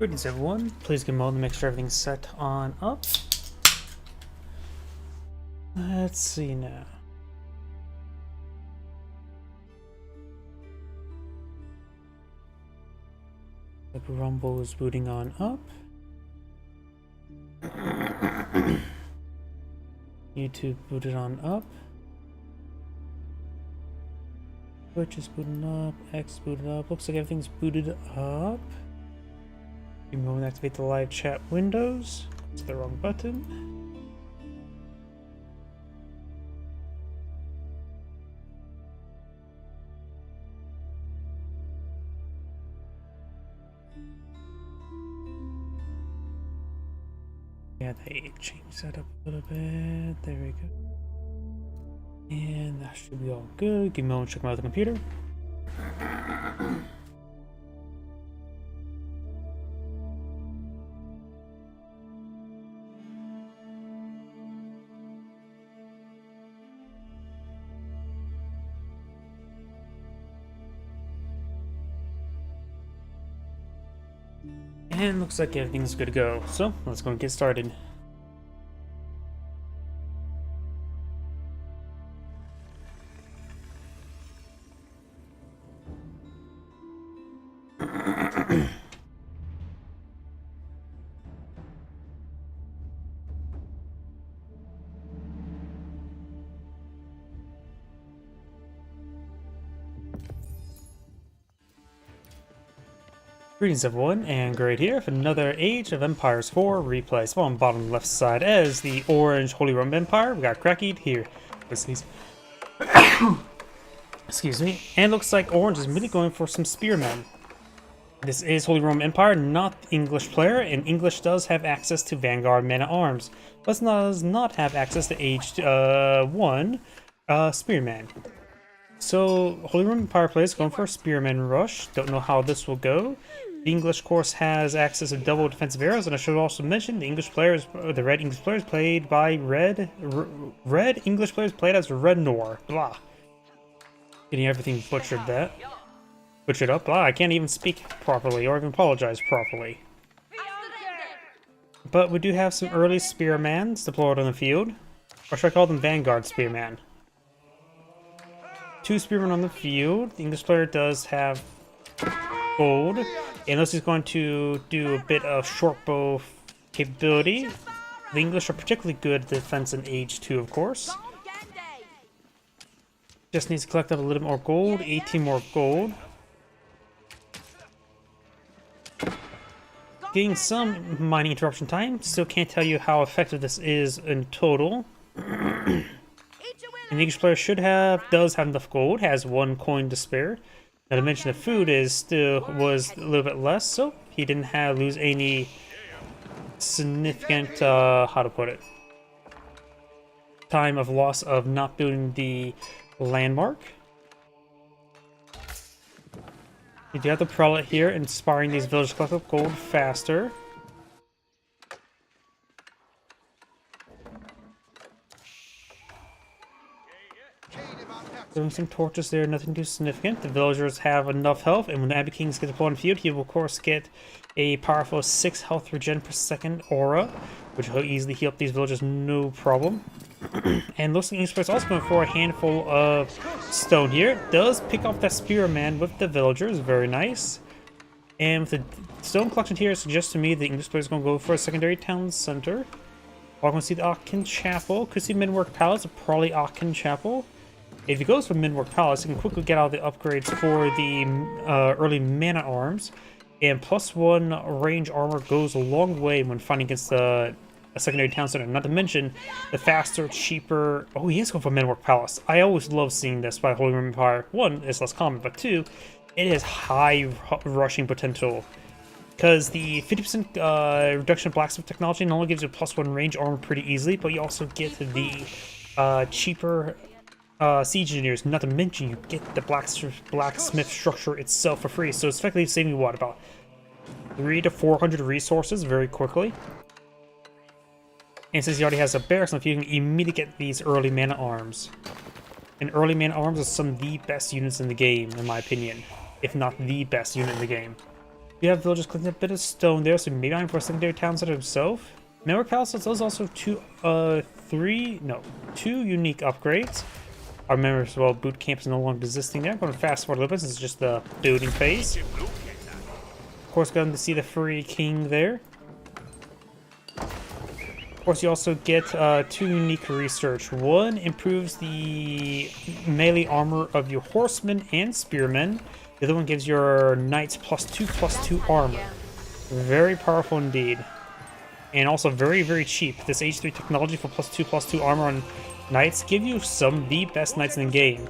Greetings everyone, please give mode to make sure everything's set on up. Let's see now. The Rumble is booting on up. YouTube booted on up. Twitch is booting up, X booted up, looks like everything's booted up. You can go and activate the live chat windows. It's the wrong button. Yeah, they changed that up a little bit. There we go. And that should be all good. Give me a moment to check my other computer. And looks like everything's good to go. So let's go and get started. Greetings everyone, and Great here for another Age of Empires 4 replay. So on the bottom left side as the orange Holy Roman Empire, we got Cracky here. Excuse me. And looks like orange is really going for some spearmen. This is Holy Roman Empire, not English player, and English does have access to Vanguard men-at-arms, but does not have access to Age 1 spearmen. So Holy Roman Empire players going for a spearman rush. Don't know how this will go. The English course has access to double defensive arrows, and I should also mention the English players, the red English players played by red English players played as Red Nor. Blah. Getting everything butchered up. Blah. I can't even speak properly or even apologize properly. But we do have some early spearmans deployed on the field, or should I call them Vanguard spearman? 2 spearmen on the field. The English player does have gold, unless he's going to do a bit of short bow capability. The English are particularly good at defense in Age 2, of course. Just needs to collect up a little more gold, 18 more gold. Getting some mining interruption time, still can't tell you how effective this is in total. And the English player does have enough gold, has 1 coin to spare. Not to mention the food was a little bit less, so he didn't lose any significant, how to put it, time of loss of not building the landmark. You do have the prelate here, inspiring these villagers to collect up gold faster. Throwing some torches there, nothing too significant. The villagers have enough health, and when the Abbey Kings get deployed on the field, he will of course get a powerful 6 health regen per second aura, which will easily heal up these villagers no problem. And looks like English players also going for a handful of stone here. Does pick off that spearman with the villagers, very nice. And with the stone collection here, it suggests to me the English players are going to go for a secondary town center. We're going to see the Aachen Chapel. Could see Minwork Palace, probably Aachen Chapel. If he goes for Minwork Palace, he can quickly get all the upgrades for the early mana arms, and +1 range armor goes a long way when fighting against a secondary town center. Not to mention the faster, cheaper. Oh, he is going for Minwork Palace. I always love seeing this by Holy Roman Empire. 1, it's less common, but 2, it has high rushing potential. Because the 50% reduction of blacksmith technology not only gives you +1 range armor pretty easily, but you also get the cheaper siege engineers. Not to mention you get the blacksmith structure itself for free, so it's effectively saving you what, about 300 to 400 resources very quickly. And since he already has a barracks on the field, you can immediately get these early mana arms. And early mana arms are some of the best units in the game, in my opinion, if not the best unit in the game. You have villagers collecting a bit of stone there, so maybe I'm for a secondary town center himself. Memory Palace does also two unique upgrades. Our members as well, boot camp is no longer existing there. I'm going to fast forward a little bit since it's just the building phase. Of course, going to see the free king there. Of course, you also get two unique research. One improves the melee armor of your horsemen and spearmen. The other one gives your knights +2/+2 armor. Very powerful indeed. And also very, very cheap. This H3 technology for +2/+2 armor on knights give you some of the best knights in the game.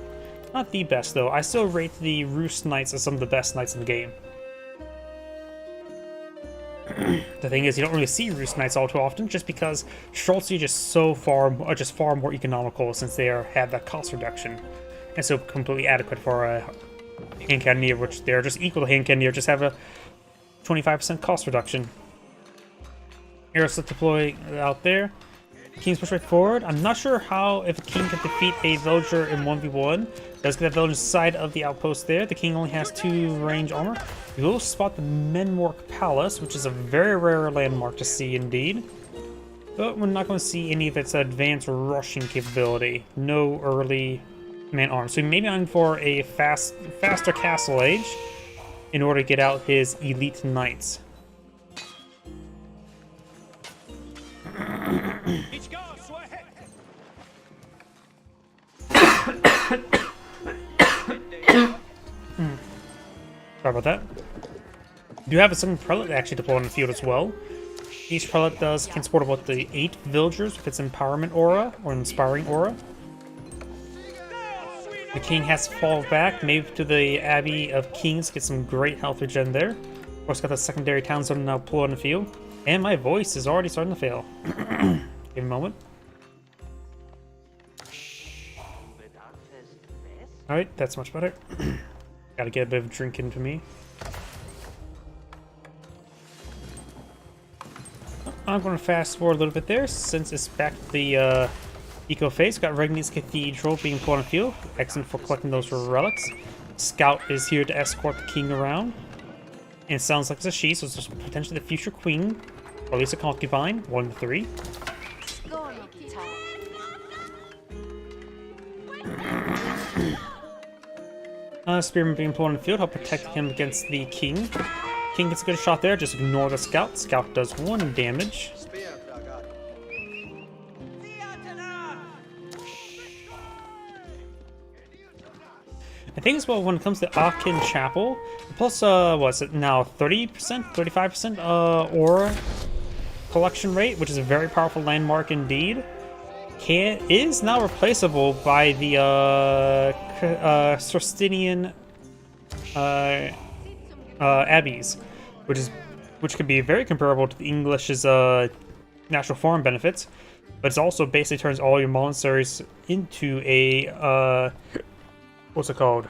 Not the best though. I still rate the Roost Knights as some of the best knights in the game. The thing is, you don't really see Roost Knights all too often, just because Strelts are just far more economical since they have that cost reduction, and so completely adequate for a hand cannoneer, which they're just equal to hand cannoneer, just have a 25% cost reduction. Arrows to deploy out there. King's push right forward. I'm not sure if a king can defeat a villager in 1v1. Does get that villager's side of the outpost there. The king only has 2 range armor. You will spot the Menwork Palace, which is a very rare landmark to see indeed. But we're not going to see any of its advanced rushing capability. No early man arms. So maybe I'm for a faster castle age in order to get out his elite knights. Sorry about that. You do have a second prelate actually deployed on the field as well. Each prelate can support about the 8 villagers with its empowerment aura or inspiring aura. The king has to fall back, maybe to the Abbey of Kings, get some great health regen there. Of course, got the secondary town zone now deployed on the field. And my voice is already starting to fail. Give me a moment. Alright, that's much better. Gotta get a bit of a drink into me. I'm going to fast forward a little bit there, since it's back to the eco phase. Got Regni's Cathedral being put on the field. Excellent for collecting those relics. Scout is here to escort the king around. And it sounds like it's a she, so it's potentially the future queen. Or at least a concubine. 1 to 3. Spearman being put on the field, help protect him against the king. King gets a good shot there, just ignore the scout. Scout does 1 damage. I think as well when it comes to Akin Chapel, plus what's it now, 30%, 35% aura collection rate, which is a very powerful landmark indeed. Is now replaceable by the Sorstinian abbeys, which could be very comparable to the English's natural foreign benefits, but it also basically turns all your monasteries into a what's it called?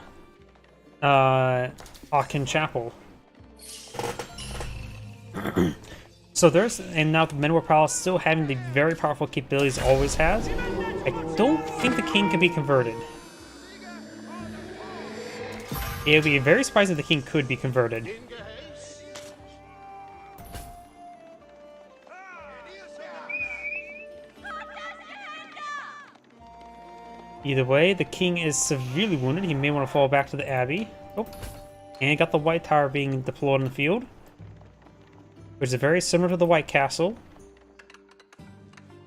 Akin Chapel. So and now the Menwork Palace still having the very powerful capabilities it always has. I don't think the king can be converted. It would be very surprising if the king could be converted. Either way, the king is severely wounded. He may want to fall back to the abbey. Oh, and got the White Tower being deployed in the field, which is very similar to the White Castle.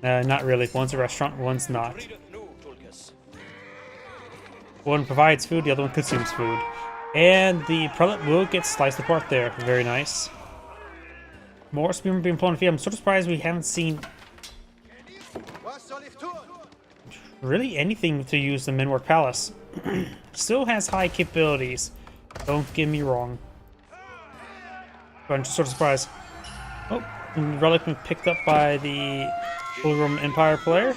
Not really. One's a restaurant, one's not. One provides food, the other one consumes food. And the prelate will get sliced apart there. Very nice. More spearmen being put on the field. I'm sort of surprised we haven't seen really anything to use the Menwork Palace. Still has high capabilities. Don't get me wrong. But I'm just sort of surprised. Oh, relic been picked up by the Holy Roman Empire player.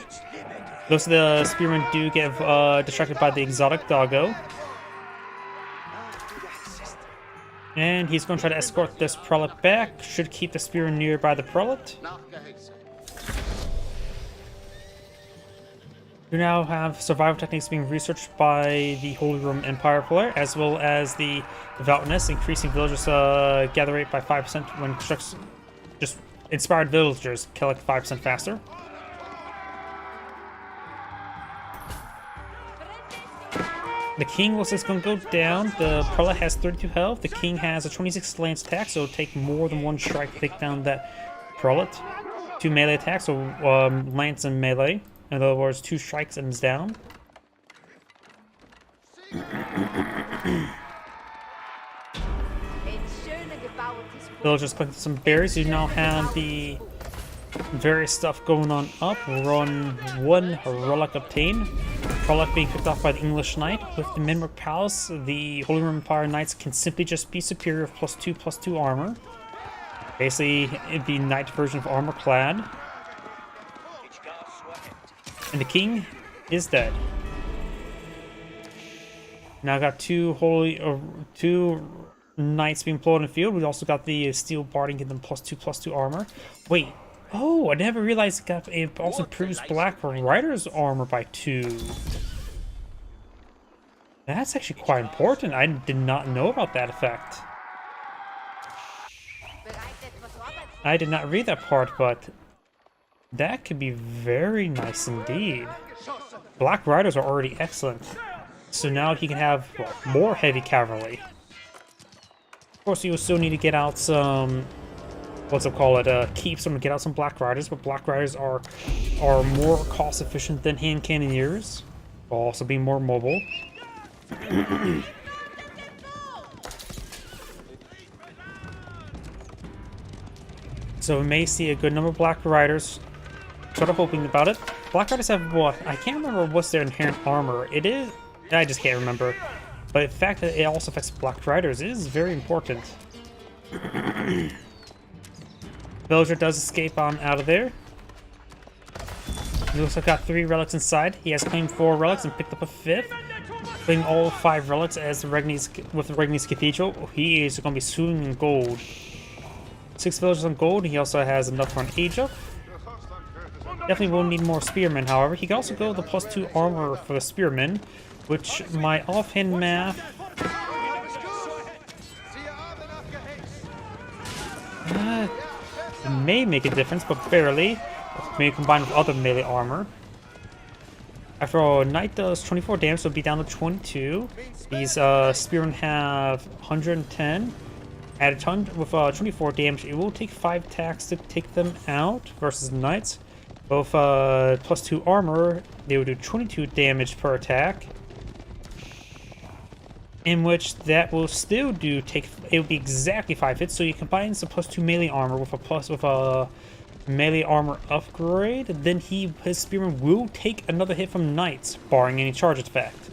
Those of the spearmen do get distracted by the exotic doggo. And he's going to try to escort this prelate back. Should keep the spearman nearby the prelate. You now have survival techniques being researched by the Holy Roman Empire player, as well as the Devoutness, increasing villagers gather rate by 5% when constructs. Just inspired villagers collect 5% faster. The king looks like it's going to go down. The prelate has 32 health. The king has a 26 lance attack, so it'll take more than one strike to take down that prelate. 2 melee attacks, so lance and melee. In other words, 2 strikes and it's down. Villagers collected some berries. You now have the various stuff going on up. Run 1 relic obtained. Relic being picked off by the English Knight. With the Minwork Palace, the Holy Roman Empire Knights can simply just be superior with +2/+2 armor. Basically, the Knight version of armor clad. And the king is dead. Now I got 2 knights being deployed in the field. We also got the steel barding getting them +2/+2 armor. Wait. Oh, I never realized it also improves Black Rider's armor by 2. That's actually quite important. I did not know about that effect. I did not read that part, but that could be very nice indeed. Black Riders are already excellent. So now he can have, well, more heavy cavalry. Of course, you will still need to get out some, keep some to get out some Black Riders, but Black Riders are more cost efficient than hand cannoneers, while also being more mobile. So we may see a good number of Black Riders. Sort of hoping about it. Black Riders have what? I can't remember what's their inherent armor. It is... I just can't remember. But the fact that it also affects Black Riders is very important. Villager does escape on out of there. He also got 3 relics inside. He has claimed 4 relics and picked up a 5th. Claiming all 5 relics as with the Regni's Cathedral. He is going to be swimming in gold. 6 villagers on gold. He also has enough for an age up. Definitely will need more spearmen, however. He can also go the +2 armor for the spearmen, which my offhand math may make a difference, but barely. Maybe combined with other melee armor. After all, Knight does 24 damage, so it'll be down to 22. These spearmen have 110. At a ton with 24 damage, it will take 5 attacks to take them out versus Knights. Both +2 armor, they will do 22 damage per attack. In which that will still do it will be exactly 5 hits. So you combine some +2 melee armor with a melee armor upgrade, then his spearman will take another hit from Knights, barring any charge effect.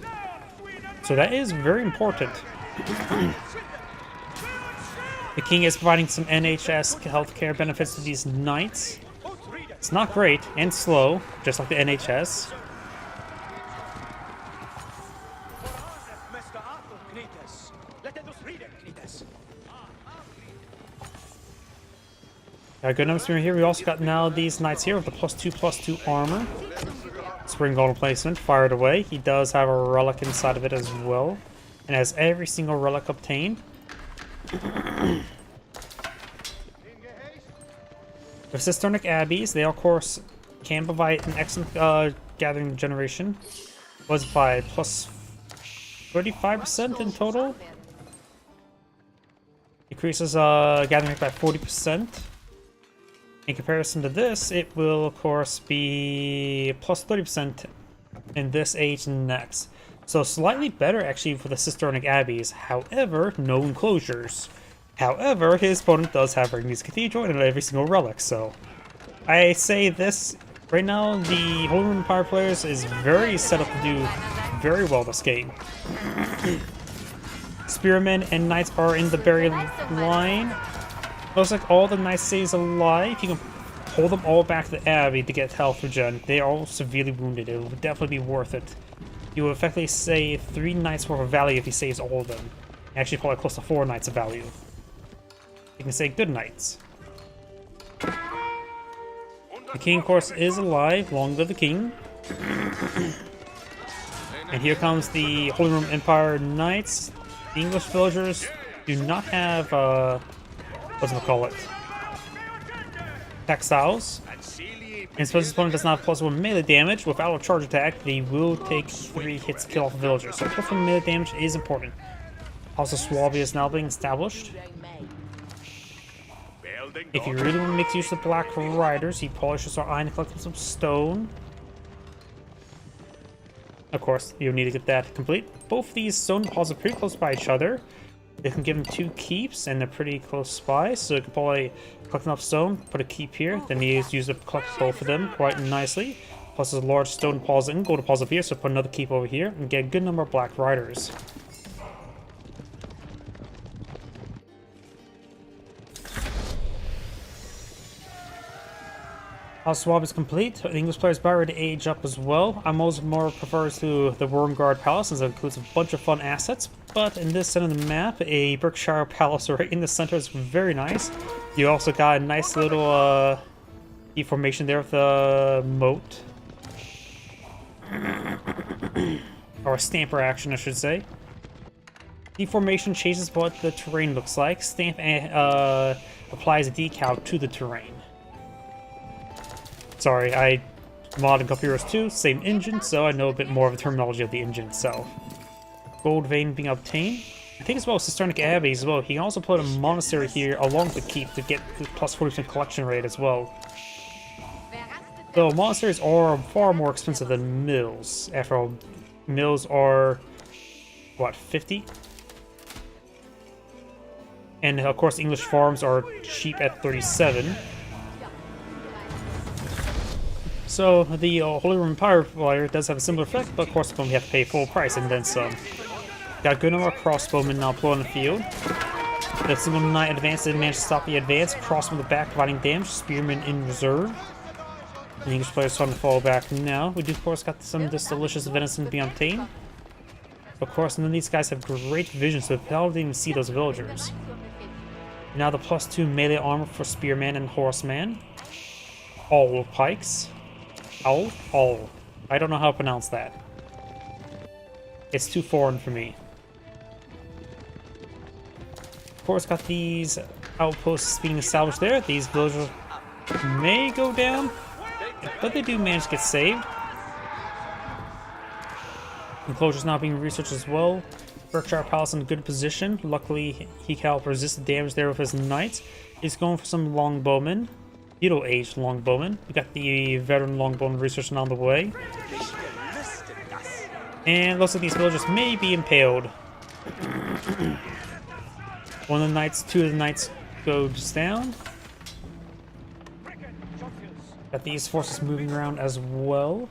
So that is very important. The king is providing some NHS healthcare benefits to these Knights. It's not great and slow, just like the NHS. Got a good number spearman here. We also got now these Knights here with the +2/+2 armor. Spring golden placement, fired away. He does have a relic inside of it as well, and has every single relic obtained. The Cisternic Abbeys, they of course can provide an excellent gathering generation. Was by +35% in total. Decreases gathering rate by 40%. In comparison to this, it will of course be +30% in this age and next. So slightly better actually for the Cisternic Abbeys. However, no enclosures. However, his opponent does have Regni's Cathedral and every single relic, so I say this right now, the Holy Roman Empire players is very set up to do very well this game. Spearmen and Knights are in the buried line. Looks like all the Knights stays alive. You can pull them all back to the Abbey to get health regen. They are all severely wounded. It will definitely be worth it. You will effectively save 3 Knights worth of value if he saves all of them. Actually, probably close to 4 Knights of value. You can say good Knights. The king, of course, is alive. Long live the king. And here comes the Holy Roman Empire Knights. The English villagers do not have, what's it call it? Textiles. And suppose this opponent does not have +1 melee damage, without a charge attack, they will take 3 hits to kill off a villager. So +1 melee damage is important. Also, Swabia is now being established. If you really want to make use of Black Riders, he polishes our iron and collects some stone. Of course, you'll need to get that complete. Both of these stone deposits are pretty close by each other. They can give them 2 keeps, and they're pretty close by, so you can probably collect enough stone, put a keep here, then you use to collect both of them quite nicely. Plus there's a large stone deposit and gold deposit here, so put another keep over here, and get a good number of Black Riders. House swap is complete. The English players are ready to age up as well. I'm always more prefers to the Wormguard Palace, as it includes a bunch of fun assets. But in this center of the map, a Berkshire Palace right in the center is very nice. You also got a nice little deformation there with the moat. Or a stamper action, I should say. Deformation changes what the terrain looks like. Stamp applies a decal to the terrain. Sorry, I modded a couple years too, same engine, so I know a bit more of the terminology of the engine itself. Gold vein being obtained. I think as well as Cisternic Abbey as well. He can also put a monastery here along with the keep to get the plus 40% collection rate as well. Though monasteries are far more expensive than mills. After all, mills are, what, 50? And of course English farms are cheap at 37. So the Holy Roman Empire player does have a similar effect, but of course we have to pay full price and then some. Got a good number of crossbowmen now put on the field. The single knight advance didn't manage to stop the advance. Crossbow in the back providing damage. Spearmen in reserve. The English players starting to fall back now. We do of course got some of this delicious venison being obtained. Of course, none of these guys have great vision, so they don't even see those villagers. Now the +2 melee armor for spearman and horseman. All pikes. All. I don't know how to pronounce that. It's too foreign for me. Of course, got these outposts being established there. These villagers may go down, but they do manage to get saved. Enclosures now being researched as well. Berkshire Palace in a good position. Luckily, he can help resist the damage there with his knights. He's going for some longbowmen. Middle-aged longbowmen. We got the veteran longbowman research on the way. And looks like these villagers may be impaled. One of the knights, 2 of the knights goes down. Got these forces moving around as well.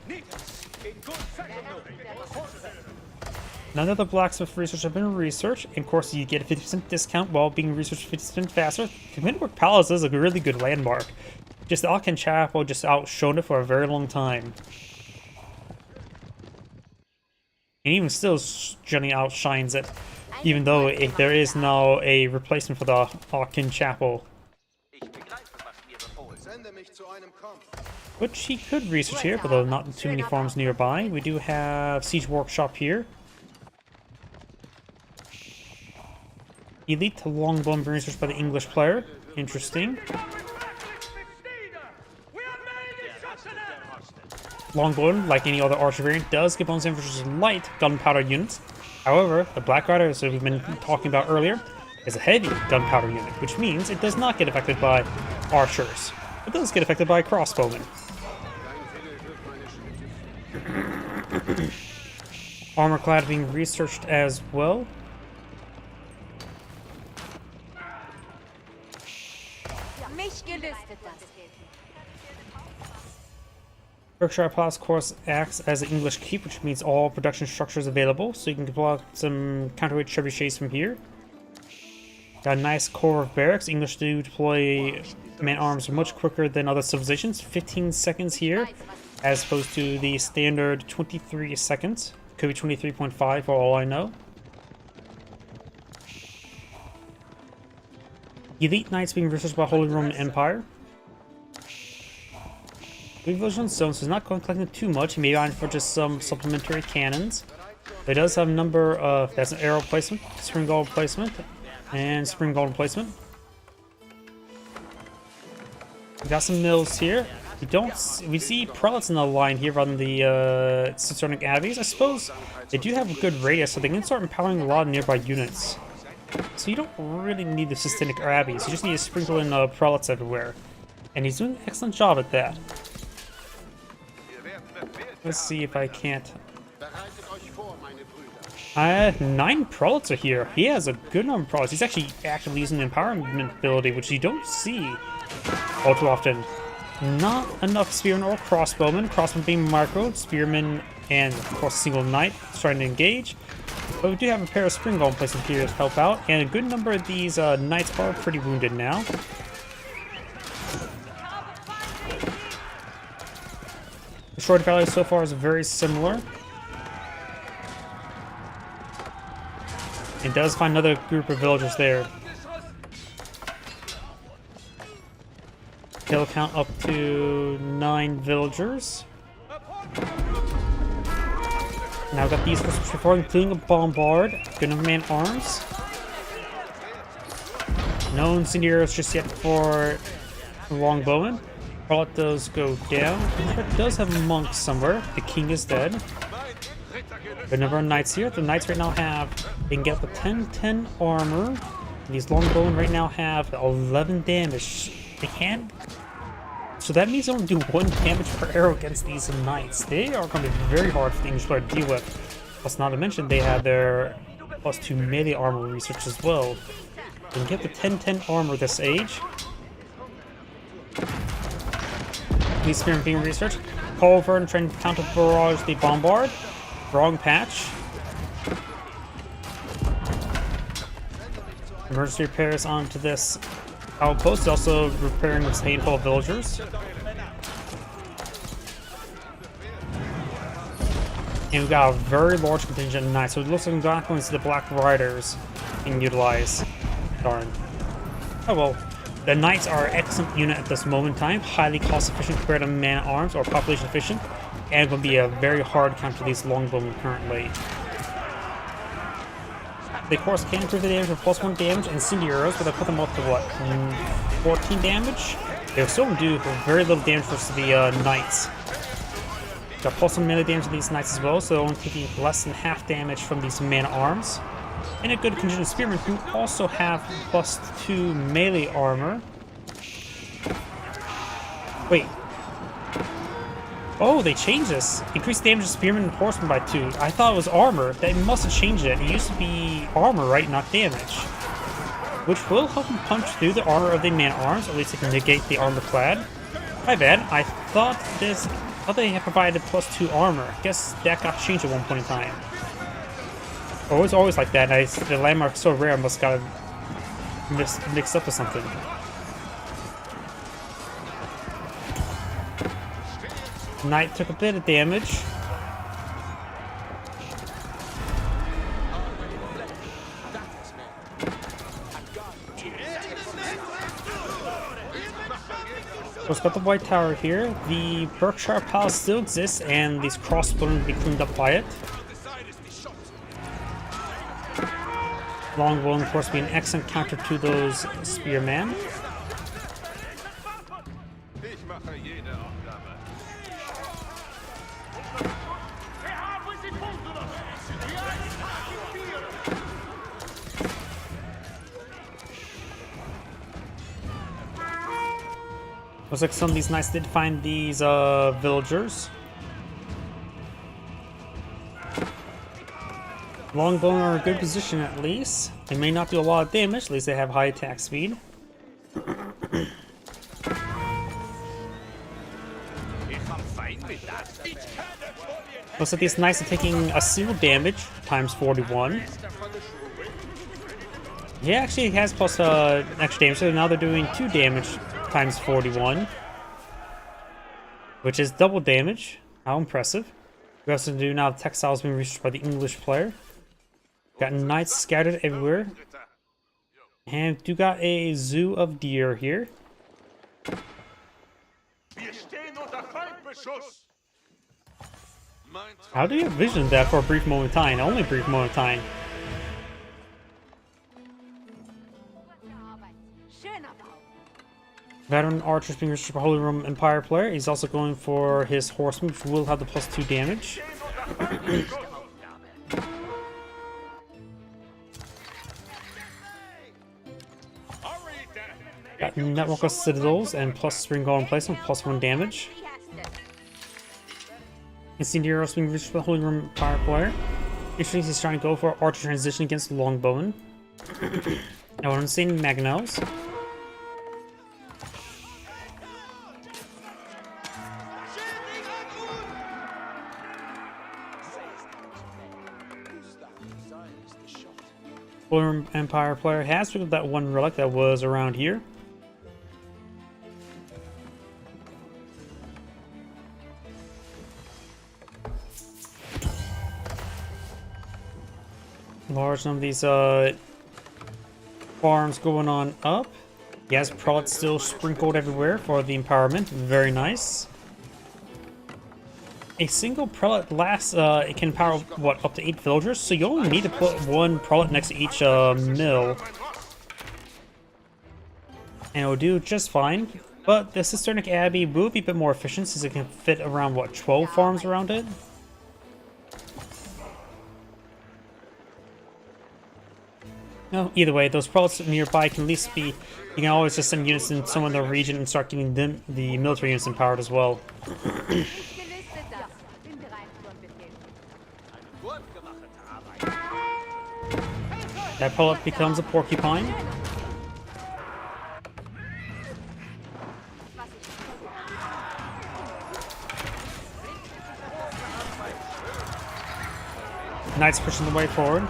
None of the blacksmith research have been researched. And of course, you get a 50% discount while being researched 50% faster. Committed Palace is a really good landmark. Just the Agion Chapel just outshone it for a very long time. And even still, generally outshines it. Even though there is now a replacement for the Agion Chapel. Which he could research here, but though not too many farms nearby. We do have Siege Workshop here. Elite longbowman researched by the English player. Interesting. Longbowman, like any other archer variant, does give bonus infantry light gunpowder units. However, the Black Rider, as we've been talking about earlier, is a heavy gunpowder unit, which means it does not get affected by archers. It does get affected by crossbowmen. Armor clad being researched as well. Berkshire Palace, of course, acts as an English keep, which means all production structures available, so you can deploy some counterweight trebuchets from here. Got a nice core of barracks. English do deploy man-arms much quicker than other civilizations. 15 seconds here, as opposed to the standard 23 seconds. Could be 23.5 for all I know. Elite Knights being researched by Holy Roman Empire. village on stone, so he's not going collecting too much. He may be on for just some supplementary cannons. But he does have a number of, that's an arrow placement, spring golem placement, and spring golem placement. We got some mills here. We see prelates in the line here rather than the Ciceronic abbeys. I suppose they do have a good radius, so they can start empowering a lot of nearby units. So you don't really need the Ciceronic abbeys. You just need to sprinkle in prelates everywhere, and he's doing an excellent job at that. Let's see if I can't. 9 prelates are here. He has a good number of prelates. He's actually actively using the empowerment ability, which you don't see all too often. Not enough spearmen or crossbowmen. Crossbowmen being micro, spearmen, and of course a single knight trying to engage. But we do have a pair of spring golem placement here to help out, and a good number of these knights are pretty wounded now. The short value so far is very similar. It does find another group of villagers there. Kill count up to 9 villagers. Now we've got these before, including a bombard, good enough man arms. No incendiaries just yet for the longbowman. Let those go down. It does have a monk somewhere. The king is dead. Good number of knights here. The knights right now have, they can get up to 10 armor. And these longbowmen right now have 11 damage. They can. So that means they only do 1 damage per arrow against these knights. They are going to be very hard for the English player to deal with. Plus, not to mention, they have their +2 melee armor research as well. They can get the 10 armor this age. These spearmen being researched. Culver and trying to counter barrage the bombard. Wrong patch. Emergency repairs onto this outpost, also repairing this handful of villagers. And we've got a very large contingent of knights, so it looks like we're not going to see the Black Riders being utilized. Darn. Oh well. The knights are an excellent unit at this moment in time, highly cost efficient compared to man-at-arms or population efficient, and will be a very hard counter to these longbowmen currently. They of course can improve the damage with +1 damage and incendiaries, but they'll put them up to what, 14 damage? They'll still do very little damage versus the knights. Got +1 melee damage to these knights as well, so only taking less than half damage from these man-at-arms. And a good contingent of spearmen who also have +2 melee armor. Wait. Oh, they changed this. Increased damage to spearmen and horsemen by 2. I thought it was armor. They must have changed it. It used to be armor, right? Not damage. Which will help them punch through the armor of the man-at-arms. At least it can negate the armor-clad. My bad. I thought they had provided +2 armor. I guess that got changed at one point in time. Oh, it's always like that. The landmark's so rare, I must got mixed up with something. Knight took a bit of damage. We've got the White Tower here. The Berkshire Palace still exists, and these crossbows will be cleaned up by it. Longbow, of course, be an excellent counter to those spearmen. Looks like some of these knights did find these villagers. Longbowmen are in a good position at least. They may not do a lot of damage, at least they have high attack speed. Looks like these knights are taking a single damage times 41. He actually has plus extra damage, so now they're doing 2 damage times 41, which is double damage. How impressive. We also do now have textiles being researched by the English player. Got knights scattered everywhere. And do got a zoo of deer here. How do you have vision of that for a brief moment of time? Only a brief moment of time. Veteran archer being restricted by Holy Roman Empire player. He's also going for his horseman, which will have the +2 damage. Got network of citadels and plus spring golden placement, +1 damage. Incendiaros being reached by the Holy Roman Empire player. Interesting, he's trying to go for archer transition against longbowman. Now I'm seeing Magnels. Holy Empire player has picked up that one relic that was around here. Large number of these farms going on up. He has prelates still sprinkled everywhere for the empowerment. Very nice. A single prelate lasts, it can power, what, up to 8 villagers? So you only need to put one prelate next to each mill. And it will do just fine. But the Cisternic Abbey will be a bit more efficient since it can fit around, what, 12 farms around it? No, either way, those prelates nearby can at least be... You can always just send units in some of the region and start getting them, the military units empowered as well. That prelate becomes a porcupine. Knights pushing the way forward.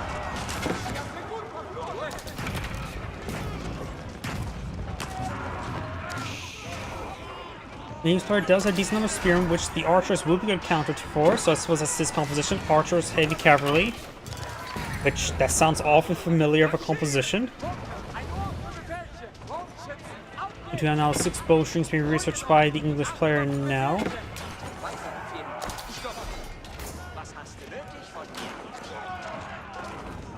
The English player does have a decent number of spearmen, which the archers will be good counter for, so I suppose that's his composition. Archers, heavy cavalry. Which, that sounds awfully familiar of a composition. We do have now 6 bowstrings being researched by the English player now.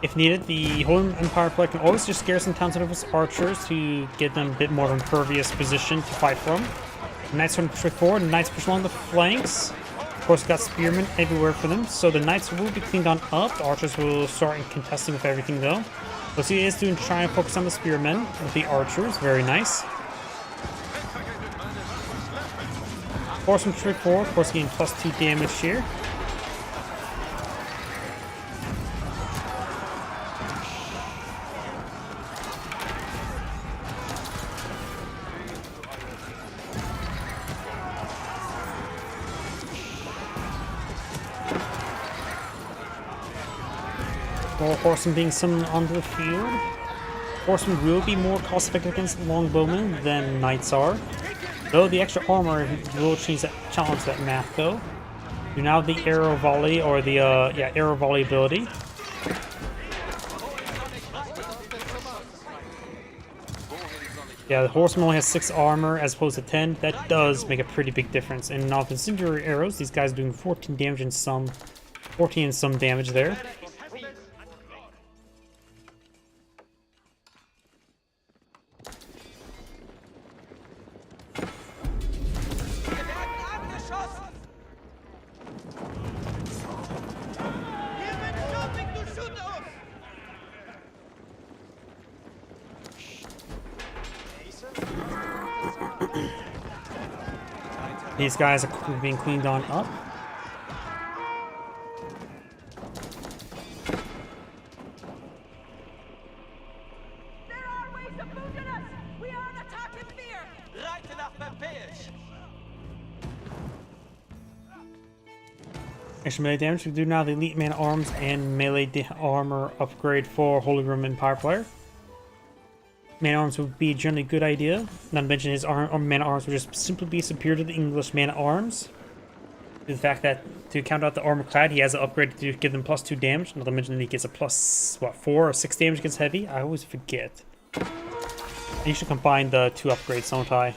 If needed, the Holy Empire player can always just garrison towns of his archers to get them a bit more of an impervious position to fight from. Knights trying to push forward, Knights push along the flanks. Of course, got spearmen everywhere for them, so the Knights will be cleaned on up. The archers will start contesting with everything though. What he is doing, trying to focus on the spearmen with the archers. Very nice. Horsemen push forward, of course, getting +2 damage here. More horsemen being summoned onto the field. Horsemen will be more cost effective against longbowmen than knights are. Though the extra armor will challenge that math though. You now have the arrow volley, or the arrow volley ability. Yeah, the horseman only has 6 armor as opposed to 10. That does make a pretty big difference. And now with incendiary arrows, these guys are doing 14 damage and some 14 and some damage there. These guys are being cleaned on up. There are ways of moving us! We are on attack in fear! Right enough, Vampires! Extra melee damage. We do now the elite man arms and melee armor upgrade for Holy Roman Empire player. Man arms would be a generally good idea. Not to mention his man arms would just simply be superior to the English man arms. The fact that to count out the armor clad, he has an upgrade to give them +2 damage. Not to mention that he gets a +4 or 6 damage against heavy. I always forget. You should combine the 2 upgrades, don't I?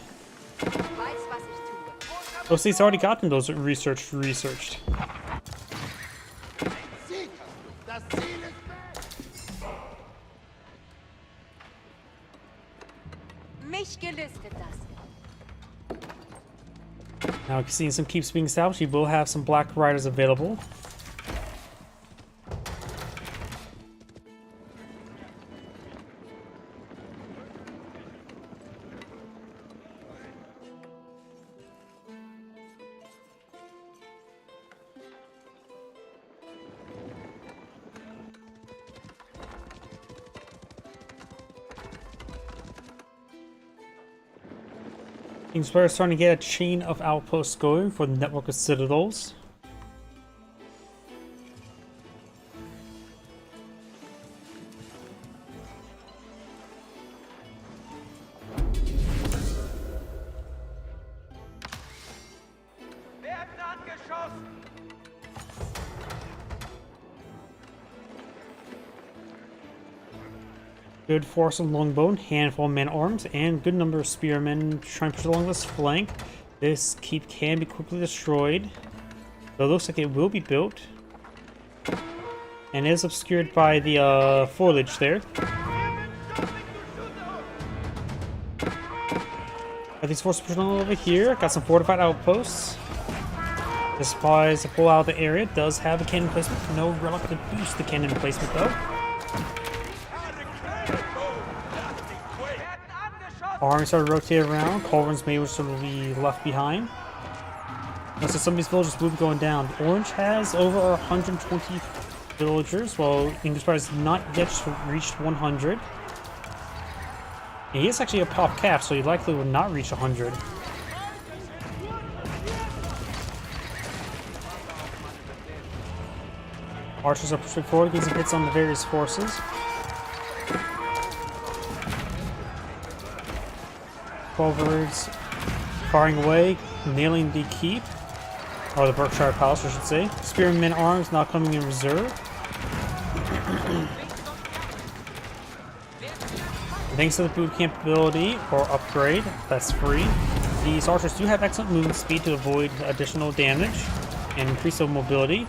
Oh, see, it's already gotten those researched. Mich gelüstet das. Now, seeing some keeps being established, you will have some black riders available. We're starting to get a chain of outposts going for the network of citadels. Werden angeschossen! Good force of longbone, handful of man-arms, and good number of spearmen trying to push along this flank. This keep can be quickly destroyed, though it looks like it will be built. And is obscured by the foliage there. Got these forces pushing on over here. Got some fortified outposts. The supplies to pull out of the area. Does have a cannon placement. No relic to boost the cannon placement though. Army started to rotate around. Culverins may sort of be left behind. So some of these villagers will be going down. Orange has over 120 villagers, while English Empire has not yet reached 100. He is actually a pop cap, so he likely will not reach 100. Archers are pushing forward, getting some hits on the various forces. Culverins firing away, nailing the keep. Or the Berkshire Palace, I should say. Spearmen arms now coming in reserve. Thanks to the boot camp ability or upgrade, that's free. These archers do have excellent movement speed to avoid additional damage and increase their mobility.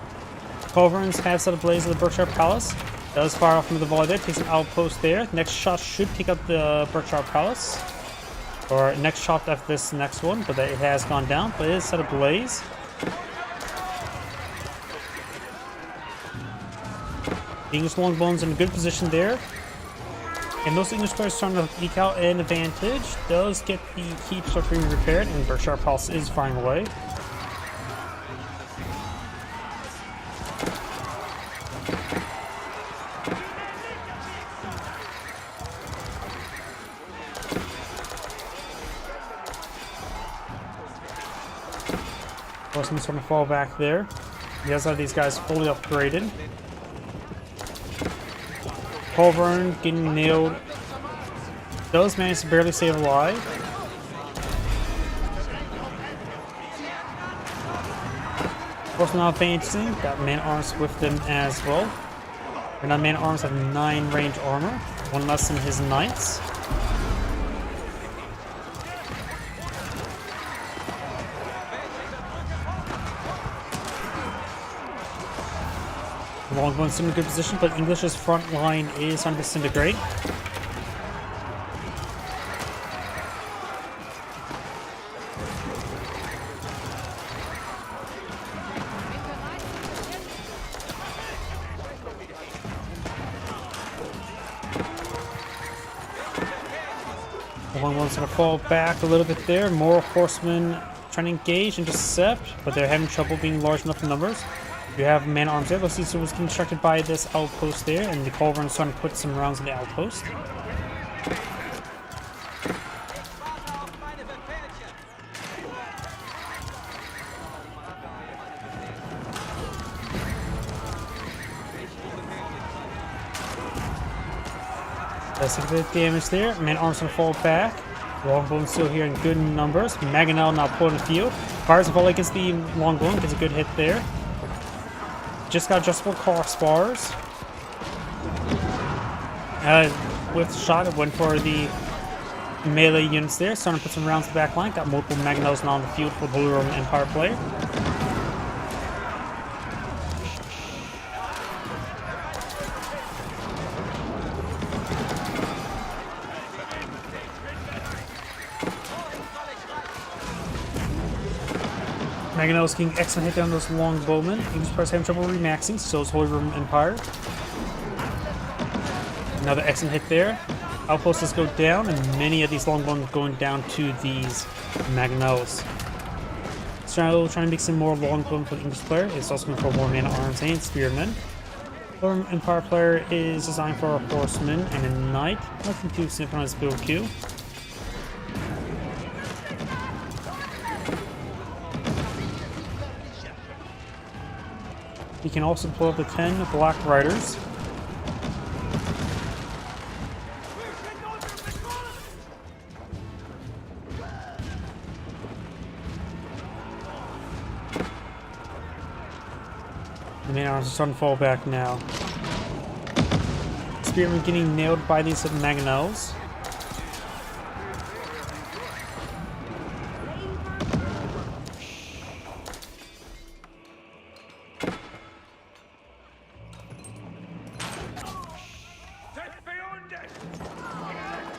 Culverins have set ablaze the Berkshire Palace. Does fire off into the volley there, takes an outpost there. Next shot should take out the Berkshire Palace. Or next shot after this next one, but it has gone down, but it is set ablaze. The English longbones in a good position there. And those English players starting to eke out an advantage. Does get the keep start being repaired, and Berkshire Palace is firing away. Horseman's starting to fall back there. He does have these guys fully upgraded. Culverin getting nailed. Does manage to barely stay alive. Horseman now advancing. Got man-arms with them as well. And now man-arms have 9 range armor. 1 less than his knights. Longbone's in a good position, but English's front line is starting to disintegrate. Longbone's going to fall back a little bit there. More horsemen trying to engage and intercept, but they're having trouble being large enough in numbers. You have man-arms there. Let's see, so it was constructed by this outpost there, and the Culverins starting to put some rounds in the outpost. That's a bit of damage there. Man-arms gonna fall back. Longbone still here in good numbers. Mangonel now pulling the field. Fires a volley against the Longbone, gets a good hit there. Just got adjustable crossbars. With shot, it went for the melee units there. Starting to put some rounds in the back line. Got multiple Magnos now on the field for the Holy Roman Empire player. Magnos getting excellent hit down those long bowmen. English players having trouble remaxing, so is Holy Roman Empire. Another excellent hit there. Outposts go down, and many of these longbowmen going down to these Magnos. So trying to make some more longbowmen for the English player. It's also going for more man at arms and spearmen. The Empire player is designed for a horseman and a knight. Nothing too significant on his build queue. He can also pull up the 10 Black Riders. The main arms are starting to fall back now. Spearmen getting nailed by these Magnos.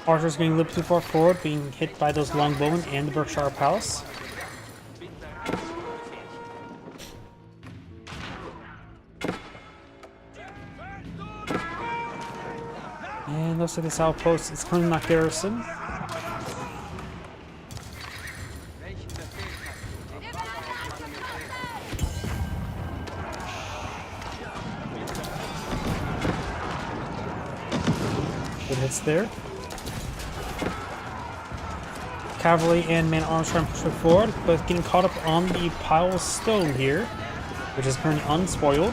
Archers getting a little too far forward, being hit by those longbowmen and the Berkshire Palace. And looks like this outpost is currently not garrisoned. Good hits there. Cavalry and man-at-arms trying to push it forward, but getting caught up on the pile of stone here, which is currently unspoiled.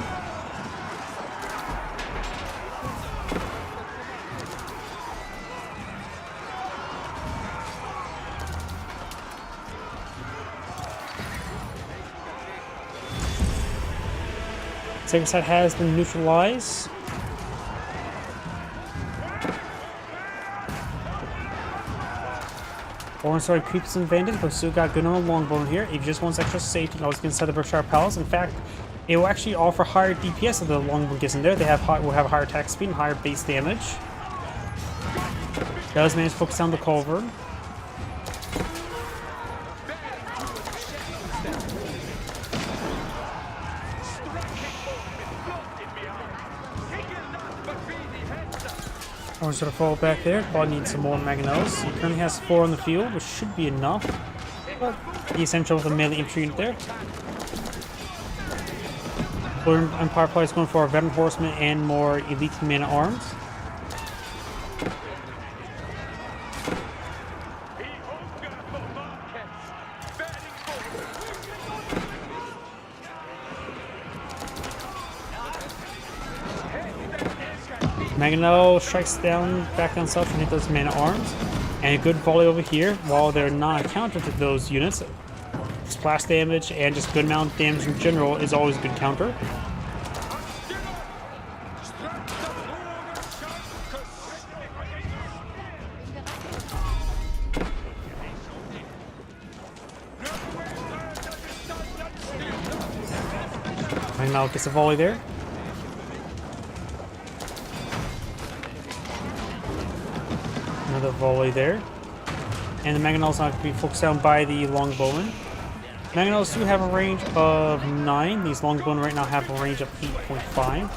Second side has been neutralized. Orange Sword creeps and bandits, but still got good on a longbow here. If you just want extra safety, always get inside the Berkshire Palace. In fact, it will actually offer higher DPS if the longbow gets in there. They will have higher attack speed and higher base damage. Does manage to focus on the culvert. Orange sort of fall back there. Probably needs some more Magnos. He currently has 4 on the field, which should be enough. But the essential with a melee infantry unit there. Lord Empire player is going for a veteran horseman and more elite men at arms. Magno strikes down back on south and hit those men at arms. And a good volley over here, while they're not a counter to those units. Splash damage and just good amount of damage in general is always a good counter. Magno gets a volley there. Another volley there. And the Magnos not going to be focused down by the longbowmen. Magnos do have a range of 9. These longbowmen right now have a range of 8.5.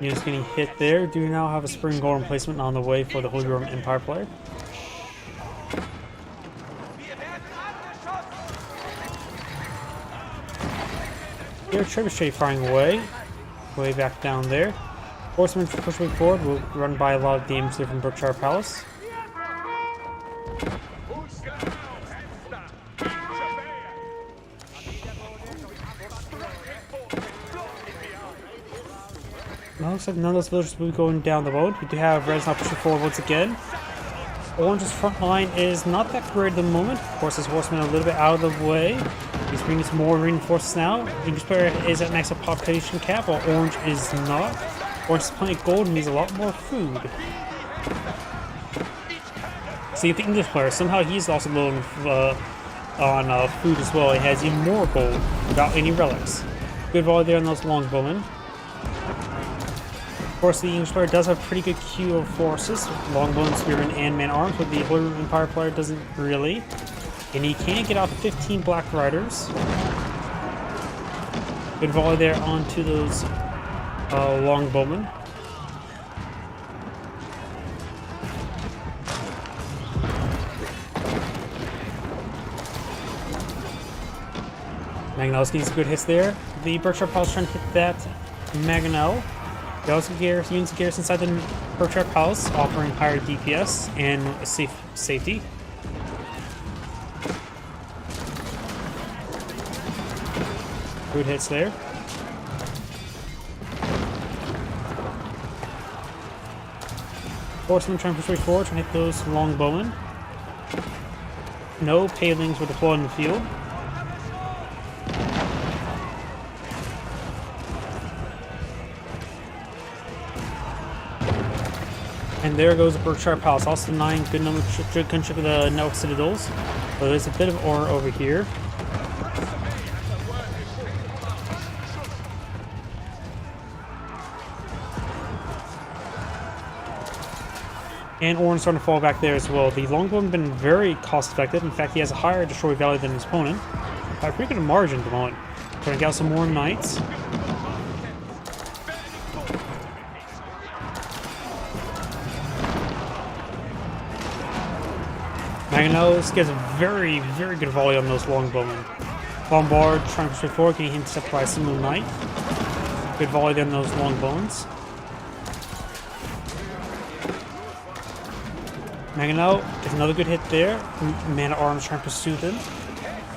Units getting hit there. Do now have a spring golem placement on the way for the Holy Roman Empire player. Here, Trebuchet firing away. Way back down there. Horsemen pushing forward will run by a lot of damage there from Berkshire Palace. Now looks like none of those villagers will be going down the road. We do have Red's now pushing forward once again. Orange's front line is not that great at the moment. Of course, his horsemen are a little bit out of the way. He's bringing some more reinforcements now. The English player is at max population cap, while Orange is not. Orange has plenty of gold and needs a lot more food. See, the English player, somehow he's also low on food as well. He has even more gold without any relics. Good volley there on those longbowmen. Of course, the English player does have a pretty good queue of forces, longbowmen, spearmen, and man-arms, but the Holy Roman Empire player doesn't really. And he can get out 15 Black Riders. Good volley there onto those longbowmen. Mangonel's getting some good hits there. The Berkshire Palace trying to hit that Mangonel. They also get units of garrison inside the Berkshire Palace, offering higher DPS and safety. Good hits there. Horsemen trying to push forward, trying to hit those longbowmen. No palings were deployed in the field. And there goes the Berkshire Palace, also 9 good number good gunship of the network citadels. But there's a bit of aura over here. And Orange starting to fall back there as well. The longbowman has been very cost effective. In fact, he has a higher destroy value than his opponent. By a pretty good margin at the moment. Trying to get out some more knights. Mangonel gets a very, very good volley on those longbowmen. Bombard trying to push forward, getting intercepted by a single knight. Good volley on those longbones. Mangonel is another good hit there. Man-at-Arms trying to pursue them.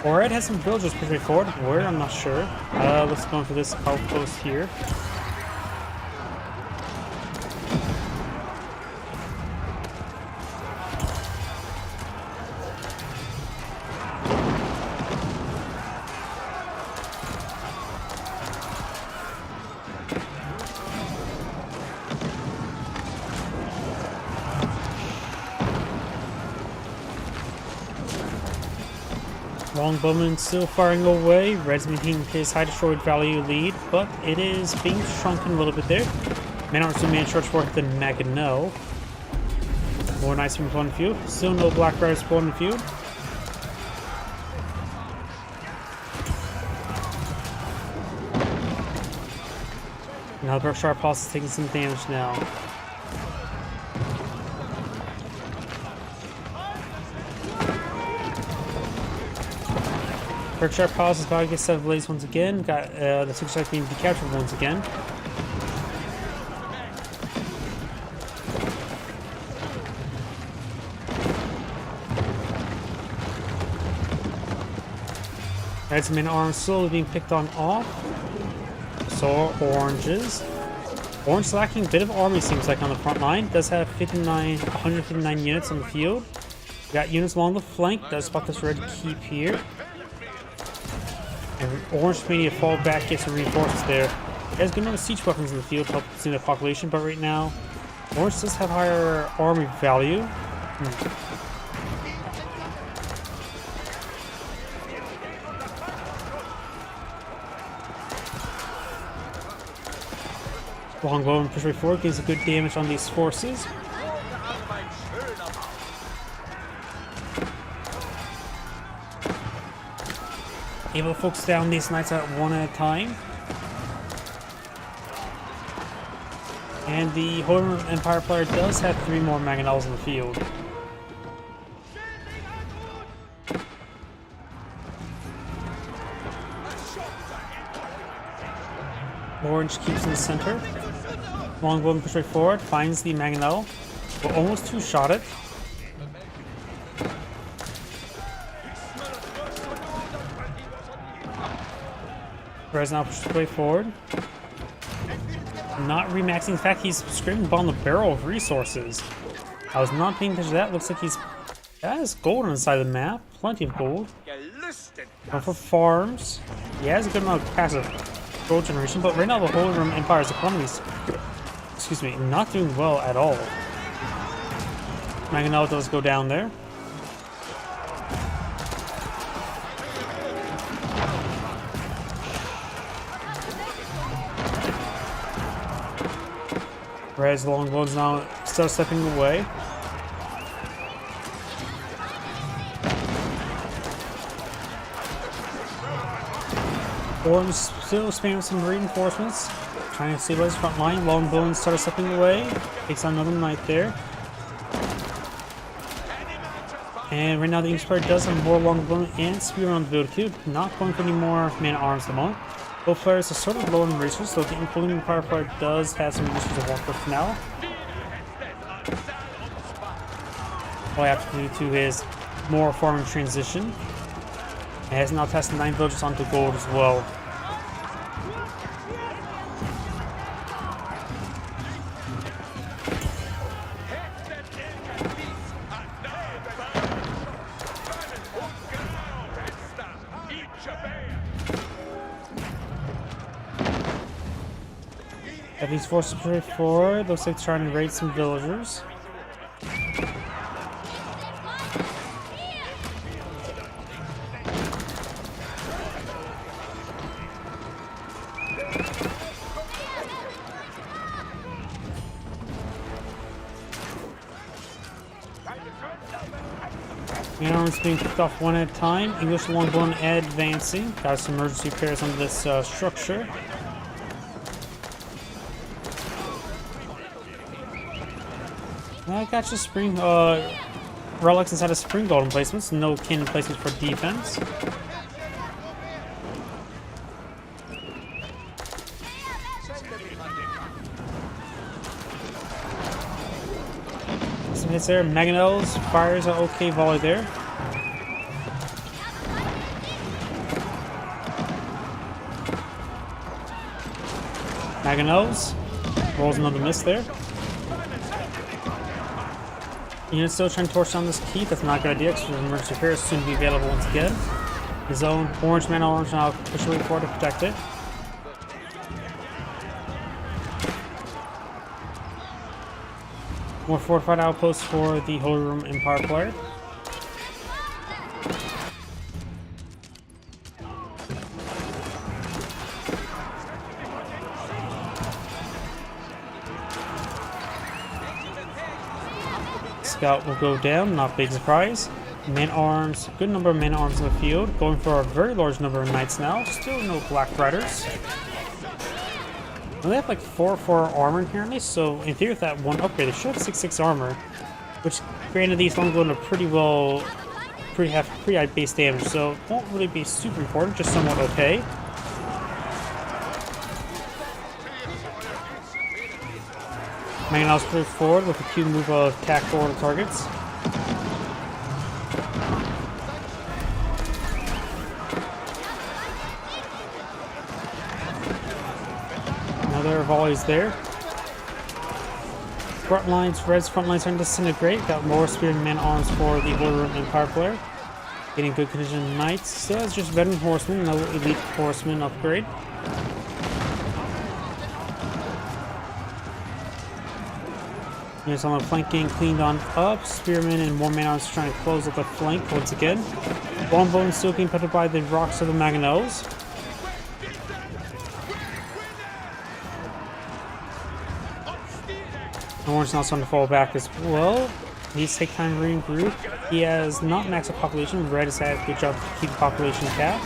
Red has some villagers pushing forward. Where? I'm not sure. Let's go for this outpost here. Longbowman still firing away. Red's maintaining his high destroyed value lead, but it is being shrunken a little bit there. Man-Arms to man charge for the Mangonel. More knights from the field. Still no Black Riders spawned in the field. Now the Berkshire Palace is taking some damage now. Berkshire Palace is about to get set ablaze once again. Got the success being decaptured once again. Red's man-arms slowly being picked on off. So Orange's. Orange lacking a bit of army, seems like, on the front line. Does have 159 units on the field. Got units along the flank. Does spot this red keep here. And Orange may need to fall back, get some reinforcements there. He has good number of siege weapons in the field to help see the population, but right now, Orange does have higher army value. Longbow and push right forward gives a good damage on these forces. Able to focus down these knights at one at a time. And the Holy Roman Empire player does have 3 more Mangonels in the field. Orange keeps in the center. Longbow push right forward, finds the Mangonel. Will almost two-shot it. Res now pushes way forward. not remaxing. In fact, he's scraping on the barrel of resources. I was not paying attention to that. Looks like he's has gold on the side of the map. Plenty of gold. Going for farms. He has a good amount of passive gold generation, but right now the Holy Roman Empire's economy is, excuse me, not doing well at all. Mangonel does go down there. Red's longbows now start stepping away. Orange still spamming some reinforcements, trying to stabilize the front line. Longbones started stepping away. Takes on another knight there. And right now the English player does have more longbone and spear on the build too. Not going for any more man-at-arms at the moment. Both players are sort of low in resources, so the including Empire player does have some resources to work with now. All I have to do to his more farming transition. It has now tested 9 villages onto gold as well. Have these forces pretty forward. Looks like trying to raid some villagers. Arms being picked off one at a time. English longbone advancing. Got some emergency repairs on this structure. I got your spring relics inside of spring golden placements. No cannon placements for defense. Some hits there. Mangonels fires an okay volley there. Mangonels rolls another miss there. Unit still trying to torch down this keep. That's not a good idea because the emergency repairs soon to be available once again. His own orange man orange now officially forward to protect it. More fortified outposts for the Holy Roman Empire player. Scout will go down, not big surprise. Man-arms, good number of man-arms in the field. Going for a very large number of knights now. Still no Black Riders. Well, they have like 4 armor inherently, so in theory with that one upgrade, they should have 6 armor. Which, granted, these longbone are pretty high base damage, so it won't really be super important, just somewhat okay. Mangonel's pretty forward with a cute move of attack forward to targets. Another volleys there. Front lines, Red's front lines starting to disintegrate. Got more spearmen man-arms for the Holy Roman Empire player. Getting good condition of knights. Still has just veteran horsemen, no elite horseman upgrade. Here's some of the flank getting cleaned on up. Spearmen and more man-arms trying to close up the flank once again. Longbone still being pepped by the rocks of the Mangonels. Orange now starting to fall back as well. Needs to take time to regroup. He has not maxed out population. Red has had a good job to keep the population cap.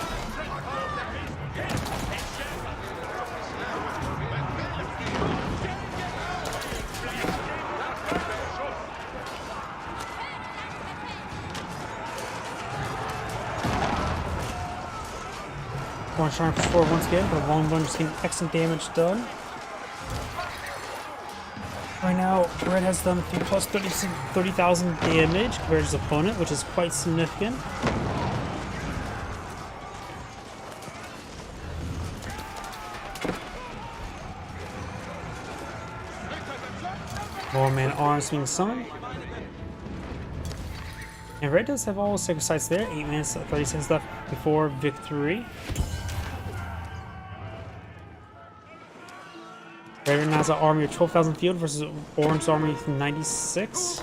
Orange trying to push forward once again, but Longbone just getting excellent damage done. Right now, Red has done plus 30,000 damage compared to his opponent, which is quite significant. 4-man arms being summoned. And red does have all sacred sites there. 8 minutes, 30 seconds left before victory. Red now has an army of 12,000 field versus orange army of 96.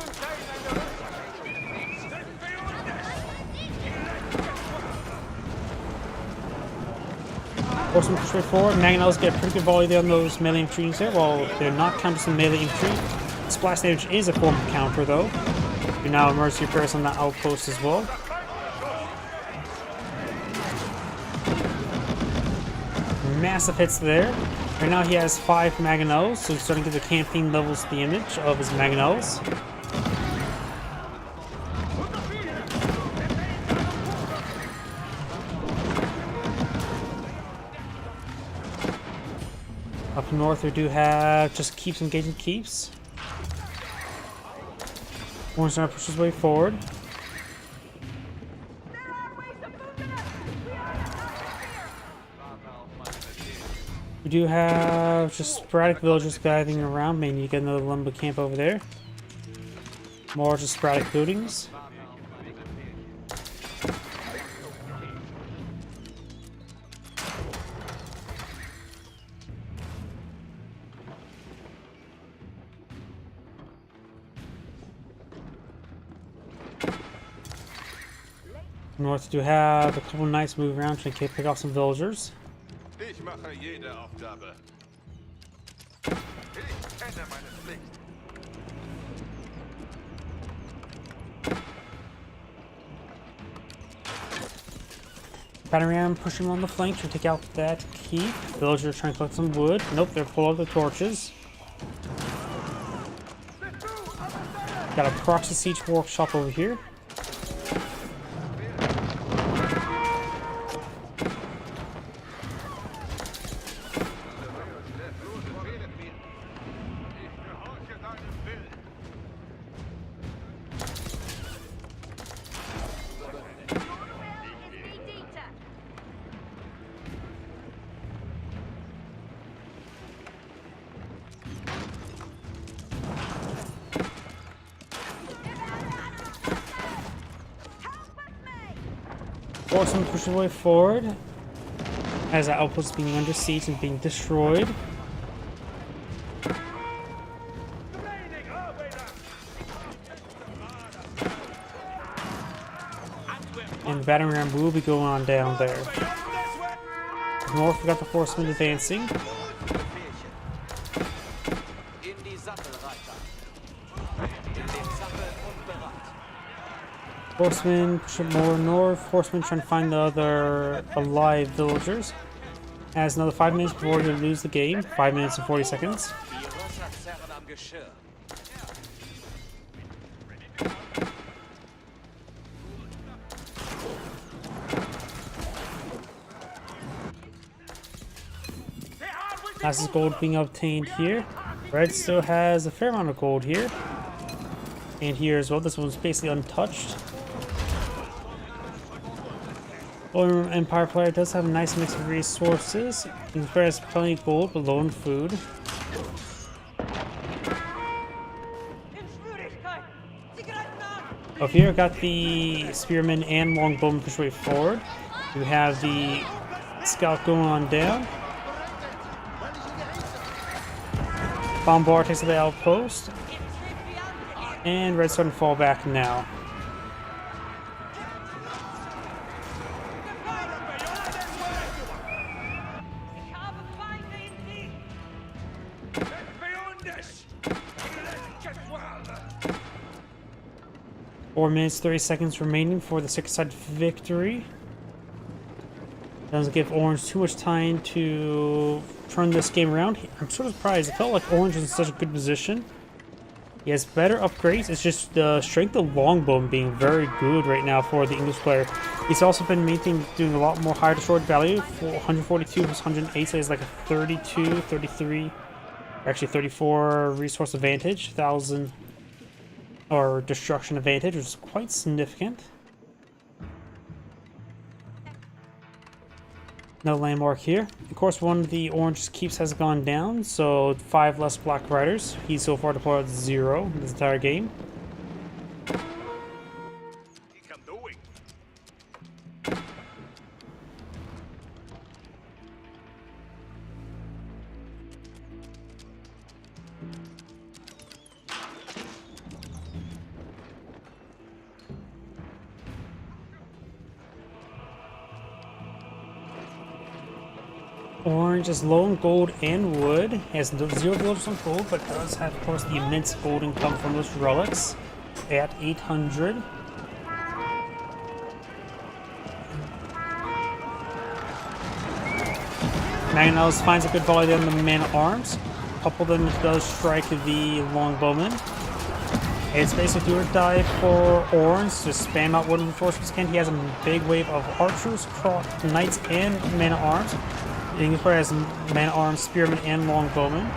Horsemen push right forward. Mangonels get a pretty good volley there on those melee infantry there. While they're not counting some melee infantry. Splash damage is a form of counter though. You're now emergency repairs on that outpost as well. Massive hits there. Right now he has 5 mangonels, so he's starting to get the campaign levels the image of his mangonels. Up north we do have just keeps engaging keeps. Orange now pushes his way forward. We do have just sporadic villagers gathering around. Maybe you get another lumber camp over there. More just sporadic buildings. North do have a couple knights move around trying to pick off some villagers. Ich mache jede Aufgabe. Ich kenne meine Pflicht. Battering ram pushing on the flank to take out that keep. Villagers trying to collect some wood. Nope, they're full of the torches. Got a proxy siege workshop over here. Horsemen push their way forward as that outpost is being under siege and being destroyed. And the battering ram will be going on down there. North, we got the horsemen advancing. Horsemen pushing more north. Horsemen trying to find the other alive villagers. Has another 5 minutes before you lose the game. 5 minutes and 40 seconds. As is gold being obtained here. Red still has a fair amount of gold here. And here as well. This one's basically untouched. Golden Empire player does have a nice mix of resources. He has plenty of gold, but low in food. Up here, got the spearmen and longbowmen push way forward. We have the scout going on down. Bombard takes the outpost. And red's starting to fall back now. Four minutes, 30 seconds remaining for the sacred side victory. Doesn't give Orange too much time to turn this game around. I'm sort of surprised. It felt like Orange was in such a good position. He has better upgrades. It's just the strength of longbow being very good right now for the English player. He's also been doing a lot more higher destroyed value for 142 versus 108, so he's like a 32, 33, actually 34 resource advantage, 1,000 or destruction advantage, which is quite significant. No landmark here. Of course, one of the orange keeps has gone down, so 5 less black riders. He's so far deployed 0 this entire game. Orange is low on gold and wood. Has 0 villagers on gold, but does have, of course, the immense gold income from those relics at 800. Mangonels finds a good volley there on the man-at-arms. A couple of them does strike the longbowman. It's basically do or die for Orange. Just spam out what reinforcements can. He has a big wave of archers, knights, and men-at-arms. The English player has man-at-arms, spearmen, and longbowmen.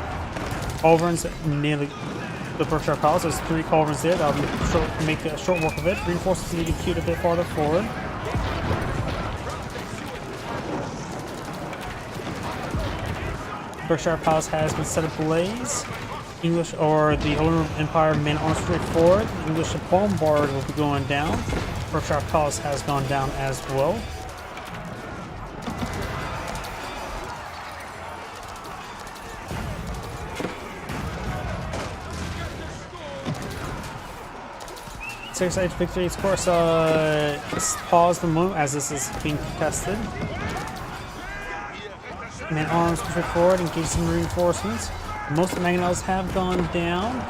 Culverins nearly the Berkshire Palace. There's 3 culverins there. That'll make a short work of it. Reinforcements need to be queued a bit farther forward. Berkshire Palace has been set ablaze. English or the Holy Empire men-at-arms straight forward. English bombard will be going down. Berkshire Palace has gone down as well. Six-side victory, of course, pause the moment as this is being contested. Men-at-arms push forward, engage some reinforcements. Most of the mangonels have gone down,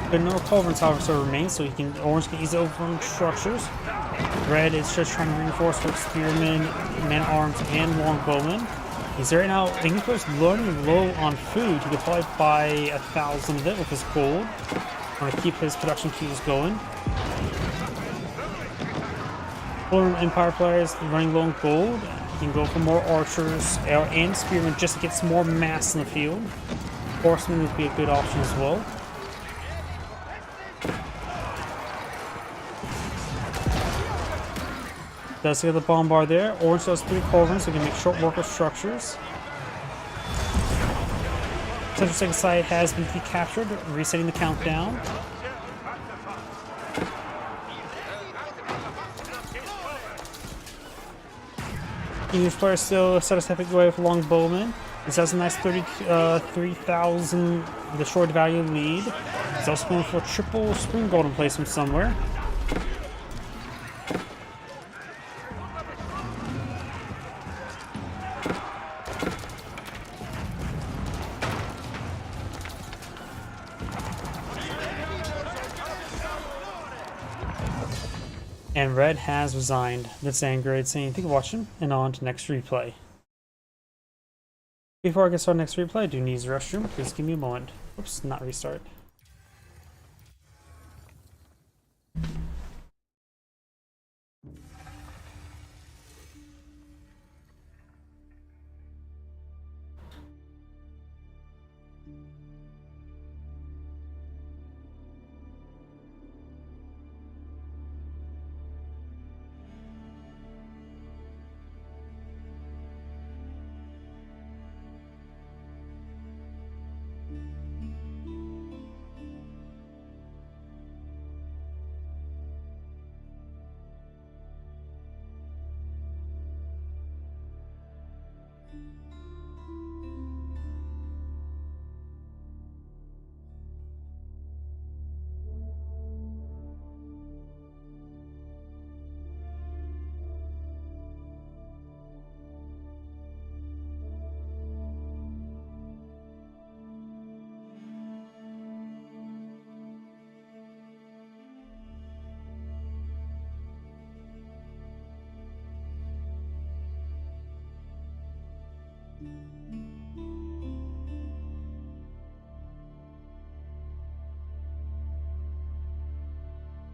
but no culverins, however, still remain, so Orange can easily overrun structures. Red is just trying to reinforce with spearmen, men-at-arms, and longbowmen. He's right now, English is running low on food. He could probably buy 1,000 of it with his gold. Want to keep his production queues going. Holy Empire players running low on gold. You can go for more archers and spearmen just to get some more mass in the field. Horsemen would be a good option as well. Does get the bombard there. Orange does 3 culverins, so we can make short work of structures. Central second site has been captured, resetting the countdown. English players still set us epic away with longbowmen. This has a nice 33,000 destroyed value lead. He's also going for a triple spring golden placement somewhere. And Red has resigned. That's Angry saying, thank you for watching, and on to next replay. Before I get started next replay, I do need the restroom. Please give me a moment. Oops, not restart.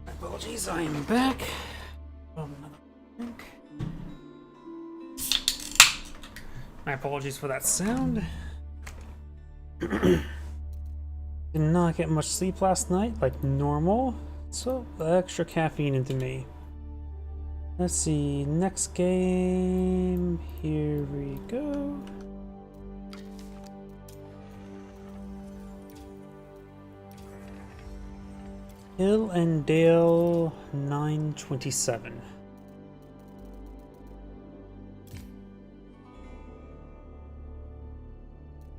Apologies, I am back. My apologies for that sound. Did not get much sleep last night, like normal, so extra caffeine into me. Let's see, next game. Here we go. Hill and Dale 927.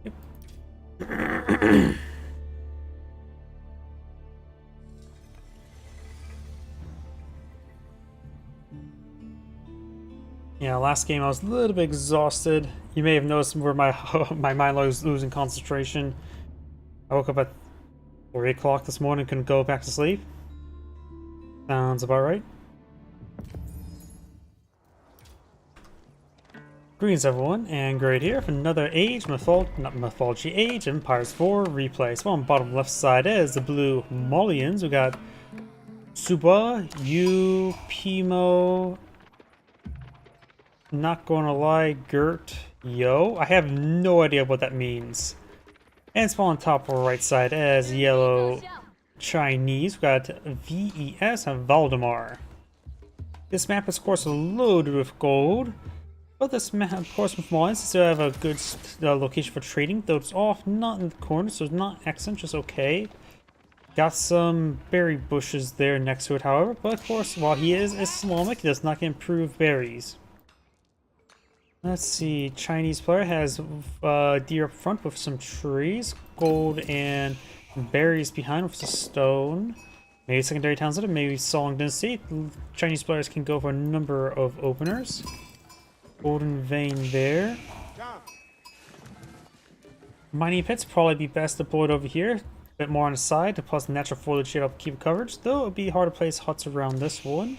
Yep. Yeah, last game I was a little bit exhausted. You may have noticed where my my mind was losing concentration. I woke up at 3 o'clock this morning, couldn't go back to sleep. Sounds about right. Greetings everyone, and great here for another Mythology Age, Empires 4 replay. So on the bottom left side is the blue Molians. We got Suba, Yu, Pimo, not gonna lie, Gert, Yo. I have no idea what that means. And spawn on top right side as yellow Chinese. We got VES and Valdemar. This map is of course loaded with gold. But this map, of course, with Mines, still have a good location for trading, though it's off, not in the corner, so it's not excellent, just okay. Got some berry bushes there next to it, however, but of course, while he is Islamic, he does not get improved berries. Let's see, Chinese player has deer up front with some trees, gold and berries behind with the stone. Maybe secondary towns, maybe Song Dynasty. Chinese players can go for a number of openers. Golden vein there. Mining pits probably be best deployed over here. A bit more on the side to plus the natural foliage shade up keep coverage, though it would be hard to place huts around this one.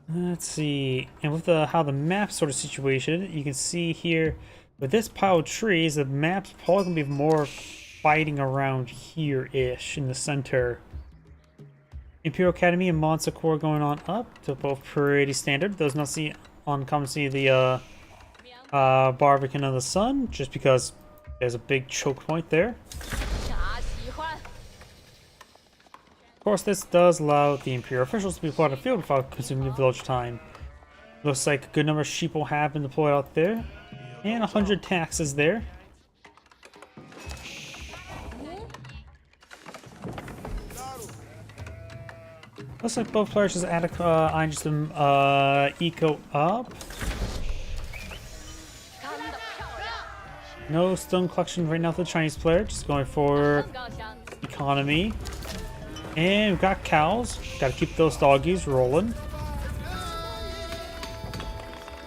Let's see, and with how the map's sort of situated, you can see here with this pile of trees, the map's probably gonna be more fighting around here-ish in the center. Imperial Academy and Monster Core going on up. They're both pretty standard. Those not see uncommon see the Barbican of the Sun, just because there's a big choke point there. Of course, this does allow the Imperial officials to be deployed on the field without consuming village time. Looks like a good number of sheep will have been deployed out there, and 100 taxes there. Looks like both players just added some eco up. No stone collection right now for the Chinese player, just going for economy. And we've got cows. Gotta keep those doggies rolling.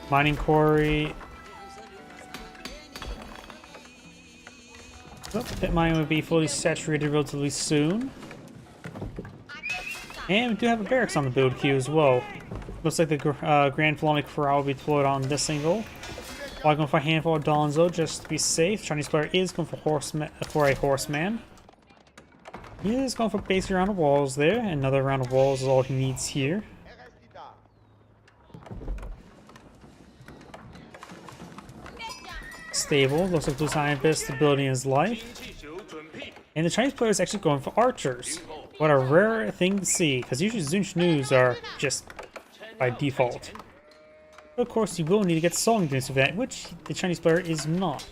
Mining quarry. Oh, pit mine would be fully saturated relatively soon. And we do have a barracks on the build queue as well. Looks like the Grand Philonic Corral will be deployed on this angle. While going for a handful of Donzo just to be safe. Chinese player is going for a horseman. He is going for basic round of walls there. Another round of walls is all he needs here. Stable. Looks like Blue Scientist stability in his life. And the Chinese player is actually going for archers. What a rare thing to see, because usually Zunchus are just by default. But of course, you will need to get Song Dynasty for that, which the Chinese player is not.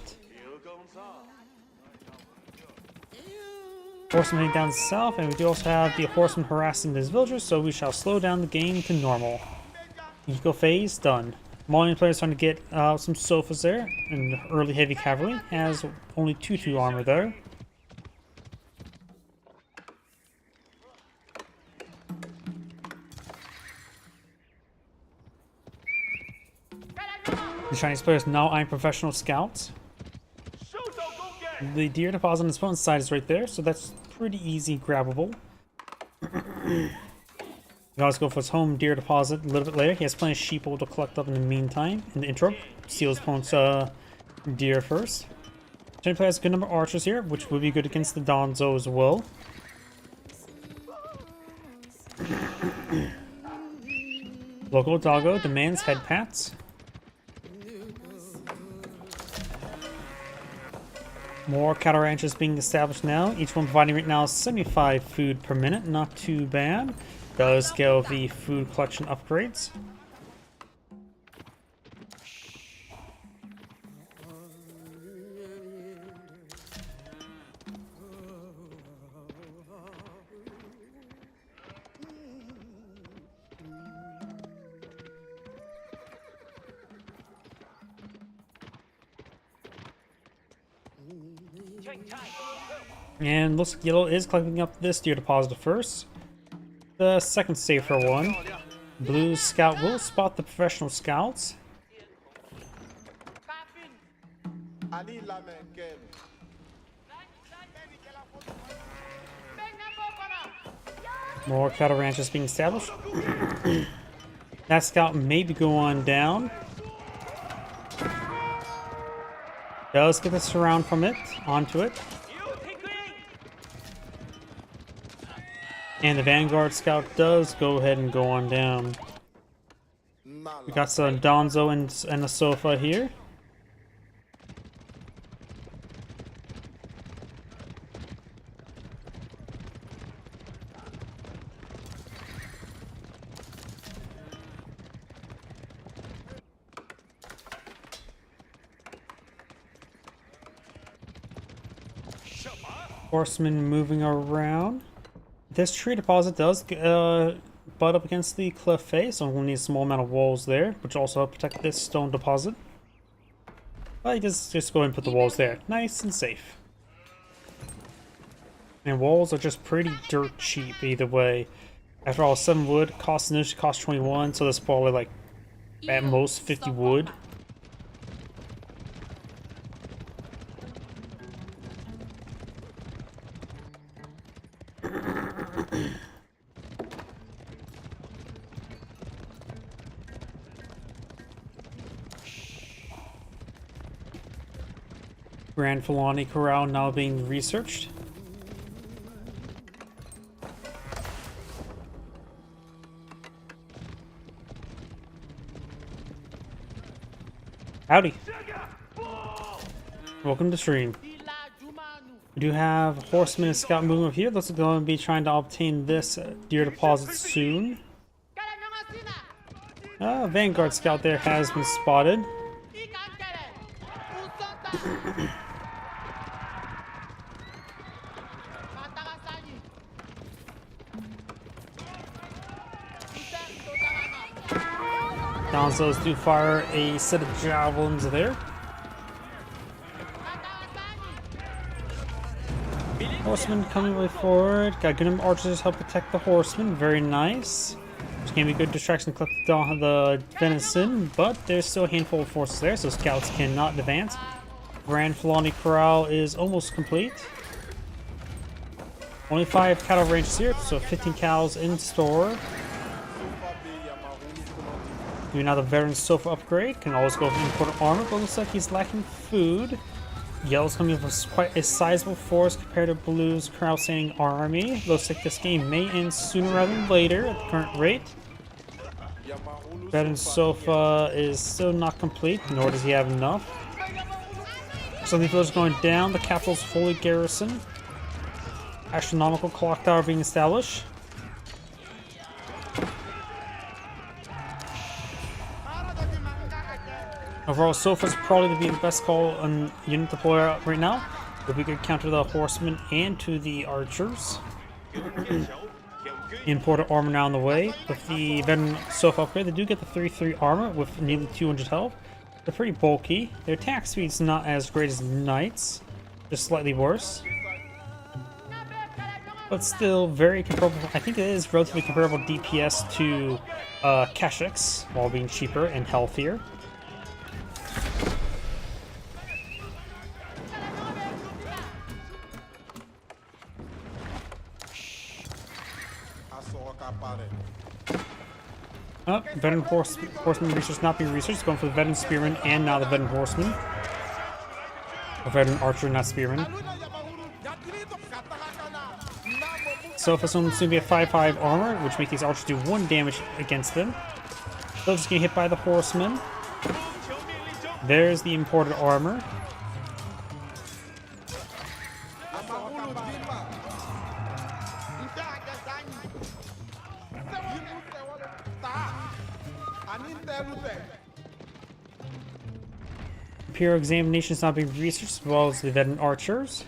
Horseman heading down south, and we do also have the horseman harassing these villagers, so we shall slow down the game to normal. Eco phase done. Malian player is trying to get some sofas there, and early heavy cavalry has only 2 armor there. The Chinese players now eyeing professional scouts. The deer deposit on his opponent's side is right there, so that's pretty easy grabbable. You can always go for his home deer deposit a little bit later. He has plenty of sheeple to collect up in the meantime. In the intro, steal his opponent's deer first. Chinese player has a good number of archers here, which would be good against the Donzo as well. Local doggo demands head pats. More cattle ranches being established now, each one providing right now 75 food per minute, not too bad. Does go the food collection upgrades. And looks like Yellow is collecting up this deer deposit first. The second safer one. Blue Scout will spot the professional scouts. More cattle ranches being established. That scout may be going down. Does get the surround from it onto it. And the Vanguard Scout does go ahead and go on down. We got some Donzo and a sofa here. Horsemen moving around. This tree deposit does butt up against the cliff face, so we'll need a small amount of walls there, which also help protect this stone deposit. But just go ahead and put the walls there. Nice and safe. And walls are just pretty dirt cheap either way. After all, 7 wood costs initially cost 21, so that's probably like at most 50 wood. Grand Filani Corral now being researched. Howdy. Welcome to stream. We do have Horseman and Scout movement here. Looks like they're going to be trying to obtain this deer deposit soon. Vanguard Scout there has been spotted. Donzos do fire a set of javelins there. Horsemen coming way forward. Got Gunham archers help protect the horsemen. Very nice. Which can be a good distraction to collect the venison, but there's still a handful of forces there, so scouts cannot advance. Grand Filani Corral is almost complete. Only 5 cattle ranches here, so 15 cows in store. Doing now the veteran sofa upgrade. Can always go for important armor, but looks like he's lacking food. Yellow's coming with quite a sizable force compared to Blue's crowd-standing army. Looks like this game may end sooner rather than later at the current rate. Veteran sofa is still not complete, nor does he have enough. So the village is going down. The capital's fully garrisoned. Astronomical clock tower being established. Overall, Sofa's probably going to be the best call on unit deployer right now. If we could counter the horsemen and to the archers. Imported armor now on the way. With the veteran Sofa upgrade, they do get the 3-3 armor with nearly 200 health. They're pretty bulky. Their attack speed's not as great as Knights, just slightly worse. But still very comparable. I think it is relatively comparable DPS to Kashyyyks, while being cheaper and healthier. Veteran horseman research not being researched, going for the veteran spearman and now the veteran horseman. A veteran archer, not spearman. Sofa's soon to be a 5-5 armor, which makes these archers do 1 damage against them. They'll just get hit by the horseman. There's the imported armor. Imperial examination is now being researched as well as the veteran archers.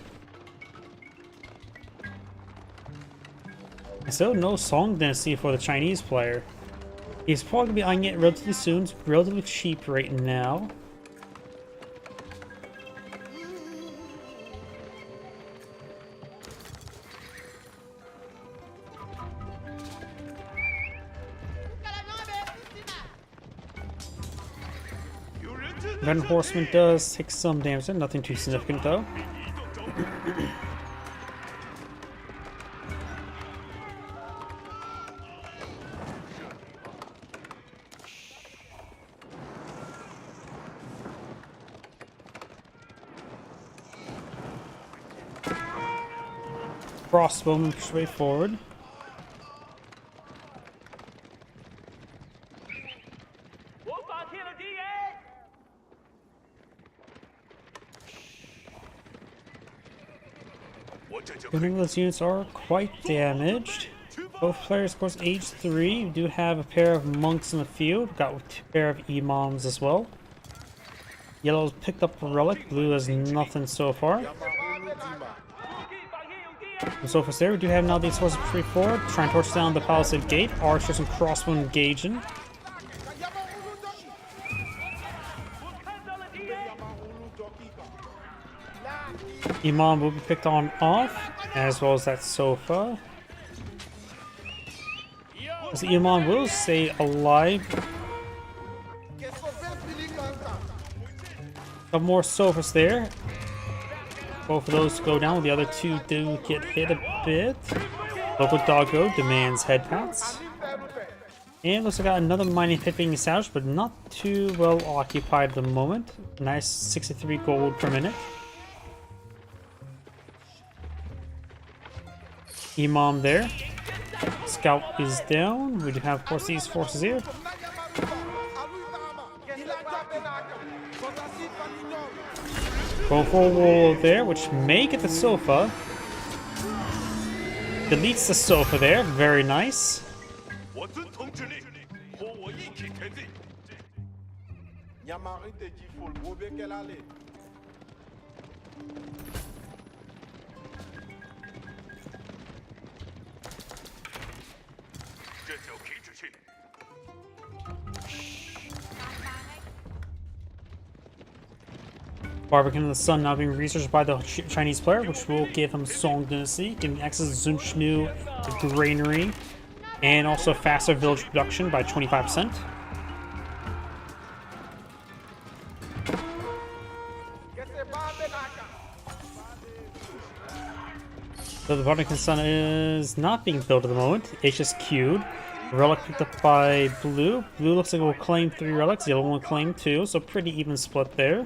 So no Song Dynasty for the Chinese player. He's probably gonna be eyeing it relatively soon. It's relatively cheap right now. Veteran Horseman does take some damage, nothing too significant though. Crossbowman push way forward. Many of those units are quite damaged. Both players, of course, age 3. We do have a pair of monks in the field. Got a pair of imams as well. Yellow's picked up a relic. Blue has nothing so far. So for there, we do have now these forces pretty forward, trying to torch down the palisade gate. Archers and crossbow engaging. Imam will be picked on off, as well as that sofa. As the Imam will stay alive. Couple more sofas there. Both of those go down. The other two do get hit a bit. Local doggo demands head pats. And looks like I got another mining pit being established, but not too well occupied at the moment. Nice 63 gold per minute. Imam there. Scout is down. We do have, of course, these forces here. Go for a wall there, which may get the sofa. Deletes the sofa there. Very nice. Barbican in the Sun now being researched by the Chinese player, which will give him Song Dynasty, giving access to Zunchnu, to Granary, and also faster village production by 25%. So the Barbican Sun is not being built at the moment. It's just queued. Relic picked up by Blue. Blue looks like it will claim 3 relics. The other one will claim 2, so pretty even split there.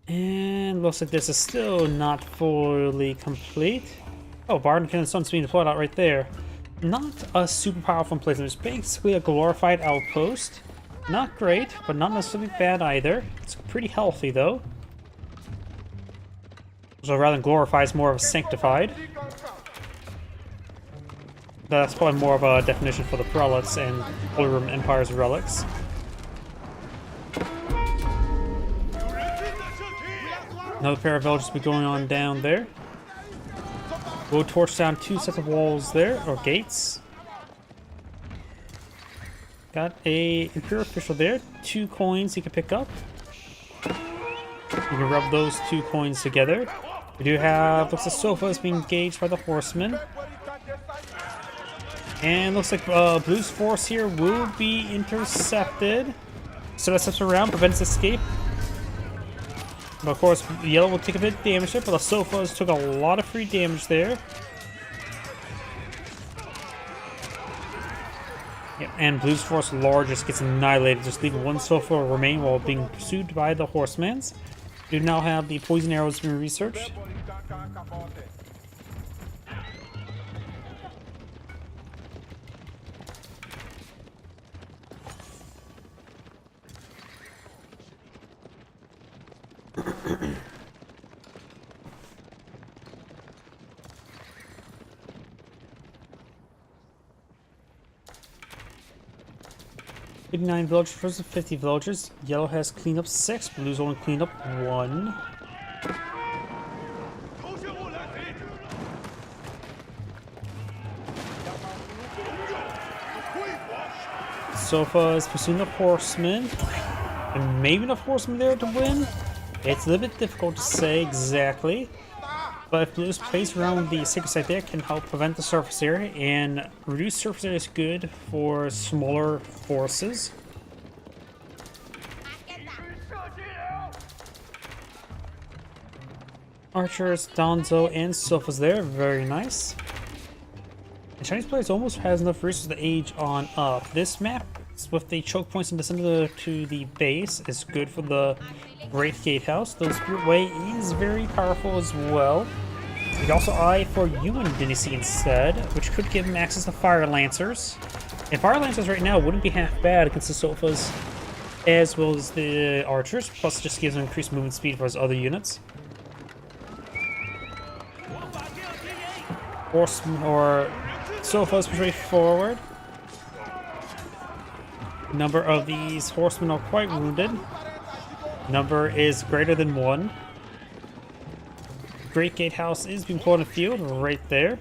And looks like this is still not fully complete. Oh, Barbican and Sun's being deployed out right there. Not a super powerful emplacement. It's basically a glorified outpost. Not great, but not necessarily bad either. It's pretty healthy though. So rather than glorified, it's more of a sanctified. That's probably more of a definition for the prelates and Holy Roman Empire's relics. Another pair of villages will be going on down there. We'll torch down 2 sets of walls there, or gates. Got a Imperial official there. 2 coins he can pick up. You can rub those 2 coins together. We do have, looks like Sofa is being engaged by the horsemen. And looks like Blue's force here will be intercepted. So that steps around, prevents escape. But of course, Yellow will take a bit of damage there, but the Sofas took a lot of free damage there. Yep, and Blue's force largest gets annihilated, just leaving 1 Sofa remain while being pursued by the Horsemans. We now have the poison arrows being researched. 59 villagers versus 50 villagers. Yellow has cleaned up 6, blue's only cleaned up 1. Sofa is pursuing the horseman. And maybe enough horsemen there to win. It's a little bit difficult to say exactly. But if blue's placed around the sacred site there, can help prevent the surface area, and reduced surface area is good for smaller forces. Archers, Donzo, and Sofa's there, very nice. The Chinese players almost has enough resources to age on up. This map, with the choke points in the center to the base, is good for the Great Gatehouse. The Spirit Way is very powerful as well. You can also eye for Yuan Dynasty instead, which could give him access to Fire Lancers. And Fire Lancers right now wouldn't be half bad against the Sofas as well as the Archers, plus it just gives him increased movement speed for his other units. Horsemen or Sofas push forward. Number of these horsemen are quite wounded. Number is greater than 1. Great Gatehouse is being pulled in the field right there.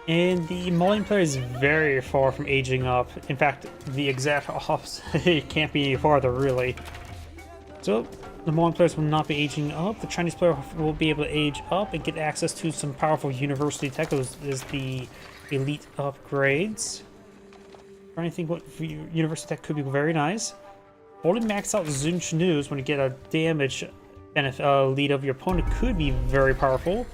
And the Mullion player is very far from aging up. In fact, the exact opposite. It can't be any farther, really. So, the Mullion players will not be aging up. The Chinese player will be able to age up and get access to some powerful university tech. Those is the elite upgrades. Trying to think what university tech could be very nice. Holding max out Zun Chenus when you get a damage benefit lead of your opponent could be very powerful.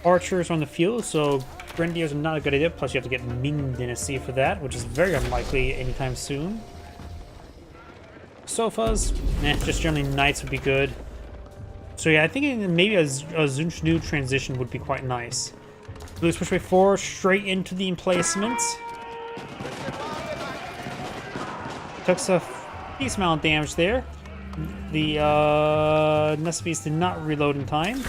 Archers on the field, so Grenadiers are not a good idea. Plus, you have to get Ming Dynasty for that, which is very unlikely anytime soon. Sofas, just generally Knights would be good. So yeah, I think maybe a Zun Chenu transition would be quite nice. Blues push way forward, straight into the emplacements. Took a decent amount of damage there. The Nesbys did not reload in time.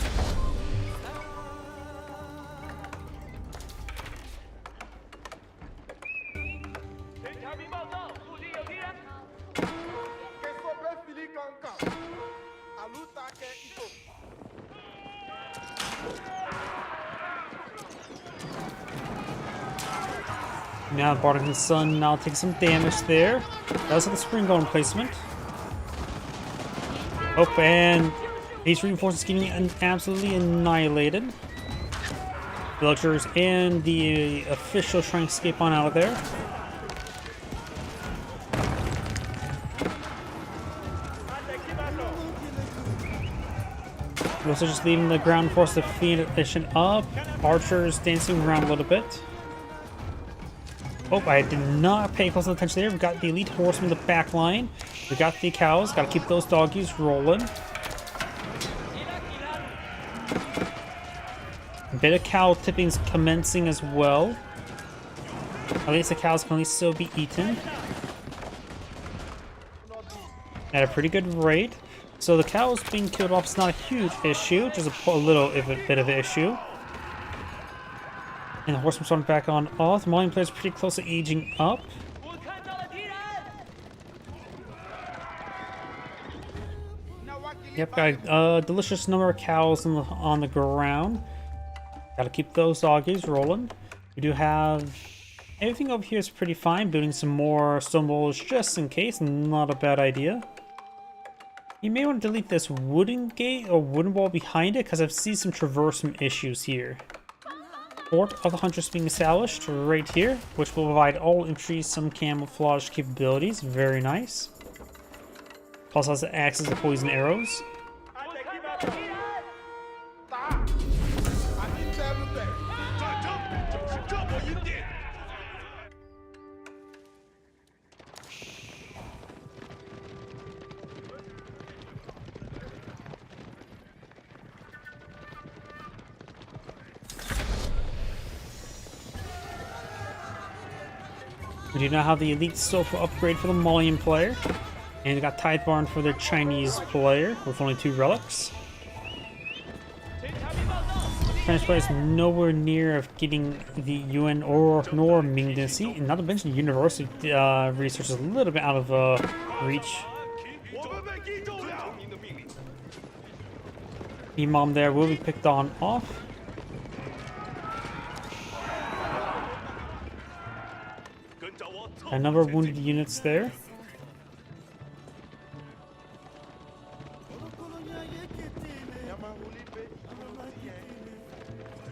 Now Barton's son now takes some damage there. That was like a spring golem placement. Oh, and these reinforcements getting absolutely annihilated. Villagers and the officials trying to escape on out of there. Also just leaving the ground force to feed addition up. Archers dancing around a little bit. Oh, I did not pay close attention there. We got the elite horsemen in the back line. We got the cows. Got to keep those doggies rolling. A bit of cow tippings commencing as well. At least the cows can at least still be eaten. At a pretty good rate. So the cows being killed off is not a huge issue. Just a little bit of an issue. And the horsemen starting back on off. The Mullion players pretty close to aging up. Yep, got a delicious number of cows on the ground. Gotta keep those doggies rolling. We do have everything over here is pretty fine. Building some more stone walls just in case. Not a bad idea. You may want to delete this wooden gate or wooden wall behind it because I've seen some traversal issues here. Fort of the Hunters being established right here, which will provide all infantry some camouflage capabilities. Very nice. Plus has access to poison arrows. We do now have the elite sofa upgrade for the Mullion player. And we got Tithe Barn for the Chinese player with only 2 relics. French players nowhere near of getting the UN or nor Ming Dynasty, and not to mention university research is a little bit out of reach. Imam there will be picked on off. A number of wounded units there.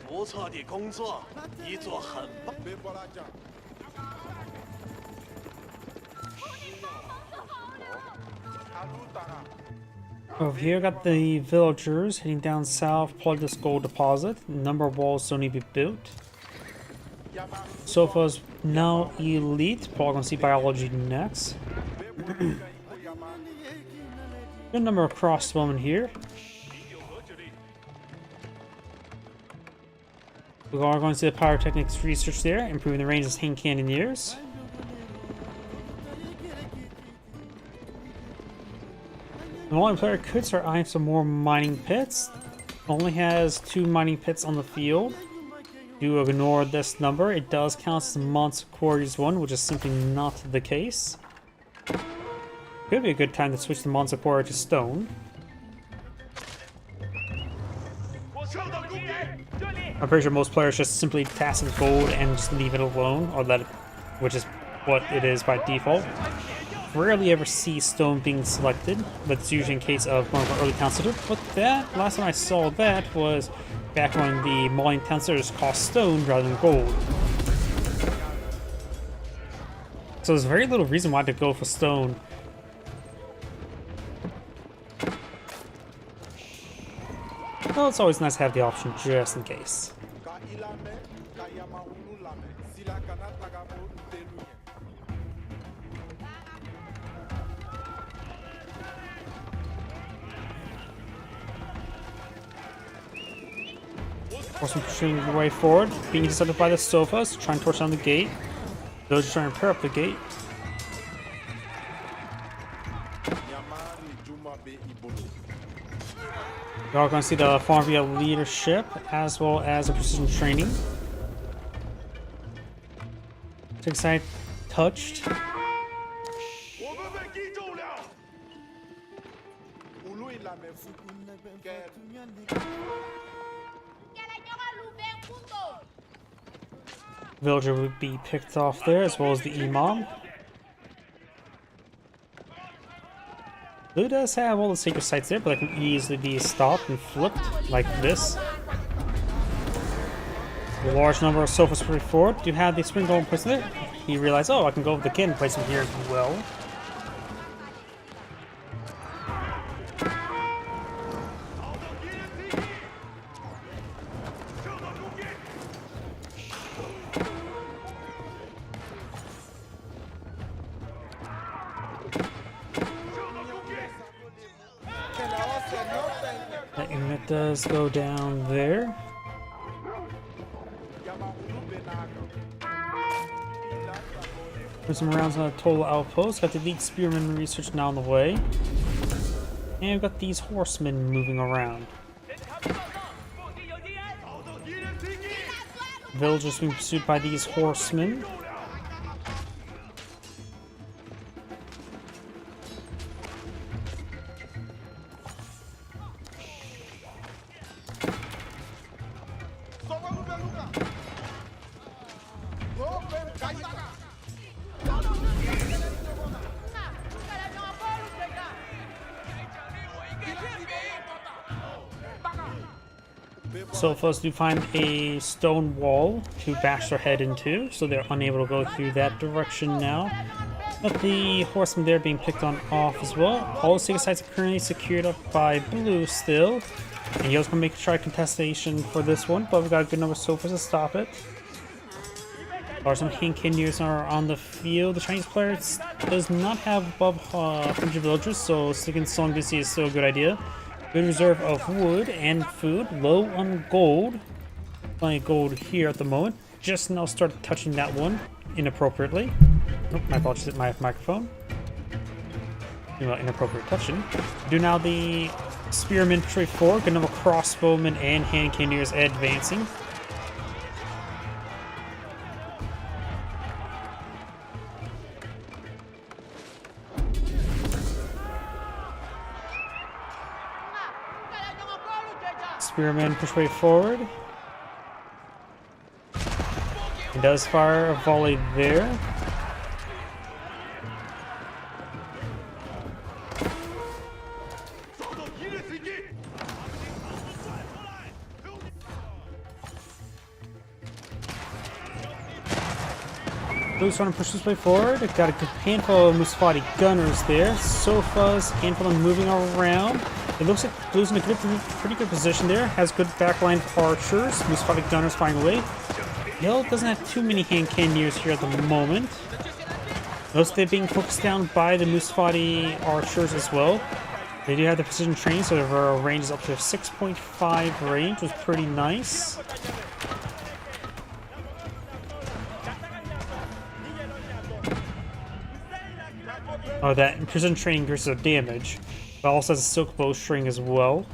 不错的工作，你做很棒。 Over here, got the villagers heading down south, plug this gold deposit. A number of walls still need to be built. Sofa's now elite. Probably gonna see biology next. Good number of crossbowmen here. We are going to see the pyrotechnics research there, improving the range of hand cannoneers. The multiplayer could start eyeing some more mining pits. Only has 2 mining pits on the field. Do ignore this number. It does count as Monster Quarries 1, which is simply not the case. Could be a good time to switch the Monster Quarry to stone. I'm pretty sure most players just simply task it gold and just leave it alone, or let it, which is what it is by default. Rarely ever see stone being selected, but it's usually in case of one of our early town centers. But that, last time I saw that was back when the mining town centers cost stone rather than gold. So there's very little reason why to go for stone. Well, it's always nice to have the option just in case. Horsemen pushing their way forward, being intercepted by the sofas, trying to torch down the gate. Those are trying to repair up the gate. We're all going to see the farm via leadership as well as the precision training. Six side touched. Villager would be picked off there as well as the Imam. Blue does have all the sacred sites there, but they can easily be stopped and flipped like this. A large number of sofas for forward. Do you have the spring golem placed there? He realized, oh, I can go with the kid and place him here as well. That unit does go down there. Put some rounds on a total outpost. Got the elite spearman research now on the way. And we've got these horsemen moving around. Villagers being pursued by these horsemen. So first, do find a stone wall to bash their head into, so they're unable to go through that direction now. But the horsemen there being picked on off as well. All the sacred sites are currently secured up by blue still. And Yo's gonna make a try contestation for this one, but we've got a good number of sofas to stop it. Or some king kingers are on the field. The Chinese player does not have above 100 villagers, so sticking Song DC is still a good idea. Good reserve of wood and food, low on gold. Plenty of gold here at the moment. Just now started touching that one inappropriately. Nope, my apologies, hit my microphone. Inappropriate touching. Do now the Spearmen push forward, got another crossbowmen and hand cannoneers advancing. Spearmen push way forward. He does fire a volley there. Blue's trying to push this way forward. Got a handful of Musfati gunners there. Sofas, handful of them moving around. It looks like Blue's in a pretty good position there. Has good backline archers. Musfati gunners firing away. Yellow doesn't have too many hand cannoneers here at the moment. Notice they're being focused down by the Musfati archers as well. They do have the precision training, so their range is up to 6.5 range, which is pretty nice. Oh, that precision training increases their damage, but also has a silk bowstring as well.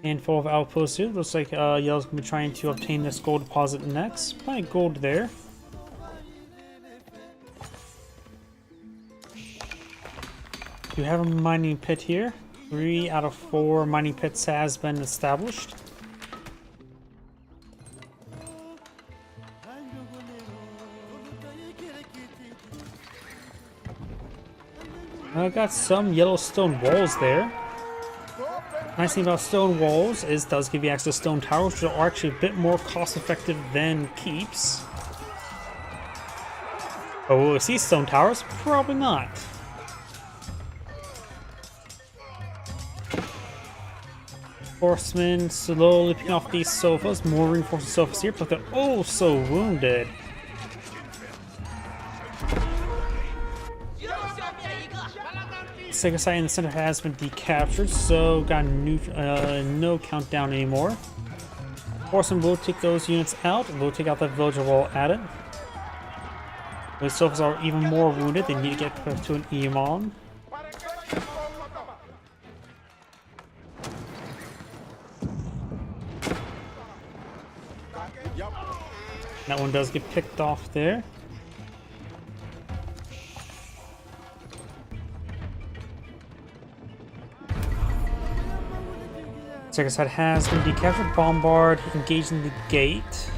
Handful of outposts here. Looks like Yellow's gonna be trying to obtain this gold deposit next. Plenty of gold there. You have a mining pit here. 3 out of 4 mining pits has been established. I got some yellow stone walls there. Nice thing about stone walls is it does give you access to stone towers, which are actually a bit more cost effective than keeps. But will we see stone towers? Probably not. Horsemen slowly picking off these sofas. More reinforced sofas here, but they're oh so wounded. Second site in the center has been decaptured, so got no countdown anymore. Horsemen will take those units out, and we'll take out that villager while at it. The sofas are even more wounded, they need to get put to an Iman. That one does get picked off there. Second side has been decaptured. Bombard engaging the gate.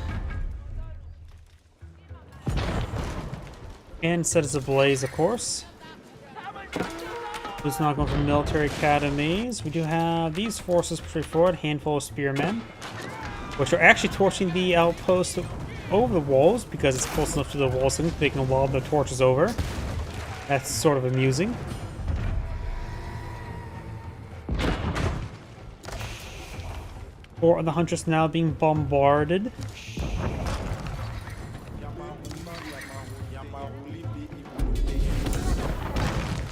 And set as ablaze, of course. Who's not going for military academies. We do have these forces pushing forward, handful of spearmen, which are actually torching the outpost over the walls because it's close enough to the walls so they can lob the torches over. That's sort of amusing. Four of the hunters now being bombarded.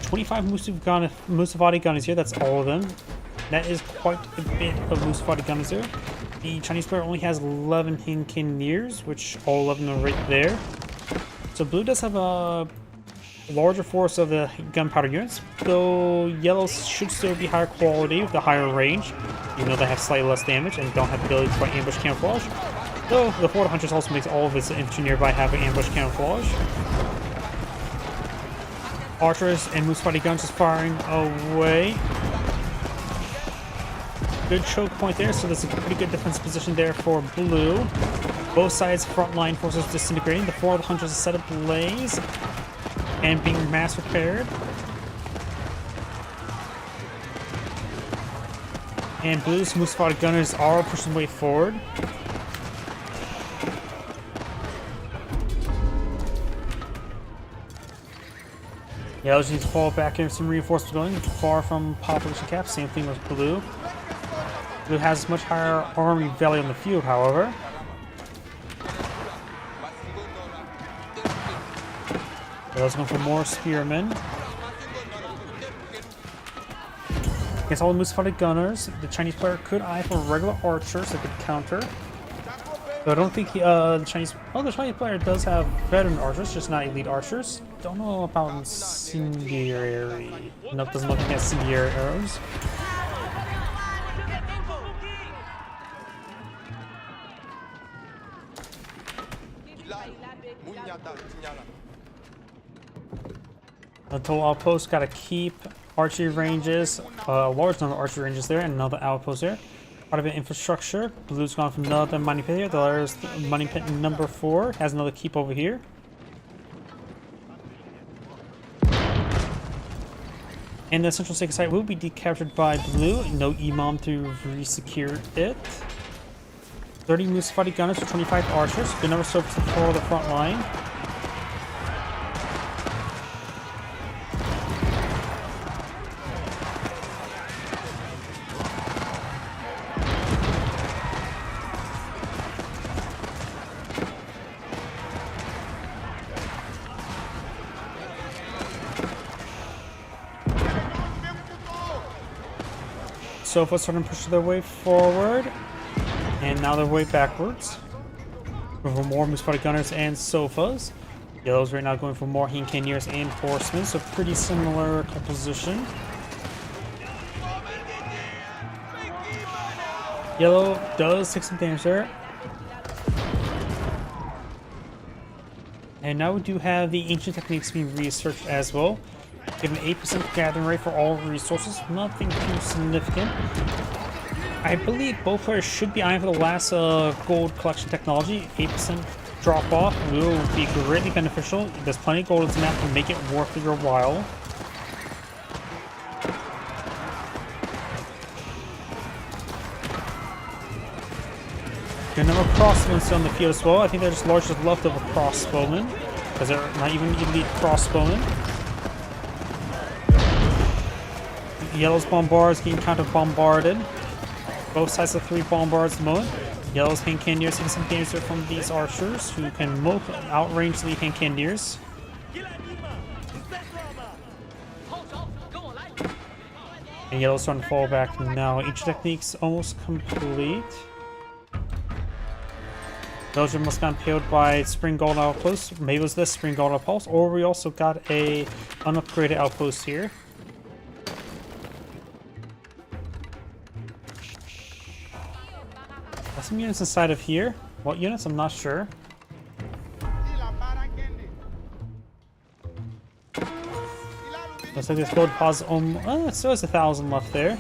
"25 Musafati gunners here, that's all of them. That is quite a bit of Musafati gunners there. The Chinese player only has 11 Hinkineers, which all 11 are right there. So blue does have a larger force of the gunpowder units, though yellow should still be higher quality with the higher range, even though they have slightly less damage and don't have the ability to fight ambush camouflage. Though the Florida Hunters also makes all of its infantry nearby having ambush camouflage. Archers and Musafati guns just firing away. Good choke point there, so there's a pretty good defense position there for blue. Both sides front line forces disintegrating. The 4 of the hunters are set ablaze and being mass repaired. And blue's Musafati gunners are pushing the way forward. Yellows need to fall back in some reinforcements going far from population cap. Same thing with blue. Blue has much higher army value on the field, however. Yellow's going for more spearmen. Against all the Musafati gunners, the Chinese player could eye for regular archers that could counter. So I don't think the Chinese. Oh, the Chinese player does have veteran archers, just not elite archers. Don't know about incendiary. Nope, doesn't look like incendiary arrows. The total outpost gotta keep archery ranges, a large number of archery ranges there, and another outpost there. Part of it infrastructure. Blue's gone from another money pit here. There's money pit number 4. Has another keep over here. And the central sacred site will be decaptured by Blue. No Imam to re-secure it. 30 Musafati gunners for 25 archers. Good number serves for the front line. Sofa's starting to push their way forward, and now they're way backwards. Going for more Musafati gunners and Sofas. Yellow's right now going for more Hincanneers and Horsemen, so pretty similar composition. Yellow does take some damage there. And now we do have the ancient techniques being researched as well. Give an 8% gathering rate for all resources, nothing too significant. I believe both players should be eyeing for the last gold collection technology. 8% drop off will be greatly beneficial. There's plenty of gold in this map to make it worth your while. Good number of crossbows still on the field as well. I think they're just largely leftover crossbowmen, because they're not even elite crossbowmen. Yellow's bombards getting counter-bombarded. Both sides of 3 bombards at the moment. Yellow's Hincanneers getting some damage there from these archers who can outrange the Hincanneers. And Yellow's starting to fall back now. Each technique's almost complete. Belgium must have gotten impaled by Spring Gold Outpost. Maybe it was this Spring Gold Outpost, or we also got a unupgraded outpost here. Got some units inside of here. What units? I'm not sure. Looks like this gold deposit still has 1,000 left there.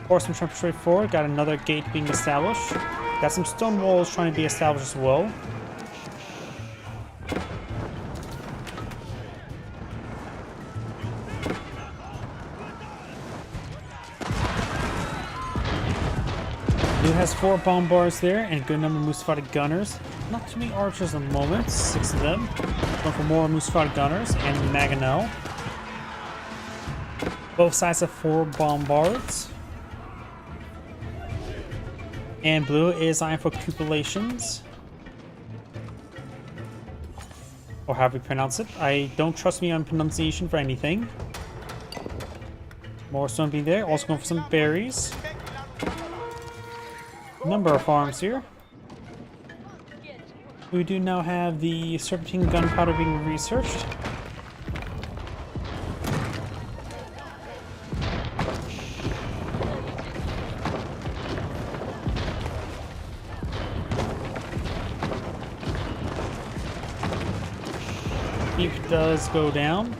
Horsemen trying to push forward. Got another gate being established. Got some stone walls trying to be established as well. Blue has 4 bombards there and a good number of Musafati gunners. Not too many archers at the moment, 6 of them. Going for more Musafati gunners and Maganel. Both sides have 4 bombards. And Blue is eyeing for cupulations. Or however you pronounce it. I don't trust me on pronunciation for anything. More stone being there. Also going for some berries. Number of farms here. We do now have the serpentine gunpowder being researched. Heap does go down.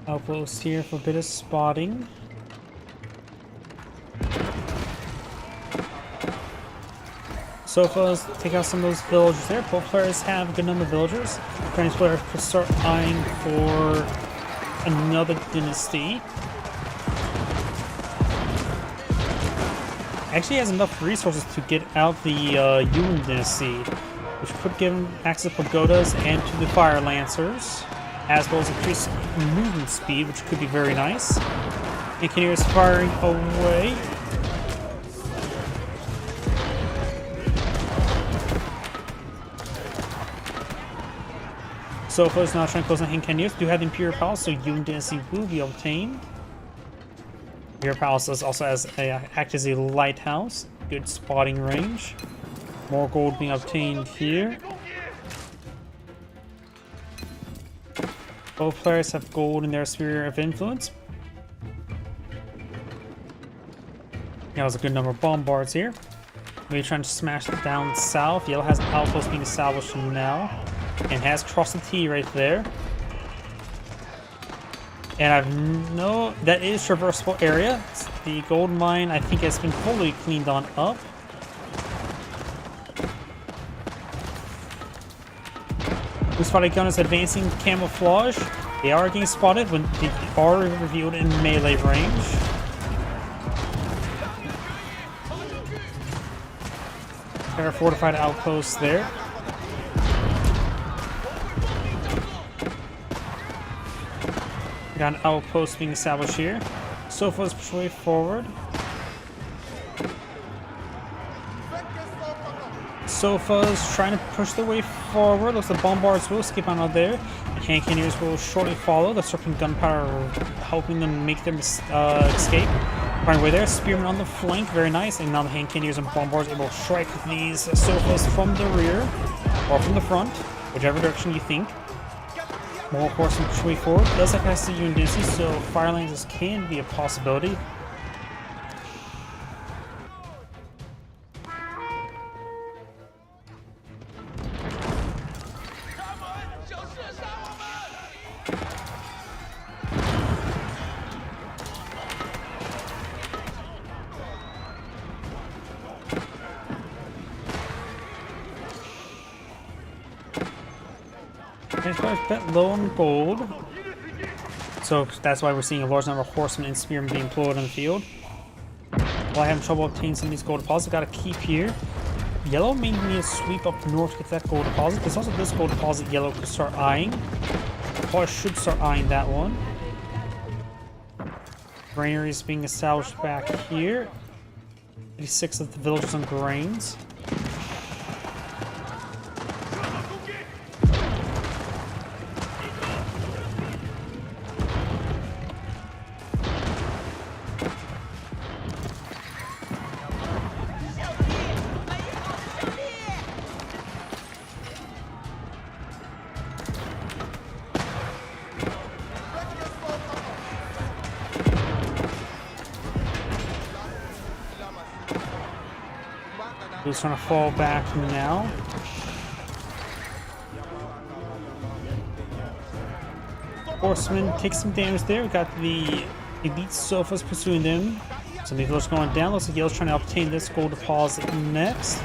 Outpost here for a bit of spotting. Sofas take out some of those villagers there. Both players have a good number of villagers. Chinese players could start eyeing for another dynasty. Actually has enough resources to get out the Yuan dynasty, which could give him access to pagodas and to the fire lancers. as well as increased movement speed, which could be very nice. Engineers firing away. Sofa is now trying to close on Engineers. Do have the Imperial Palace, so Yuan Dynasty will be obtained. Imperial Palace also act as a lighthouse. Good spotting range. More gold being obtained here. Both players have gold in their sphere of influence. That was a good number of bombards here. We're trying to smash it down south. Yellow has an outpost being established now. And has crossed the T right there. And that is traversable area. The gold mine, I think, has been fully cleaned on up. We spotted gunners advancing camouflage. They are getting spotted when they are revealed in melee range. There are fortified outposts there. We got an outpost being established here. Sofa's push way forward. Sofa's trying to push their way forward. Looks like bombards will skip on out there. The Cannoneers will shortly follow. The Serpent gunpowder helping them make their escape. Firing away there. Spearmen on the flank, very nice. And now the Cannoneers and bombards able to strike these Sofas from the rear or from the front, whichever direction you think. More horsemen push way forward. Does have access to Yuan Dynasty, so fire lanes can be a possibility. It's a bit low on gold, so that's why we're seeing a large number of horsemen and spearmen being deployed on the field. While I have trouble obtaining some of these gold deposits, I gotta keep here. Yellow may need to sweep up north to get that gold deposit. There's also this gold deposit yellow could start eyeing. Probably should start eyeing that one. Granary is being established back here. 86 of the villagers on grains. He's trying to fall back now. Horseman takes some damage there. We got the elite Sofas pursuing them. So the village going down. Looks like Yellow's trying to obtain this gold deposit next.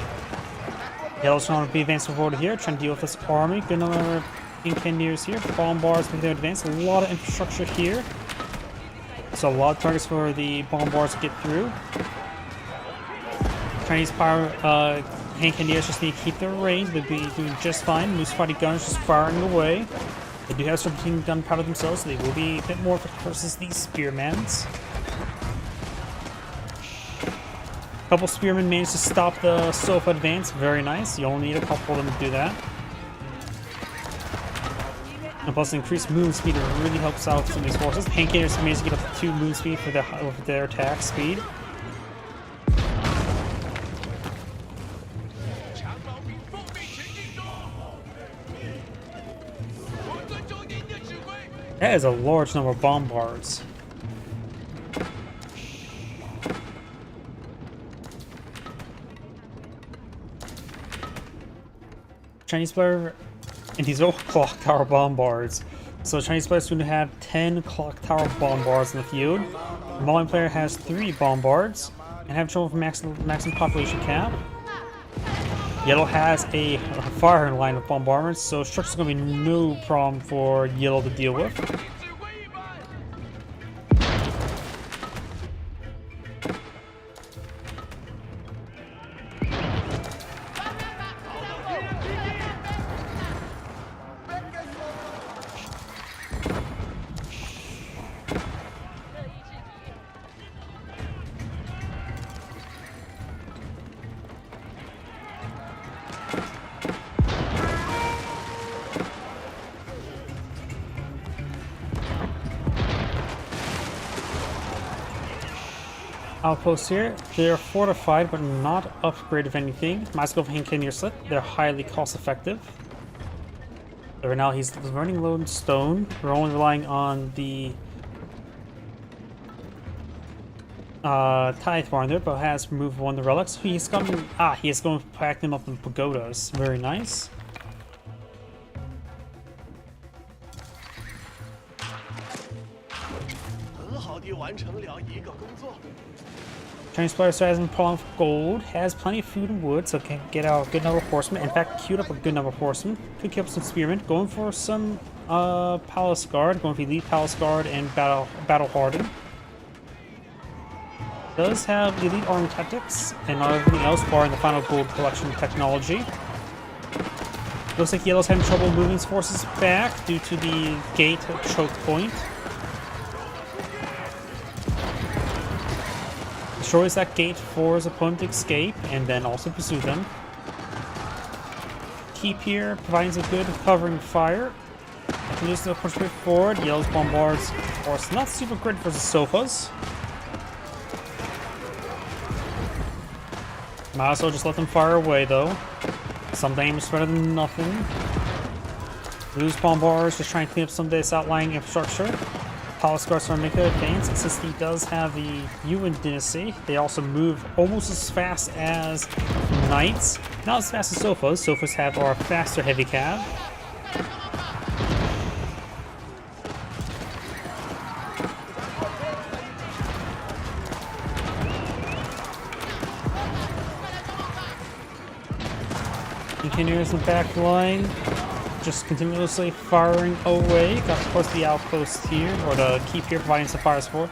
Yellow's trying to be advancing forward here, trying to deal with this army. Good number of Engineers here. Bombards with their advance. A lot of infrastructure here. So a lot of targets for the bombards to get through. Chinese power Engineers just need to keep their range. They'll be doing just fine. Moose fighting guns just firing away. They do have some gunpowder themselves, so they will be a bit more versus these spearmans. A couple spearmen managed to stop the Sofa advance. Very nice. You only need a couple of them to do that. And plus, increased movement speed really helps out some of these forces. Engineers managed to get up to 2 movement speed for their attack speed. That is a large number of bombards. Chinese player, and these are all clock tower bombards. So Chinese players soon have 10 clock tower bombards in the field. The Malian player has 3 bombards and have trouble with maximum population cap. Yellow has a firing line of bombardments, so structure's gonna be no problem for Yellow to deal with. outposts here. They're fortified, but not upgraded of anything. Massive of Hankin Slit. They're highly cost effective. So right now he's running low in stone. We're only relying on the Tithe Barn there, but has removed one of the relics. He's going to pack them up in pagodas. Very nice. Chinese player starts in pulling for gold, has plenty of food and wood, so can get out a good number of horsemen. In fact, queued up a good number of horsemen. Could keep up some spearmen. Going for some Palace Guard, going for Elite Palace Guard and Battle Hardened. Does have Elite Army Tactics and not everything else barring the final gold collection technology. Looks like Yellow's having trouble moving his forces back due to the gate choke point. Destroys that gate for his opponent to escape and then also pursue them. Keep here provides a good covering fire. Can use the push forward. Yellow's bombards, of course, not super great versus sofas. Might as well just let them fire away though. Some damage is better than nothing. Lose bombards, just trying to clean up some of this outlying infrastructure. Palace Guards are making an advance, and since he does have the Yuan dynasty, they also move almost as fast as knights. Not as fast as sofas. Sofas have our faster heavy cav. Continues in the back line, just continuously firing away. Got of course the outpost here, or the keep here providing some fire support.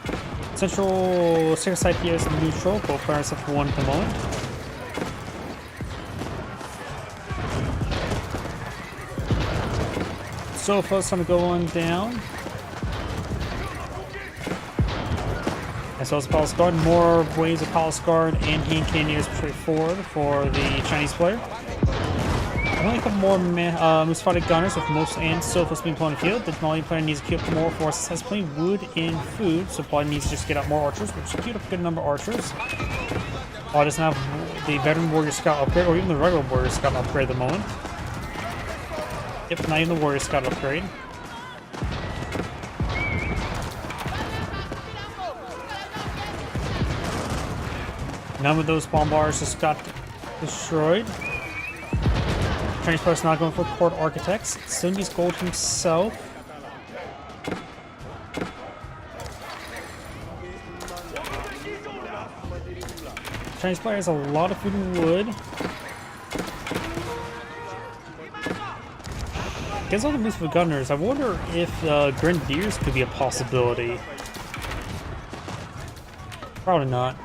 Central second side here is neutral, both players have one at the moment. Sofa's gonna go on down. As well as Palace Guard, more waves of Palace Guard and hand cannoneers straightforward for the Chinese player. Only a couple more Musfati gunners with most and sofas being put on the field. The Mali player needs to queue up more forces, has plenty of wood and food, so probably needs to just get out more archers, which queued up a good number of archers. Doesn't have the Veteran Warrior Scout upgrade, or even the regular Warrior Scout upgrade at the moment. Yep, not even the Warrior Scout upgrade. None of those bombards just got destroyed. Chinese player's not going for Court Architects. Still needs gold himself. Chinese player has a lot of food and wood. Gets all the moves for gunners. I wonder if Grenadiers could be a possibility. Probably not.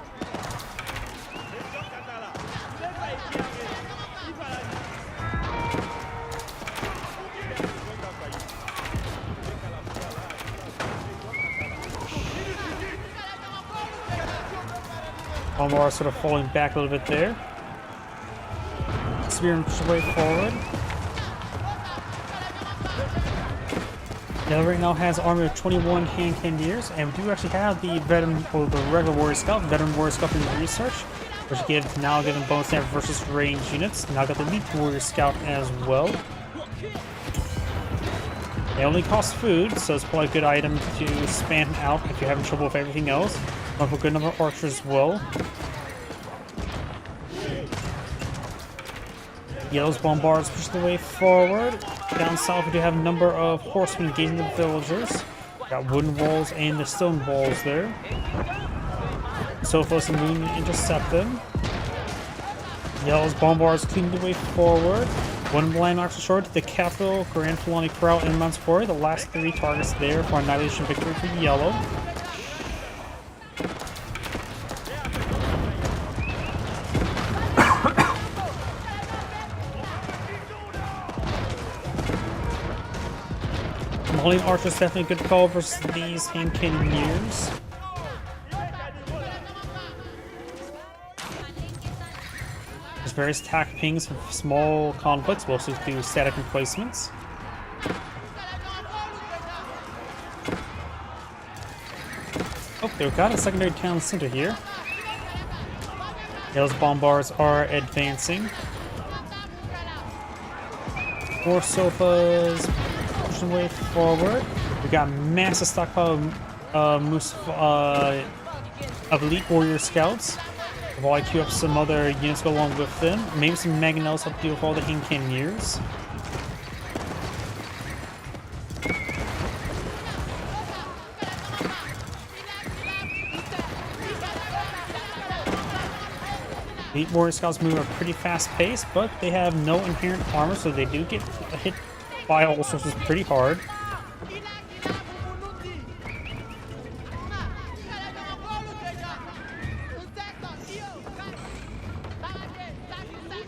Omar sort of falling back a little bit there. Spear straight forward. Now right now has army of 21 hand cannoneers, and we do actually have the veteran, or the regular Warrior Scout, veteran Warrior Scout in research, which now giving bonus damage versus range units. Now got the elite Warrior Scout as well. They only cost food, so it's probably a good item to spam out if you're having trouble with everything else. Going for a good number of archers as well. Yellow's bombards push the way forward. Down south we do have a number of horsemen engaging the villagers. Got wooden walls and the stone walls there. Sophos and Moon intercept them. Yellow's bombards clean the way forward. One landmarks short to the capital, Grand Fulani Corral, and Montsport. The last three targets there for annihilation victory for Yellow. Mulling Archer is definitely a good call versus these hand cannoneers. There's various attack pings for small conflicts, we'll also do static emplacements. Oh, they've got a secondary town center here. Those bombards are advancing. 4 sofas pushing way forward. We got massive stockpile of elite warrior scouts. While I queue up some other units to go along with them. Maybe some mangonels help deal with all the Hincanneers. Elite warrior scouts move at a pretty fast pace, but they have no inherent armor, so they do get hit by all sources pretty hard.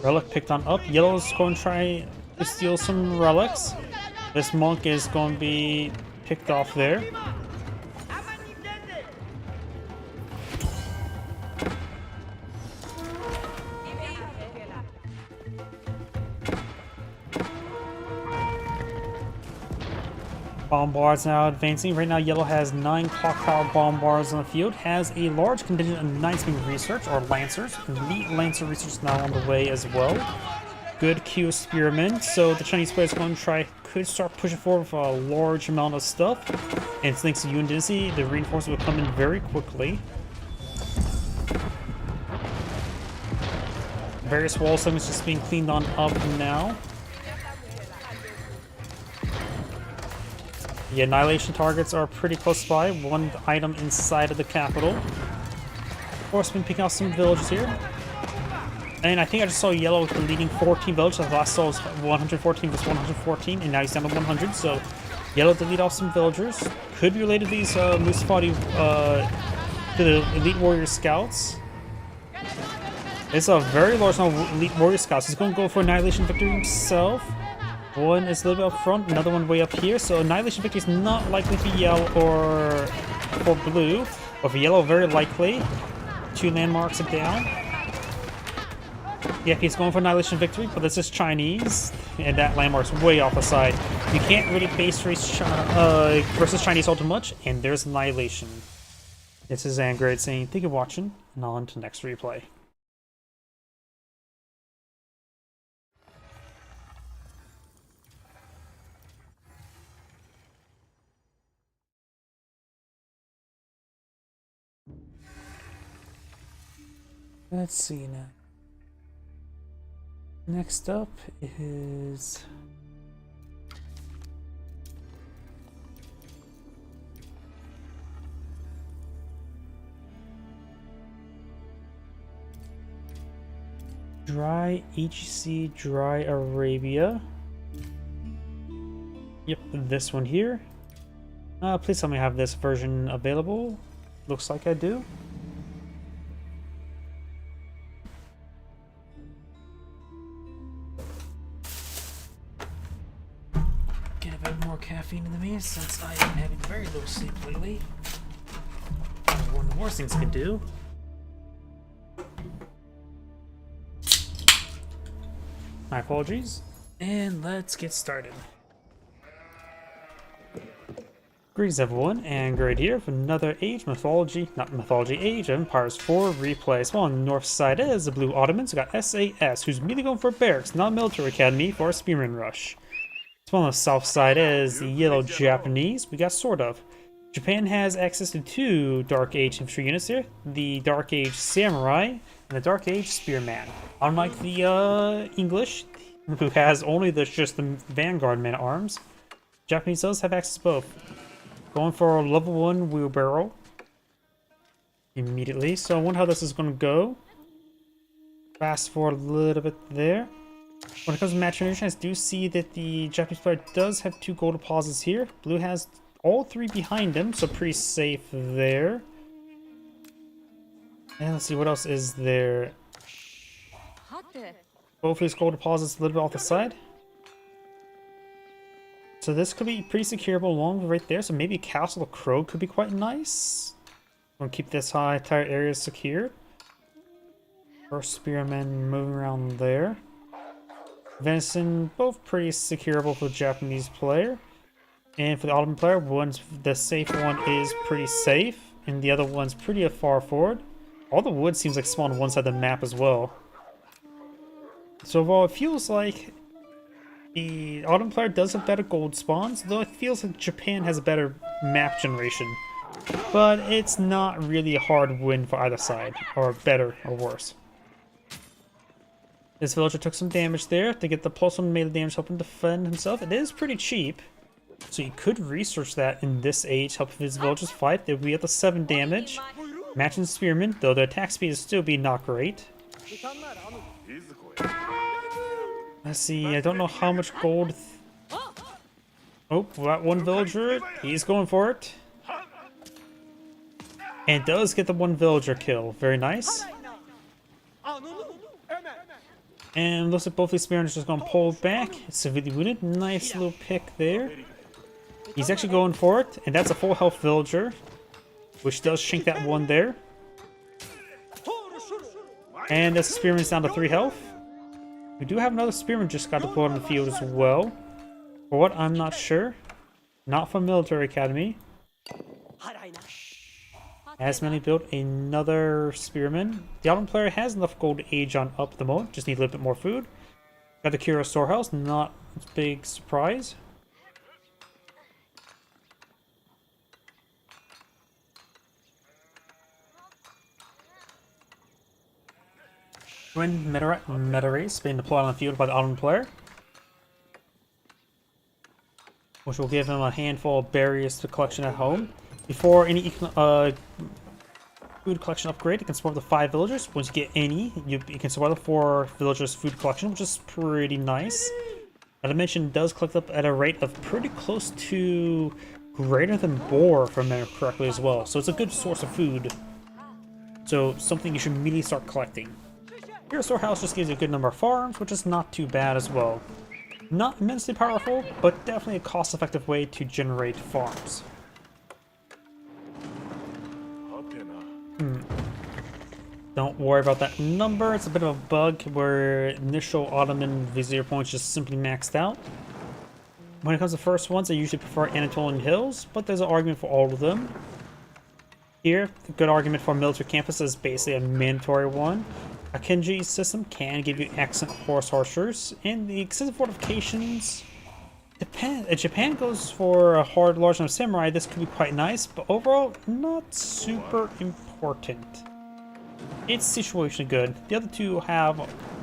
Relic picked on up. Yellow's going to try to steal some relics. This monk is going to be picked off there. Bombards now advancing. Right now, Yellow has 9 clock tower bombards on the field. Has a large contingent of Knights Wing research, or Lancers. Elite Lancer research now on the way as well. Good queue of Spearmen. So the Chinese players going to could start pushing forward with a large amount of stuff. And thanks to Yuan Dynasty, the reinforcements will come in very quickly. Various wall segments just being cleaned on up now. The annihilation targets are pretty close by. 1 item inside of the capital. Of course, been picking out some villages here. And I think I just saw Yellow with the leading 14 villages. I last saw was 114 versus 114, and now he's down to 100. So Yellow to lead off some villagers. Could be related to these Musafati to the Elite Warrior Scouts. It's a very large number of Elite Warrior Scouts. He's going to go for Annihilation Victory himself. One is a little bit up front, another one way up here. So Annihilation Victory is not likely to be Yellow or for Blue. But for Yellow, very likely. 2 landmarks are down. Yeah, he's going for Annihilation Victory, but this is Chinese. And that landmark's way off the side. You can't really base race versus Chinese all too much. And there's Annihilation. This is Angrade saying, thank you for watching, and on to the next replay. Let's see now. Next up is Dry HC Dry Arabia. Yep, this one here. Please tell me I have this version available. Looks like I do. Get a bit more caffeine in me since I am having very low sleep lately. One of the worst things I can do. My apologies. And let's get started. Greetings everyone, and Grade here for another Age Age of Empires 4 replay. So on the north side is the Blue Ottomans. We got SAS, who's immediately going for barracks, not a military academy, for a spearman rush. So on the south side is the Yellow Japanese. We got sort of. Japan has access to 2 Dark Age infantry units here, the Dark Age Samurai and the Dark Age Spearman. Unlike the English, who has only just the Vanguard man at arms, Japanese does have access to both. Going for a level 1 wheelbarrow immediately. So I wonder how this is going to go. Fast forward a little bit there. When it comes to maturation, I do see that the Japanese player does have 2 gold deposits here. Blue has all 3 behind him, so pretty safe there. And let's see, what else is there? Both of these gold deposits a little bit off the side. So this could be pretty secureable along right there. So maybe Castle of Crow could be quite nice. We'll keep this entire area secure. First Spearmen moving around there. Venison, both pretty secureable for the Japanese player. And for the Ottoman player, the safe one is pretty safe. And the other one's pretty far forward. All the wood seems like spawn on one side of the map as well. So overall, it feels like the Autumn player does have better gold spawns, though it feels like Japan has a better map generation. But it's not really a hard win for either side, or better or worse. This villager took some damage there to get the +1 melee damage, help him defend himself. It is pretty cheap, so you could research that in this age, help his villagers fight. They'll be at the 7 damage. Matching Spearmen, though their attack speed is still be not great. Let's see, I don't know how much gold... Oh, that one villager, he's going for it. And does get the one villager kill. Very nice. And looks like both these spearmen are just going to pull back. Severely wounded. Nice little pick there. He's actually going for it. And that's a full health villager, which does shrink that one there. And this spearman's down to 3 health. We do have another spearman just got deployed on the field as well. For what? I'm not sure. Not from Military Academy. Asmani built another spearman. The Autumn player has enough gold to Agion up at the moment. Just need a little bit more food. Got the Kira storehouse. Not a big surprise. Twin meta race being deployed on the field by the Autumn player, which will give him a handful of berries to collection at home. Before any food collection upgrade, you can support the 5 villagers. Once you get any, you can support the 4 villagers food collection, which is pretty nice. Now, I mentioned does collect up at a rate of pretty close to greater than boar, if I remember correctly as well. So it's a good source of food. So something you should immediately start collecting. Your storehouse just gives you a good number of farms, which is not too bad as well. Not immensely powerful, but definitely a cost-effective way to generate farms. Don't worry about that number. It's a bit of a bug where initial Ottoman Vizier points just simply maxed out. When it comes to first ones, I usually prefer Anatolian Hills, but there's an argument for all of them. Here, a good argument for military campus is basically a mandatory one. A Kenji system can give you excellent horse archers, and the extensive fortifications depend. If Japan goes for a hard, large number of samurai, this could be quite nice, but overall, not super important. It's situationally good. The other two are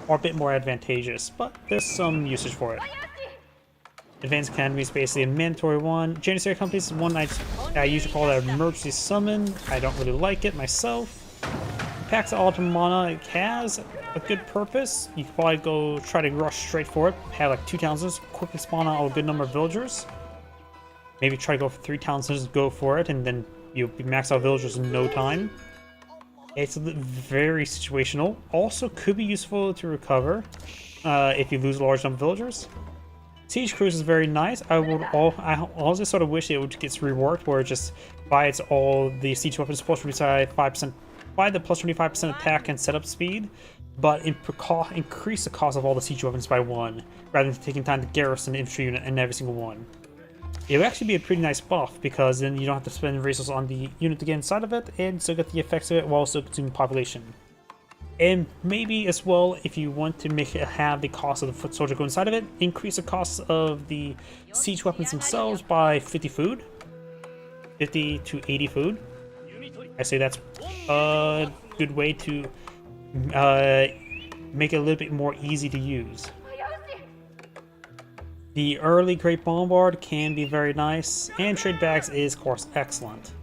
a bit more advantageous, but there's some usage for it. Advanced Academy is basically a mandatory one. Janissary Company is one I usually call that emergency summon. I don't really like it myself. Pax Autumn Mana, it has a good purpose. You could probably go try to rush straight for it. Have like 2 townsends, quickly spawn out a good number of villagers. Maybe try to go for 3 townsends, go for it, and then you'll be maxed out villagers in no time. It's very situational. Also could be useful to recover if you lose a large number of villagers. Siege Cruise is very nice. I also sort of wish it would get reworked where it just buys all the siege weapons plus 25%. By the plus 25% attack and setup speed, but increase the cost of all the siege weapons by 1, rather than taking time to garrison the infantry unit and every single one. It would actually be a pretty nice buff, because then you don't have to spend resources on the unit to get inside of it, and still get the effects of it while still consuming population. And maybe as well, if you want to make it have the cost of the foot soldier go inside of it, increase the cost of the siege weapons themselves by 50 food. 50 to 80 food. I say that's a good way to make it a little bit more easy to use. The early Great Bombard can be very nice, and trade bags is, of course, excellent.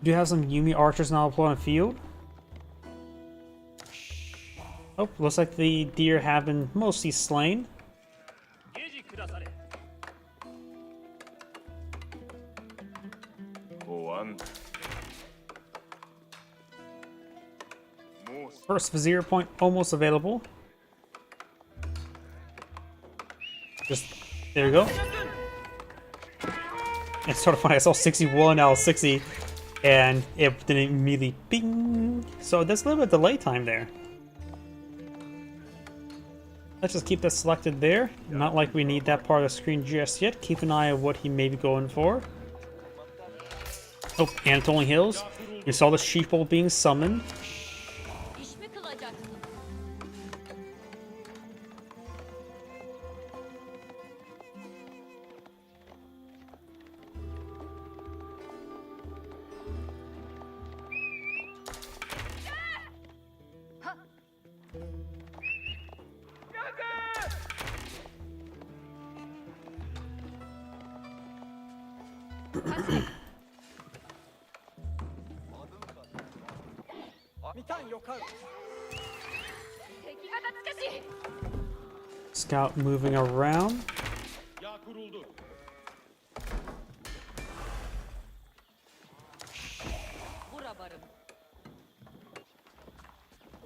We do have some Yumi archers now deployed on the field. Oh, looks like the deer have been mostly slain. First Vizier point almost available. Just, there you go. It's sort of funny, I saw 61 out of 60, and it didn't immediately bing. So there's a little bit of delay time there. Let's just keep that selected there. Not like we need that part of the screen just yet. Keep an eye on what he may be going for. Oh, Anatolian Hills. You saw the sheeple being summoned. İş mi kılacaksın? Scout moving around. Bura barım.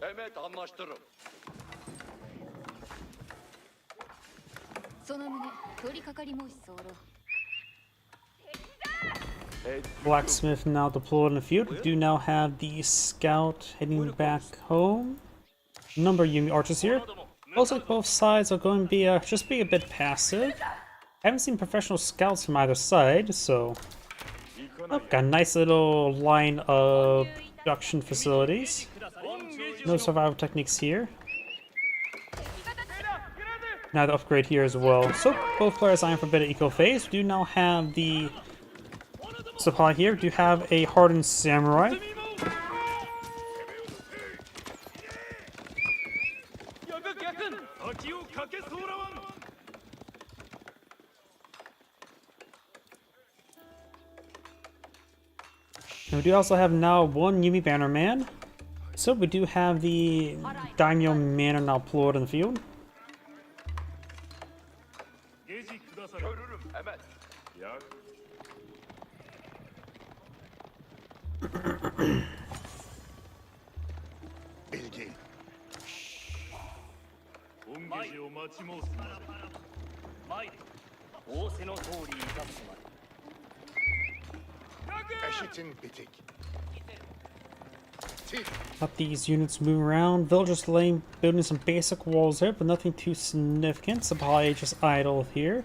Evet anlaştırım. その旨取り掛かり申し候。 Blacksmith now deployed in the field. We do now have the scout heading back home. Number of Yumi archers here. Looks like both sides are going to be just be a bit passive. I haven't seen professional scouts from either side, so oh, got a nice little line of production facilities. No survival techniques here. Now the upgrade here as well. So both players eyeing for a bit of eco phase. We do now have the supply here. We do have a hardened samurai. And we do also have now one Yumi Bannerman. So we do have the Daimyo Manor now deployed in the field. Görürüm hemen. Bilgi. 恩下寺を待ち申すまで参れ仰せの通りいたすまで Eşitin bitik. Got these units moving around. Villagers building some basic walls there, but nothing too significant. Supply just idle here.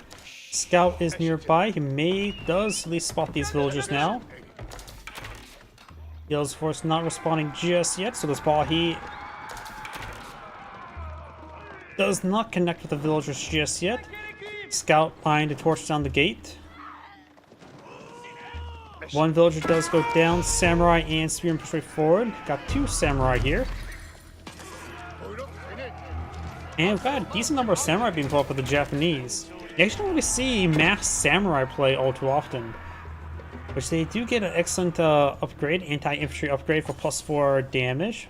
Scout is nearby. He does at least spot these villagers now. Yells Force not responding just yet, so this ball he does not connect with the villagers just yet. Scout eyeing to torch down the gate. One villager does go down. Samurai and spearman push right forward. Got two samurai here. And we've got a decent number of samurai being pulled up with the Japanese. You actually don't really see mass samurai play all too often. Which they do get an excellent upgrade, anti-infantry upgrade for +4 damage.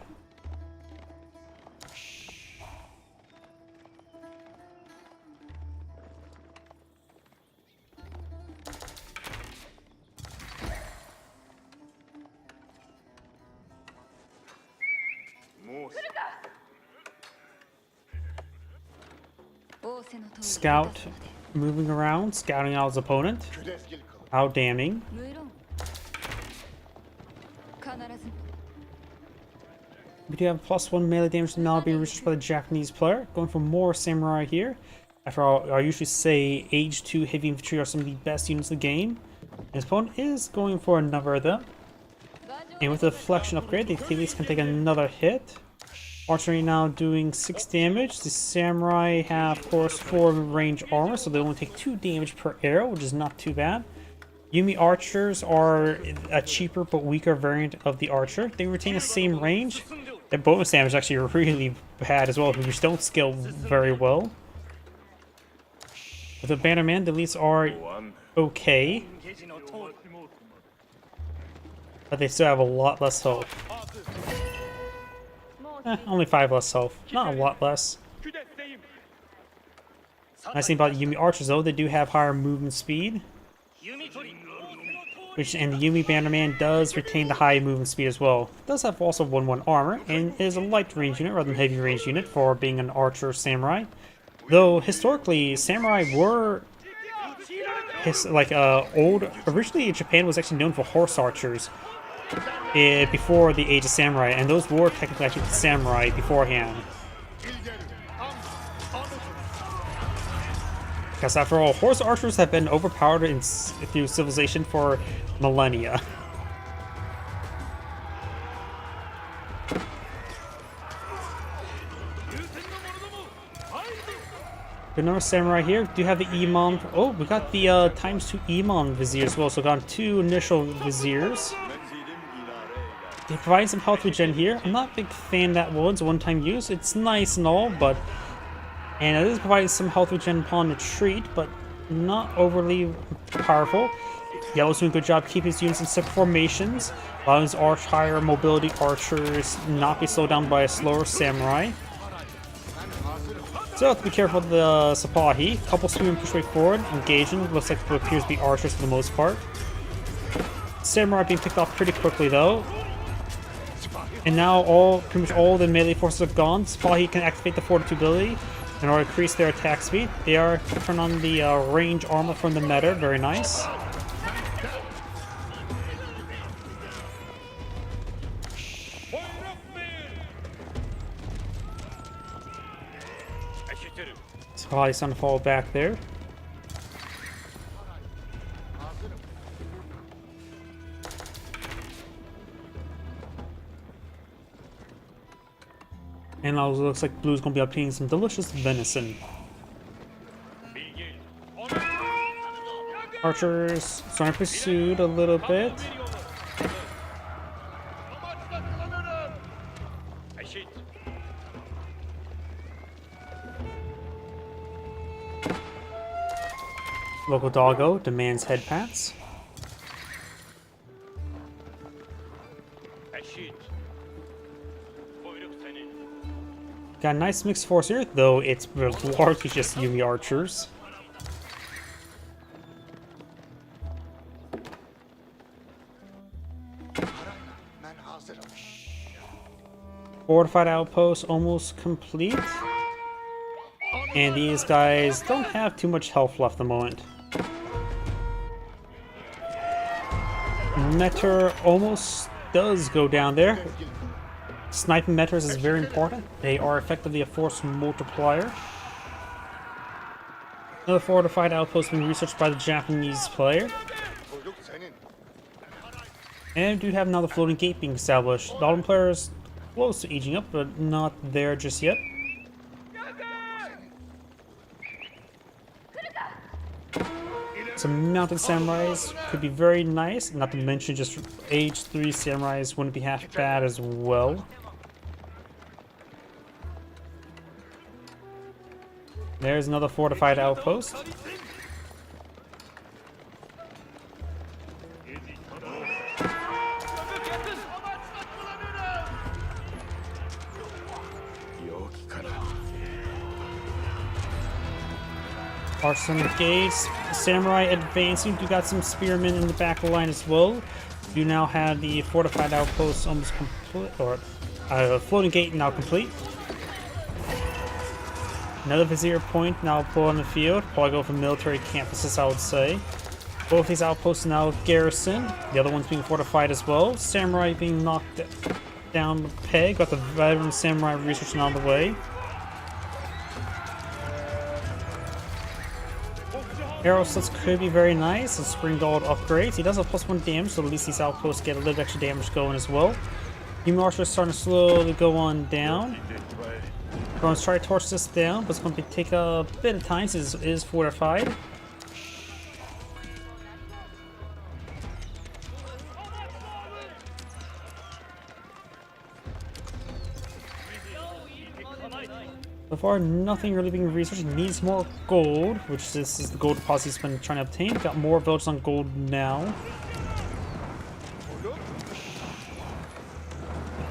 Scout moving around, scouting out his opponent. How damning. 無論必ず We do have +1 melee damage now being reached by the Japanese player. Going for more samurai here. After all, I usually say Age 2 heavy infantry are some of the best units in the game. His opponent is going for a number of them. And with the deflection upgrade, the Achilles can take another hit. Archery now doing 6 damage. The samurai have, of course, 4 range armor, so they only take 2 damage per arrow, which is not too bad. Yumi archers are a cheaper but weaker variant of the archer. They retain the same range. Their bonus damage is actually really bad as well, which don't scale very well. With the Bannerman, the elites are okay, but they still have a lot less health. Only 5 less health. Not a lot less. Nice thing about the Yumi archers though, they do have higher movement speed. And the Yumi Bannerman does retain the high movement speed as well. It does have also 1/1 armor, and is a light range unit rather than heavy range unit for being an archer samurai. Though historically, samurai were originally Japan was actually known for horse archers before the Age of Samurai, and those were technically actually the samurai beforehand. Because after all, horse archers have been overpowered through civilization for millennia. Good number of samurai here. Do have the Imam. Oh, we got the times 2 Imam vizier as well. So got 2 initial viziers. They provide some health regen here. I'm not a big fan of that one. It's a one-time use. It's nice and all, but and it is providing some health regen upon retreat, but not overly powerful. Yellow's doing a good job keeping his units in separate formations, allowing his higher mobility archers not be slowed down by a slower samurai. So have to be careful with the Sipahi. Couple sweeping push way forward, engaging. Looks like what appears to be archers for the most part. Samurai being picked off pretty quickly though. And now pretty much all the melee forces are gone. Sipahi can activate the fortitude ability in order to increase their attack speed. They are turn on the range armor from the meta. Very nice. Sipahi's starting to fall back there. And now it looks like Blue's gonna be obtaining some delicious venison. Archers starting to pursue a little bit. Local doggo demands head pats. Got a nice mixed force here, though it's largely just Yumi archers. Fortified outpost almost complete. And these guys don't have too much health left at the moment. Meter almost does go down there. Sniping meters is very important. They are effectively a force multiplier. Another fortified outpost being researched by the Japanese player. And we do have another floating gate being established. The Autumn player is close to aging up, but not there just yet. Some mounted samurais could be very nice, not to mention just age 3 samurais wouldn't be half bad as well. There's another fortified outpost. Arson engaged. Samurai advancing. You got some spearmen in the back line as well. You now have the fortified outpost almost complete, or floating gate now complete. Another vizier point now put on the field. Probably go for military campuses, I would say. Both these outposts now garrisoned. The other one's being fortified as well. Samurai being knocked down the peg. Got the veteran samurai researching on the way. Arrow slits could be very nice. And spring gold upgrades. He does have +1 damage, so at least these outposts get a little extra damage going as well. Human Archer is starting to slowly go on down. We're going to try to torch this down, but it's going to take a bit of time since it is fortified. So far, nothing really being researched. It needs more gold, which this is the gold deposit he's been trying to obtain. Got more villages on gold now.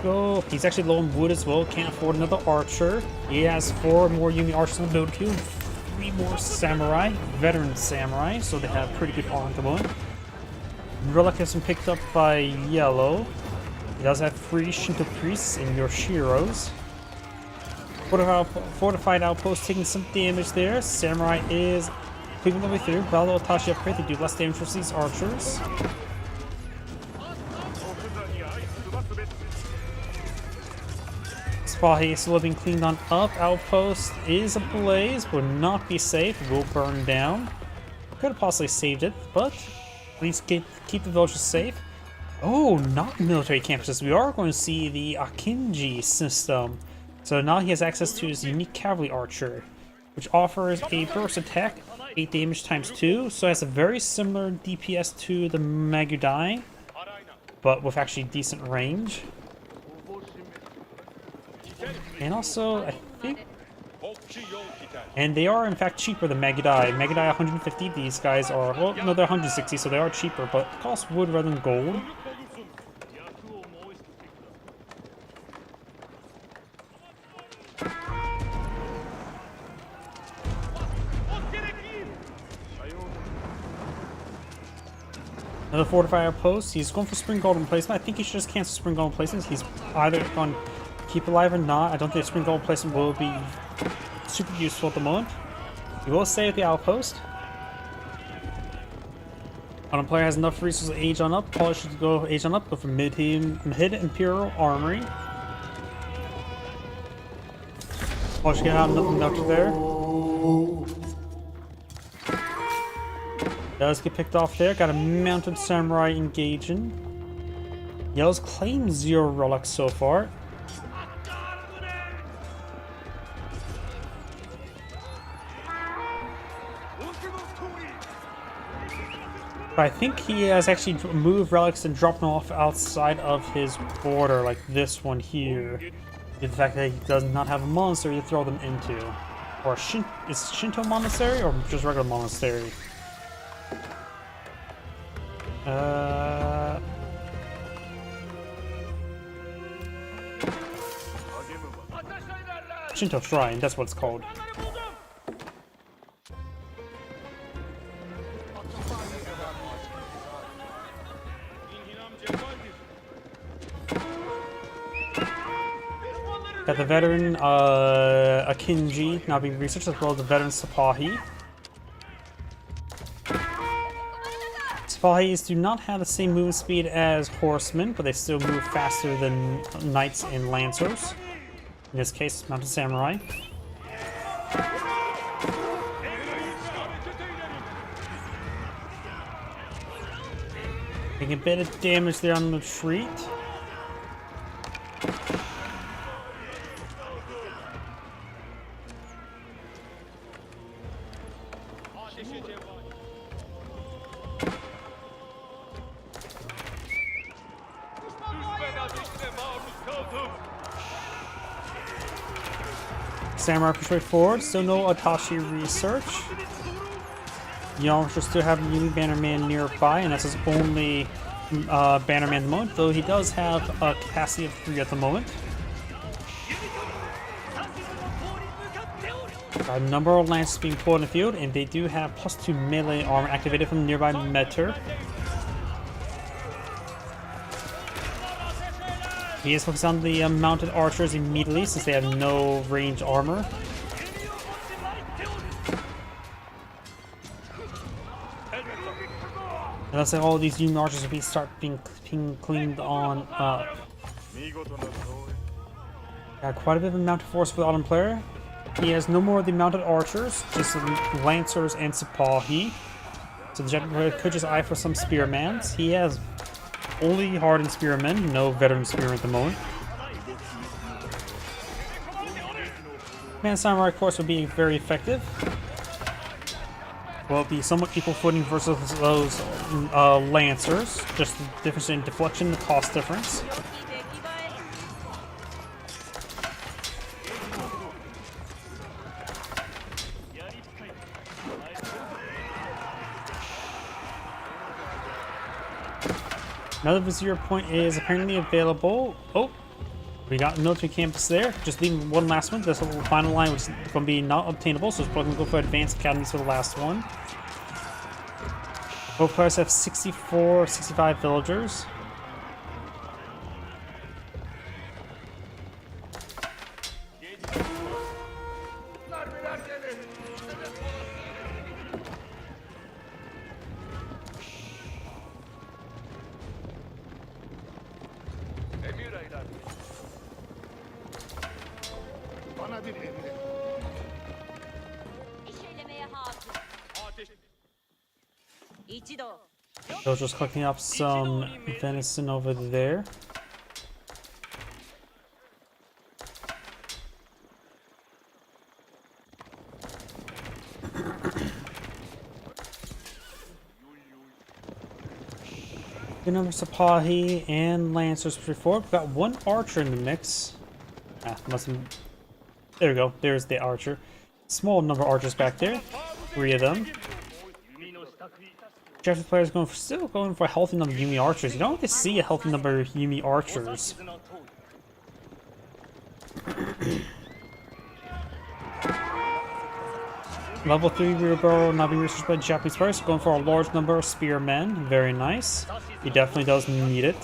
Go. He's actually low on wood as well. Can't afford another archer. He has 4 more Yumi archers in the build queue. 3 more samurai, veteran samurai, so they have pretty good armor at the moment. Relic has been picked up by Yellow. He does have 3 Shinto priests and Yoshiros. Fortified outpost taking some damage there. Samurai is creeping the way through. Battle Tachi upgrade to do less damage with these archers. Sipahi is still being cleaned on up. Outpost is ablaze, will not be safe, will burn down. Could have possibly saved it, but at least keep the villagers safe. Oh, not military campuses. We are going to see the Akinji system. So now he has access to his unique cavalry archer. which offers a burst attack, 8 damage times 2, so it has a very similar DPS to the Magudai, but with actually decent range. And also, I think... And they are in fact cheaper than Magudai. Magudai 150, these guys are... Well, no, they're 160, so they are cheaper, but cost wood rather than gold. Another fortified outpost. He's going for Spring Golden Placement. I think he should just cancel Spring Golden Placements. He's either going to keep alive or not. I don't think Spring Golden Placement will be super useful at the moment. He will stay at the outpost. Autumn player has enough resources to age on up. Probably should go age on up. Go for mid Imperial Armory. Probably should get out nothing up there. Does get picked off there. Got a mounted samurai engaging. Yell's claimed 0 relics so far. But I think he has actually moved relics and dropped them off outside of his border, like this one here. The fact that he does not have a monastery to throw them into. Or is Shinto monastery or just regular monastery? Shinto Shrine, that's what it's called. Got the veteran Akinji now being researched, as well as the veteran Sipahi. Sipahis do not have the same movement speed as horsemen, but they still move faster than knights and lancers. In this case, mounted samurai. Making a bit of damage there on the retreat. Samurai push forward, still no Atashi research. Yamcha still have Yumi Bannerman nearby, and that's his only Bannerman at the moment, though he does have a capacity of 3 at the moment. Got a number of lances being pulled in the field, and they do have +2 melee armor activated from nearby Meter. He is focused on the mounted archers immediately, since they have no range armor. And looks like all of these Union archers will start being cleaned on up. Got quite a bit of a mounted force for the Autumn player. He has no more of the mounted archers, just the lancers and Sipahi. So the Jet player could just eye for some spearmans. He has only hardened spearmen, no veteran spearmen at the moment. Man Samurai, of course, would be very effective. Will be somewhat equal footing versus those lancers. Just the difference in deflection, the cost difference. Another Vizier point is apparently available. Oh, we got a military campus there. Just leaving one last one. This final line was going to be not obtainable, so it's probably going to go for advanced academies for the last one. Both players have 64, 65 villagers. So just collecting up some venison over there. Good number Sapahi and Lancers before. We've got one archer in the mix. Must have... There we go. There's the archer. Small number of archers back there. 3 of them. Japanese players still going for a healthy number of Yumi archers. You don't get to see a healthy number of Yumi archers. Level 3 wheelbarrow not being researched by the Japanese players. Going for a large number of spearmen. Very nice. He definitely does need it.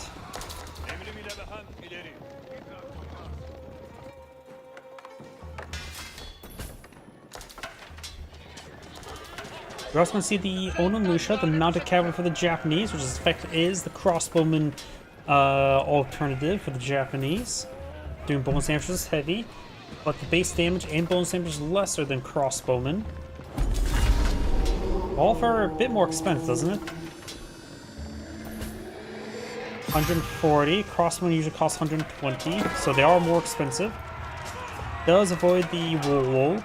We're also going to see the Onomusha, the mounted cavalry for the Japanese, which is the crossbowman alternative for the Japanese. Doing bonus damage is heavy, but the base damage and bonus damage is lesser than crossbowmen. All for a bit more expensive, doesn't it? 140. Crossbowmen usually cost 120, so they are more expensive. Does avoid the wool.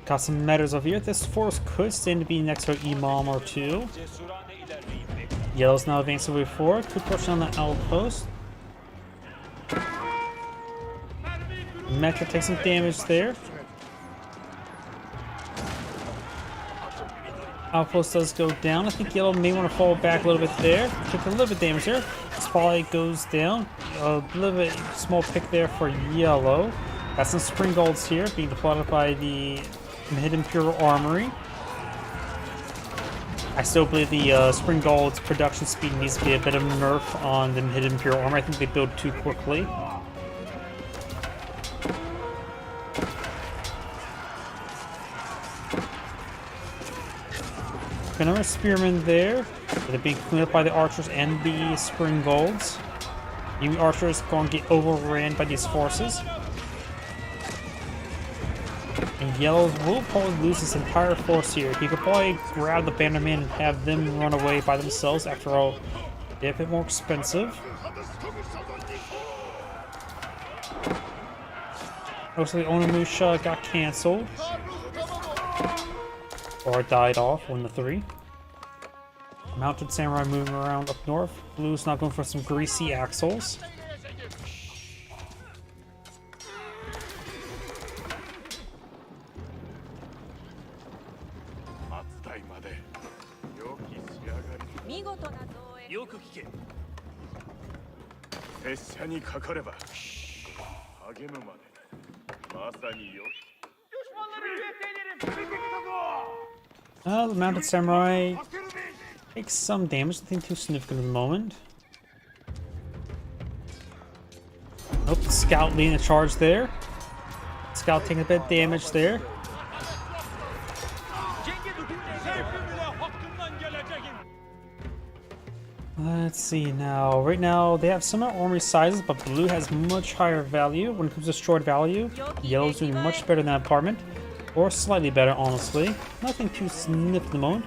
Got some matters over here. This force could stand to be next to an Imam or 2. Yellow's now advancing way forward. Could push on the outpost. Mecha takes some damage there. Outpost does go down. I think Yellow may want to fall back a little bit there. Took a little bit of damage there. Spotlight goes down. A little bit small pick there for Yellow. Got some spring golds here being deployed by the Hidden Imperial Armory. I still believe the Spring Gold's production speed needs to be a bit of a nerf on the Hidden Imperial Armory. I think they build too quickly. Another Spearman there. They're being cleaned up by the archers and the Spring Golds. Yumi archers going to get overran by these forces. And Yellow will probably lose his entire force here. He could probably grab the Bannerman and have them run away by themselves. After all, they're a bit more expensive. Mostly Onomusha got cancelled. Or died off, 1 to 3. Mounted Samurai moving around up north. Blue's not going for some greasy axles. The Mounted Samurai takes some damage, nothing too significant at the moment. Nope, Scout leading the charge there. Scout taking a bit of damage there. Let's see now. Right now, they have similar armory sizes, but blue has much higher value when it comes to destroyed value. Yellow's doing much better than that apartment. Or slightly better, honestly. Nothing too significant at the moment.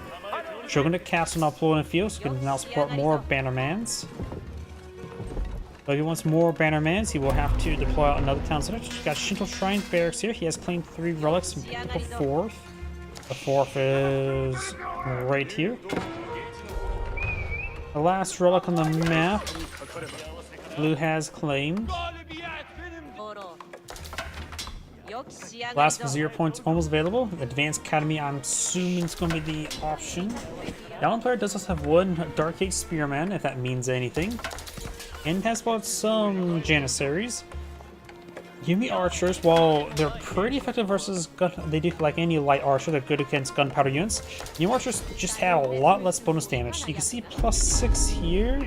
Shogunate Castle now deployed in the field, so he can now support more Bannermans. But if he wants more Bannermans, he will have to deploy out another town center. He's got Shinto Shrine Barracks here. He has claimed 3 relics and picked up a 4th. The 4th is right here. The last relic on the map, blue has claimed. Last Vizier points almost available. Advanced Academy, I'm assuming it's going to be the option. The Allen player does also have 1 Dark Age Spearman, if that means anything. And has bought some Janissaries. Yumi archers, while they're pretty effective versus gun, they do like any light archer, they're good against gunpowder units. Yumi archers just have a lot less bonus damage. You can see +6 here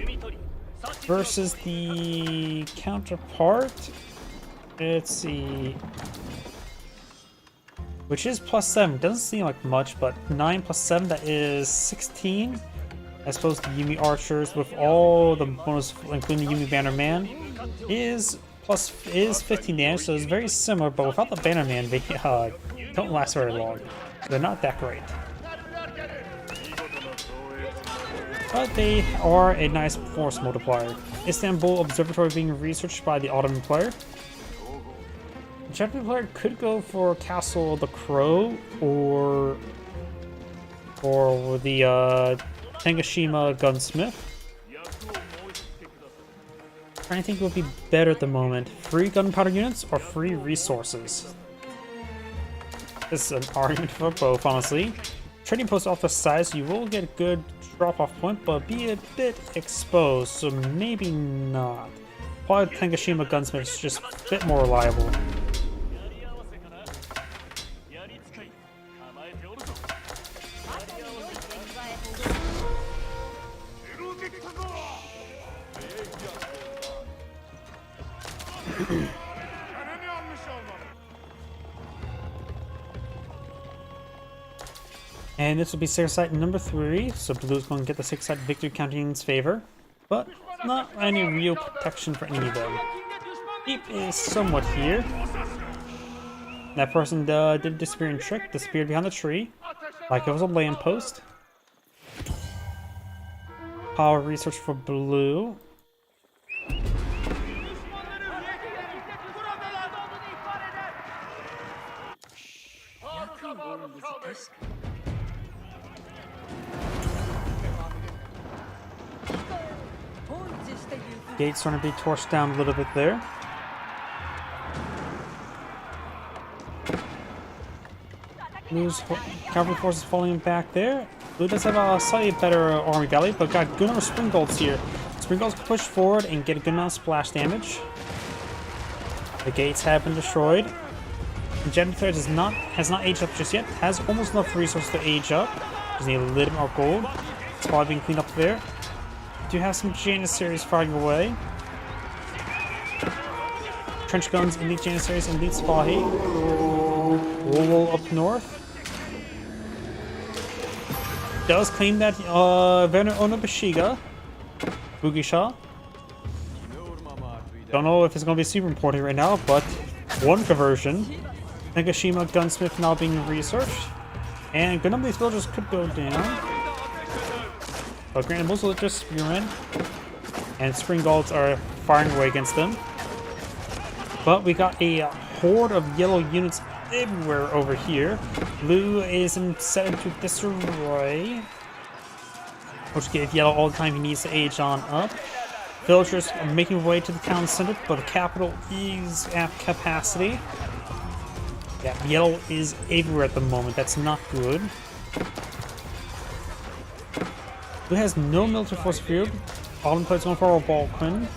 versus the counterpart. Let's see. Which is +7. Doesn't seem like much, but 9 + 7, that is 16. I suppose the Yumi archers with all the bonus, including the Yumi Bannerman, is 15 damage, so it's very similar, but without the Bannerman, they don't last very long. They're not that great. But they are a nice force multiplier. Istanbul Observatory being researched by the Ottoman player. Japanese player could go for Castle the Crow or the Tengashima Gunsmith. I think would be better at the moment. Free gunpowder units or free resources? This is an argument for both, honestly. Trading posts off the side, so you will get a good drop-off point, but be a bit exposed, so maybe not. Probably Tengashima Gunsmith is just a bit more reliable. やり合わせかな。やり使い構えておるぞ。 And this will be sacred site number 3, so Blue's going to get the sacred site victory counting in its favor, but not any real protection for any of them. Deep is somewhat here. That person did a disappearing trick, disappeared behind the tree, like it was a lamppost. Power research for Blue. Gate's starting to be torched down a little bit there. Blue's cavalry forces falling back there. Blue does have a slightly better army galley, but got good number of Springalds here. Springalds can push forward and get a good amount of splash damage. The gates have been destroyed. Generator has not aged up just yet. Has almost enough resources to age up. Just need a little more gold. It's probably being cleaned up there. Do have some Janissaries firing away. Trench guns, elite Janissaries, elite Spahi. Wool up north. Does claim that Werner Onobashiga, Bugisha. Don't know if it's going to be super important right now, but one conversion. Nagashima Gunsmith now being researched. And a good number of these villagers could go down. But granted, most of it just spearmen. And Springalds are firing away against them. But we got a horde of yellow units everywhere over here. Blue is set into disarray, which gave yellow all the time he needs to age on up. Villagers are making their way to the town center, but the capital is at capacity. Yeah, yellow is everywhere at the moment. That's not good. Blue has no military force field. All in place going for a Balkan.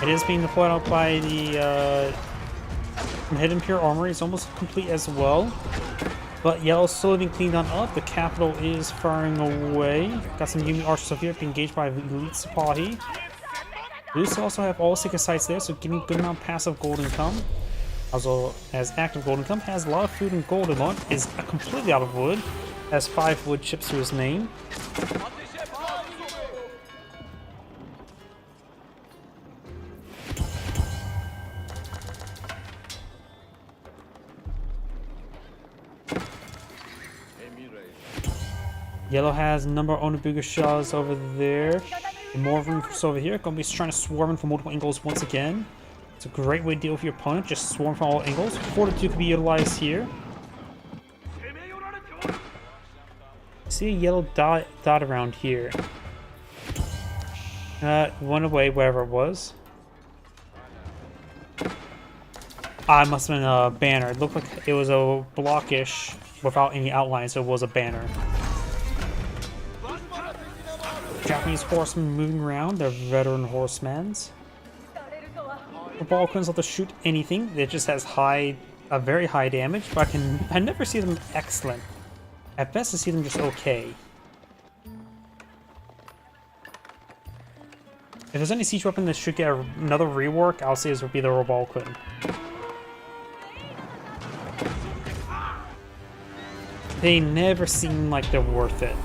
It is being deployed out by the Hidden Pure Armory. It's almost complete as well. But yellow's slowly being cleaned on up. The capital is firing away. Got some Yumi archers up here being engaged by elite Sipahi. Blue also have all sacred sites there, so getting a good amount of passive gold income. Also, as active gold income, has a lot of food and gold in it, is completely out of wood, has 5 wood chips to his name. Yellow has a number of Onabugashas over there. And more rooms over here. Gonna be trying to swarm in from multiple angles once again. It's a great way to deal with your opponent. Just swarm from all angles. Fortitude could be utilized here. See a yellow dot around here. Went away wherever it was. It must have been a banner. It looked like it was a blockish without any outline, so it was a banner. Japanese horsemen moving around, they're veteran horsemen. The Balkans love to shoot anything. It just has a very high damage, but I never see them excellent. At best I see them just okay. If there's any siege weapon that should get another rework, I'll say this would be the Robalquin. They never seem like they're worth it.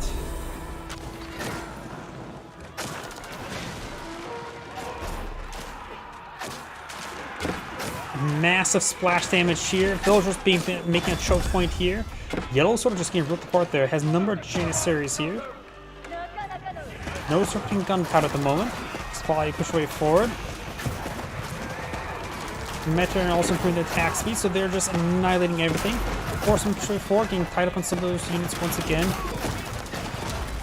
Massive splash damage here. Villagers making a choke point here. Yellow sort of just getting ripped apart there. Has a number of Janissaries here. No surfing gunpowder at the moment. Spy push way forward. meta and also improving the attack speed, so they're just annihilating everything. Horsemen straight forward, getting tied up on some of those units once again.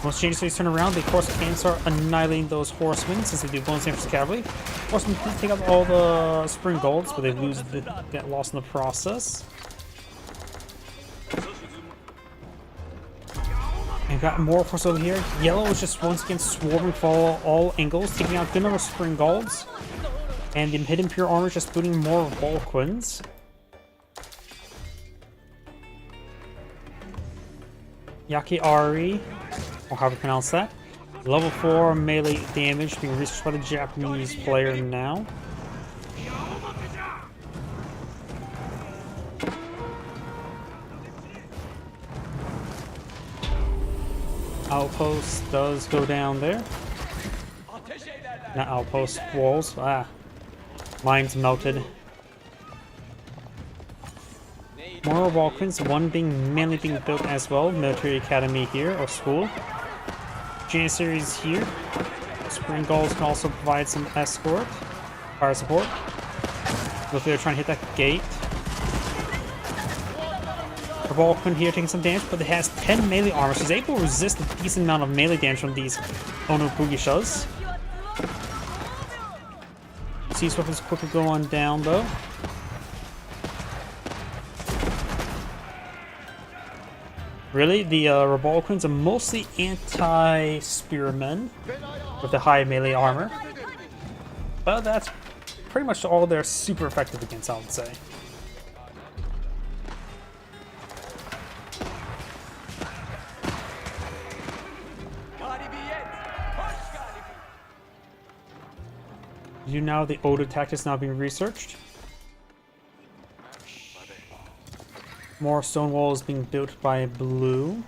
Once Janissaries turn around, they of course can start annihilating those horsemen since they do bonus damage to cavalry. Horsemen can take out all the spring golds, but they get lost in the process. And got more force over here. Yellow is just once again swarming for all angles, taking out a good number of spring golds. And the hidden pure armor is just booting more Vulcans. Yaki Ari, or however you pronounce that. Level 4 melee damage being researched by the Japanese player now. Outpost does go down there. Not outpost, walls. Ah. Mine's melted. More Vulcans, one mainly being built as well. Military academy here, or school. Janissaries here. Spring Gulls can also provide some escort, fire support. If they're trying to hit that gate. The Vulcan here taking some damage, but it has 10 melee armor, so he's able to resist a decent amount of melee damage from these Onobugishas. Siege weapons quickly go on down though. Really, the Vulcans are mostly anti-spearmen with the high melee armor. But that's pretty much all they're super effective against, I would say. You now the Oda tactics now being researched. More stone walls being built by blue.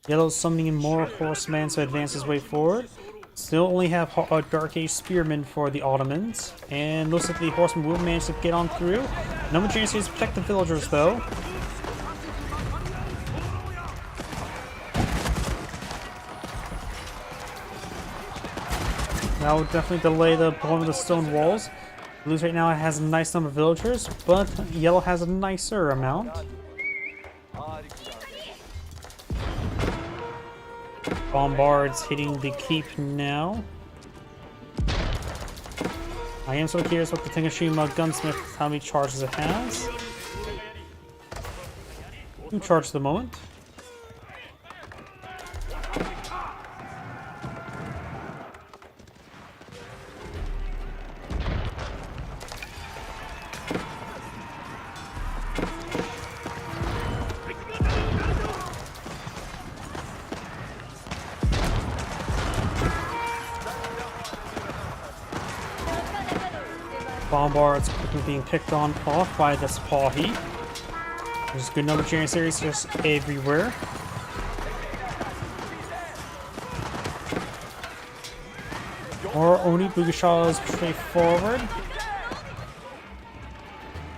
Yellow summoning in more horsemen to advance his way forward. Still only have Dark Age spearmen for the Ottomans. And looks like the horsemen will manage to get on through. Number of chances to protect the villagers though. That will definitely delay the blowing of the stone walls. Blues right now has a nice number of villagers, but yellow has a nicer amount. Bombards hitting the keep now. I am so curious what the Tengoshima gunsmith, how many charges it has. 2 charges at the moment. Bombards quickly being picked on off by the Spahi. There's a good number of Janissaries just everywhere. More Oni Bugashas straightforward.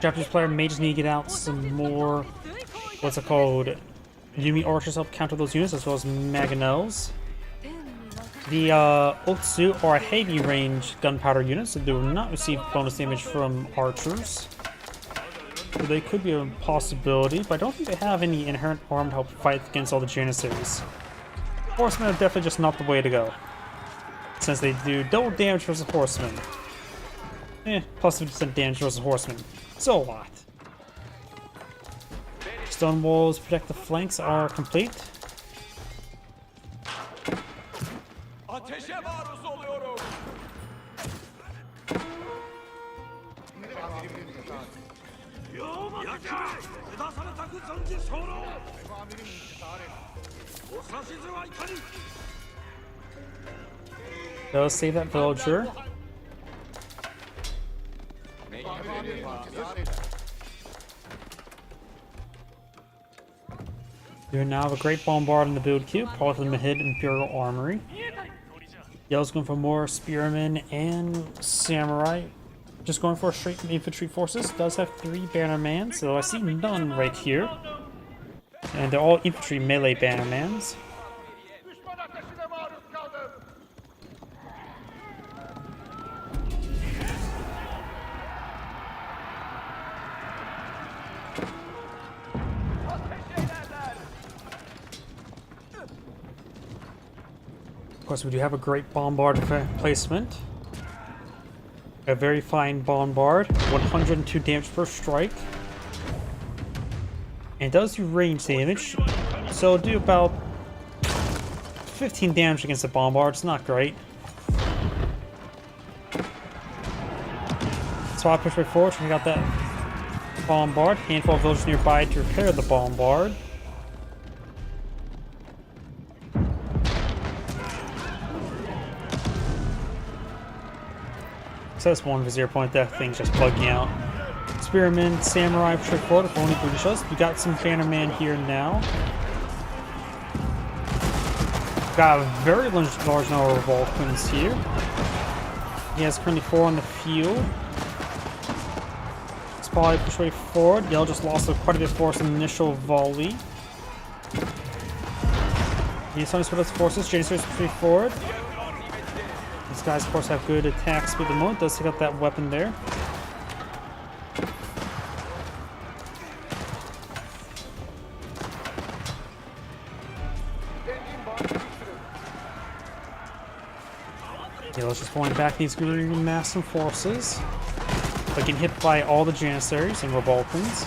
Japanese player may just need to get out some more, what's it called, Yumi archers help counter those units, as well as Mangonels. The Otsu are a heavy range gunpowder units, so they will not receive bonus damage from archers. So they could be a possibility, but I don't think they have any inherent armor to help fight against all the Janissaries. Horsemen are definitely just not the way to go, since they do double damage versus horsemen. Plus 50% damage versus horsemen. So what? Stone walls protect the flanks are complete. They'll save that villager. You now have a great bombard in the build queue, part of the Mahid Imperial Armory. Yellow's going for more spearmen and samurai. Just going for straight infantry forces. Does have 3 bannermans, so I see none right here. And they're all infantry melee bannermans. Of course, we do have a great bombard placement. A very fine bombard, 102 damage per strike. And it does do range damage, so it'll do about 15 damage against the bombard. It's not great. So I push right forward, check out that bombard. Handful of villagers nearby to repair the bombard. So that's one Vizier point. That thing's just bugging out. Spearman, Samurai, push right forward. Only British us. We got some Bannerman here now. Got a very large number of Vulcans here. He has currently 4 on the field. Spy push way forward. Yellow just lost quite a bit of force in the initial volley. He's trying to split his forces. Janissaries push way forward. These guys, of course, have good attack speed at the moment. Does take out that weapon there. Yellow's just pulling back these green massive forces. But getting hit by all the Janissaries and Revoltans.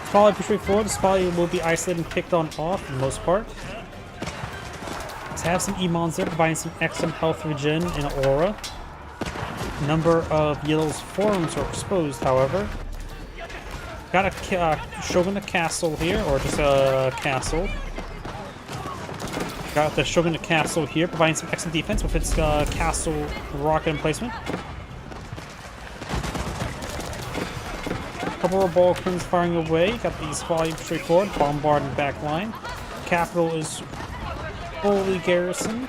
Spotlight push way forward. The Spotlight will be isolated and picked on off for the most part. Let's have some Emons there, providing some excellent health regen and aura. Number of Yellow's forms are exposed, however. Got a Shogunate Castle here, or just a castle. Got the Shogunate Castle here, providing some excellent defense with its castle rocket emplacement. Couple of Vulcans firing away. Got these volume straightforward. Bombard in back line. Capital is fully garrisoned.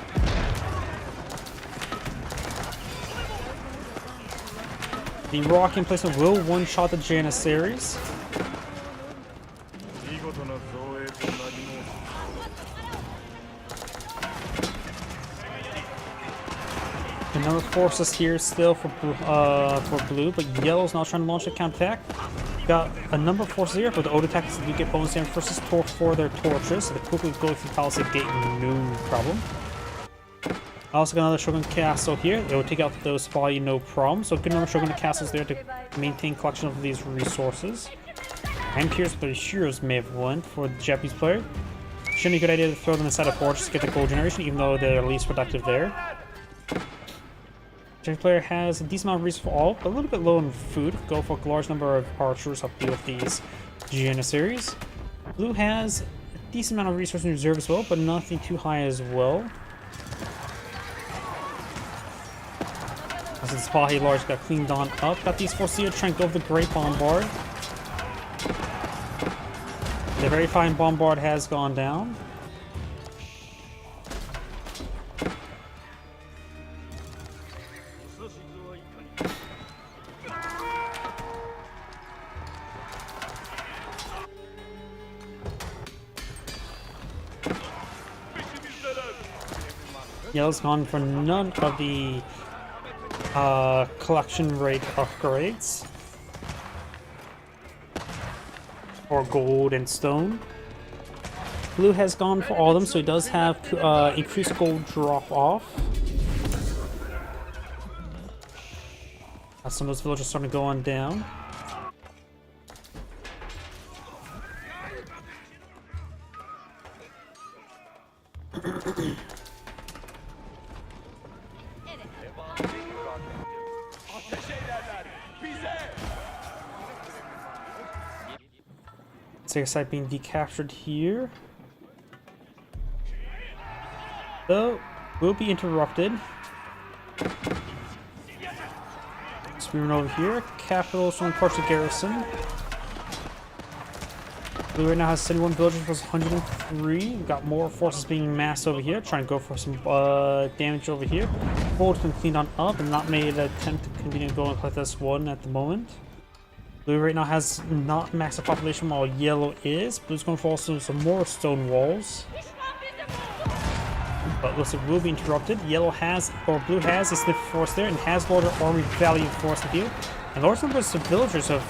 The rocket emplacement will one-shot the Janissaries. The number of forces here still for blue, but yellow's now trying to launch a counterattack. Got a number of forces here, but the old attacks do get bonus damage versus for their torches, so they quickly go through Palisade Gate, no problem. I also got another Shogun Castle here. It will take out those volume, no problem. So good number of Shogun Castles there to maintain collection of these resources. I'm curious if the heroes may have won for the Japanese player. Shouldn't be a good idea to throw them inside a fortress to get the gold generation, even though they're least productive there. Japanese player has a decent amount of resources for all, but a little bit low in food. Go for a large number of archers up deal with these Janissaries. Blue has a decent amount of resources in reserve as well, but nothing too high as well. Since Pahi Large got cleaned on up, got these forces here trying to go with the Great Bombard. The very fine Bombard has gone down. Yellow's gone for none of the collection rate upgrades for gold and stone. Blue has gone for all of them, so he does have increased gold drop off. Some of those villagers starting to go on down. Second site being decaptured here. So, we'll be interrupted. Spearman over here. Capital from parts of garrison. Blue right now has 71 villagers versus 103. We've got more forces being massed over here, trying to go for some damage over here. Gold's been cleaned on up and not made an attempt to continue to go and collect this one at the moment. Blue right now has not maxed population while yellow is. Blue's going for also some more stone walls. But looks like we'll be interrupted. Yellow has, or blue has, a sniff force there and has larger army value force to deal. And large numbers of villagers have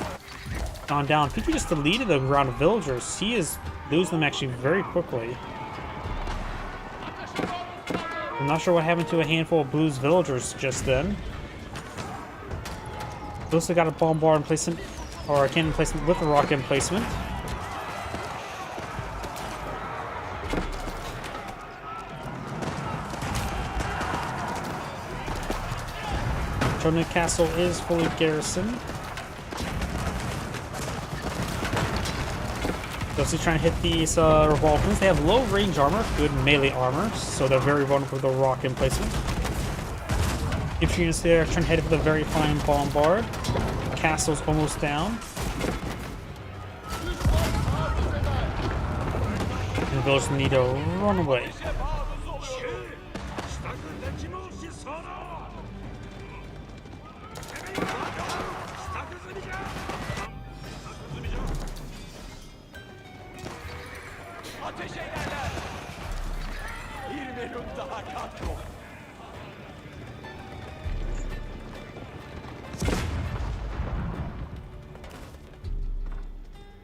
gone down. PG just deleted the round of villagers. He is losing them actually very quickly. I'm not sure what happened to a handful of Blue's villagers just then. We also got a bombard emplacement, or a cannon emplacement with a rocket emplacement. Shonen Castle is fully garrisoned. So he's trying to hit these revolvers. They have low range armor, good melee armor, so they're very vulnerable to the rocket emplacement. Infantry units there trying to hit it with a very fine bombard. Castle's almost down. And the villagers need to run away. Ateş ederler. Bir melun daha katlol.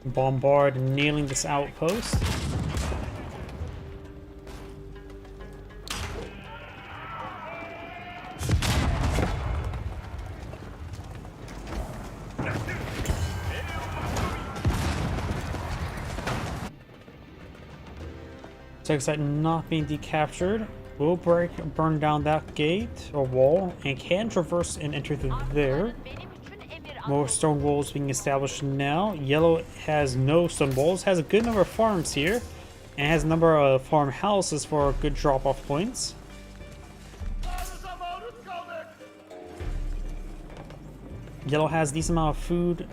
Bombard nailing this outpost. Tech site not being decaptured. Will burn down that gate or wall and can traverse and enter through there. More stone walls being established now. Yellow has no stone walls, has a good number of farms here, and has a number of farmhouses for good drop-off points. Yellow has a decent amount of food,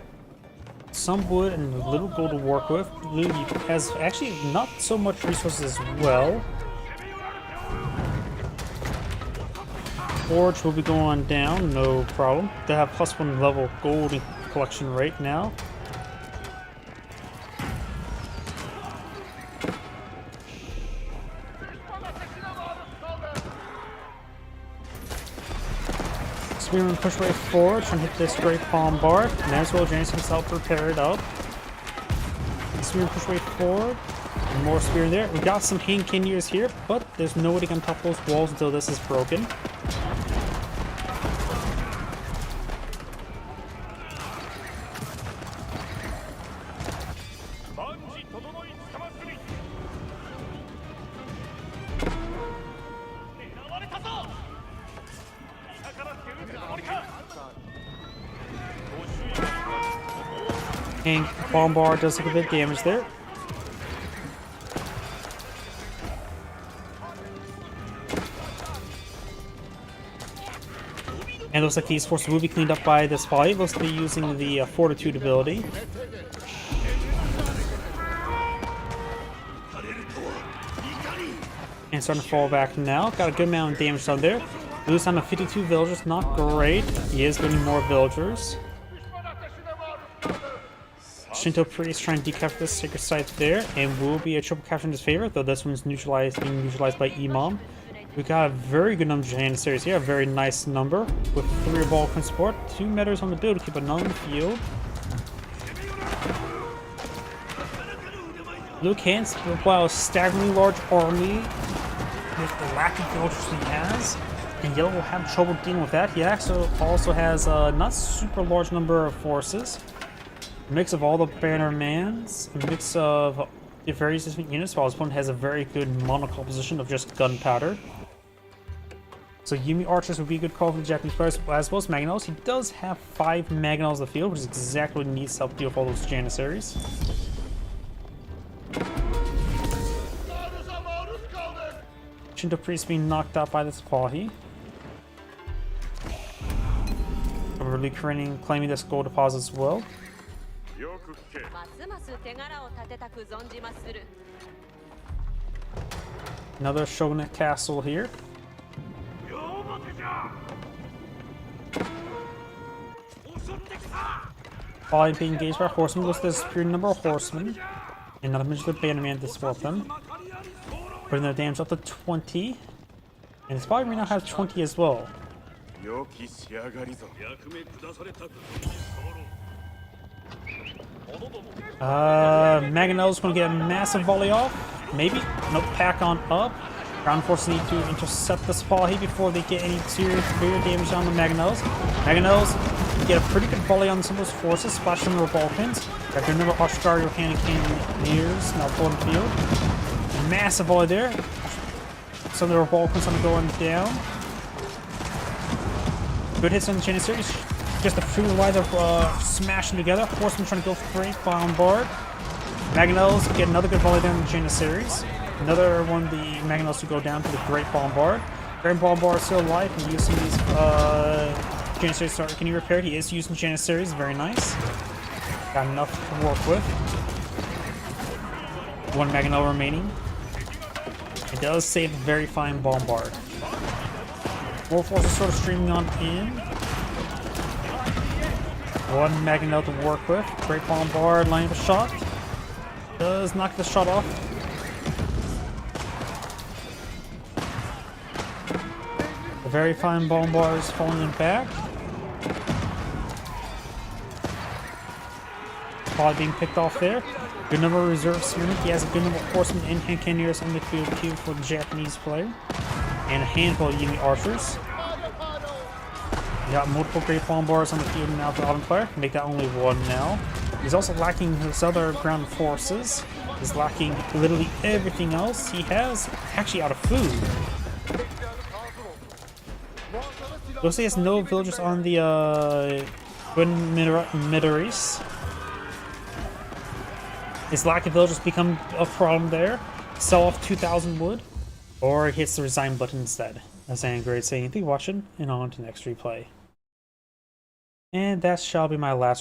some wood, and a little gold to work with. Blue has actually not so much resources as well. Forge will be going down, no problem. They have +1 level gold collection right now. Spearman push right forward, trying to hit this great bombard. And as well, James himself prepared up. Spearman push right forward. And more spear there. We got some hand cannoneers here, but there's nobody on top of those walls until this is broken. And bombard does take a bit of damage there. And it looks like these forces will be cleaned up by this volley. Looks to be using the fortitude ability. And starting to fall back now. Got a good amount of damage done there. Lose down to 52 villagers, not great. He is getting more villagers. Shinto Priest trying to decapture this sacred site there, and will be a triple capture in his favor, though this one's being neutralized by Imam. We got a very good number of Janissaries here, a very nice number, with 3 Vulcan support, 2 metas on the build to keep another on the field. Luke Hans, while a staggeringly large army with the lack of villagers he has, and Yellow will have trouble dealing with that. He also has a not super large number of forces. A mix of all the bannermans, a mix of the various different units, while his opponent has a very good mono composition of just gunpowder. So Yumi archers would be a good call for the Japanese players, as well as Mangonels. He does have 5 Mangonels in the field, which is exactly what he needs to help deal with all those Janissaries. Shinto Priest being knocked out by the Sipahi. Really claiming this gold deposit as well. Another Shogunate castle here. Following being engaged by horsemen, looks at the superior number of horsemen. And not to mention the bannerman to support them. Putting their damage up to 20. And this probably may now have 20 as well. Mangonel's gonna get a massive volley off. Maybe. Nope, pack on up. Ground forces need to intercept the spall here before they get any severe damage on the Mangonels. Mangonels get a pretty good volley on some of those forces, splash them with Balkans. Got their number of Oshgar Cannoneers now pulling the field. Massive volley there. Some of the Balkans are going down. Good hits on the chain of series. Just a few why they're smashing together. Horsemen trying to go for great bombard. Mangonels get another good volley down the chain of series. Another one, the Mangonels to go down to the Great Bombard. Great Bombard is still alive and using these Janissaries. Sorry, can you repair? He is using Janissaries, very nice. Got enough to work with. One Mangonel remaining. It does save a very fine Bombard. More forces sort of streaming on in. One Mangonel to work with. Great Bombard lining up a shot. Does knock the shot off. A very fine Bombard is falling in back. Probably being picked off there. Good number of reserve spearmen. He has a good number of horsemen and hand cannoneers on the field too for the Japanese player. And a handful of unit archers. We got multiple Great Bombards on the field now for the Ottoman player. Make that only one now. He's also lacking his other ground forces. He's lacking literally everything else he has. Actually out of food. Looks like he has no villagers on the Middle-east. His lack of villagers become a problem there. Sell off 2,000 wood. Or he hits the resign button instead. That's great saying. Thank you for watching, and on to the next replay. And that shall be my last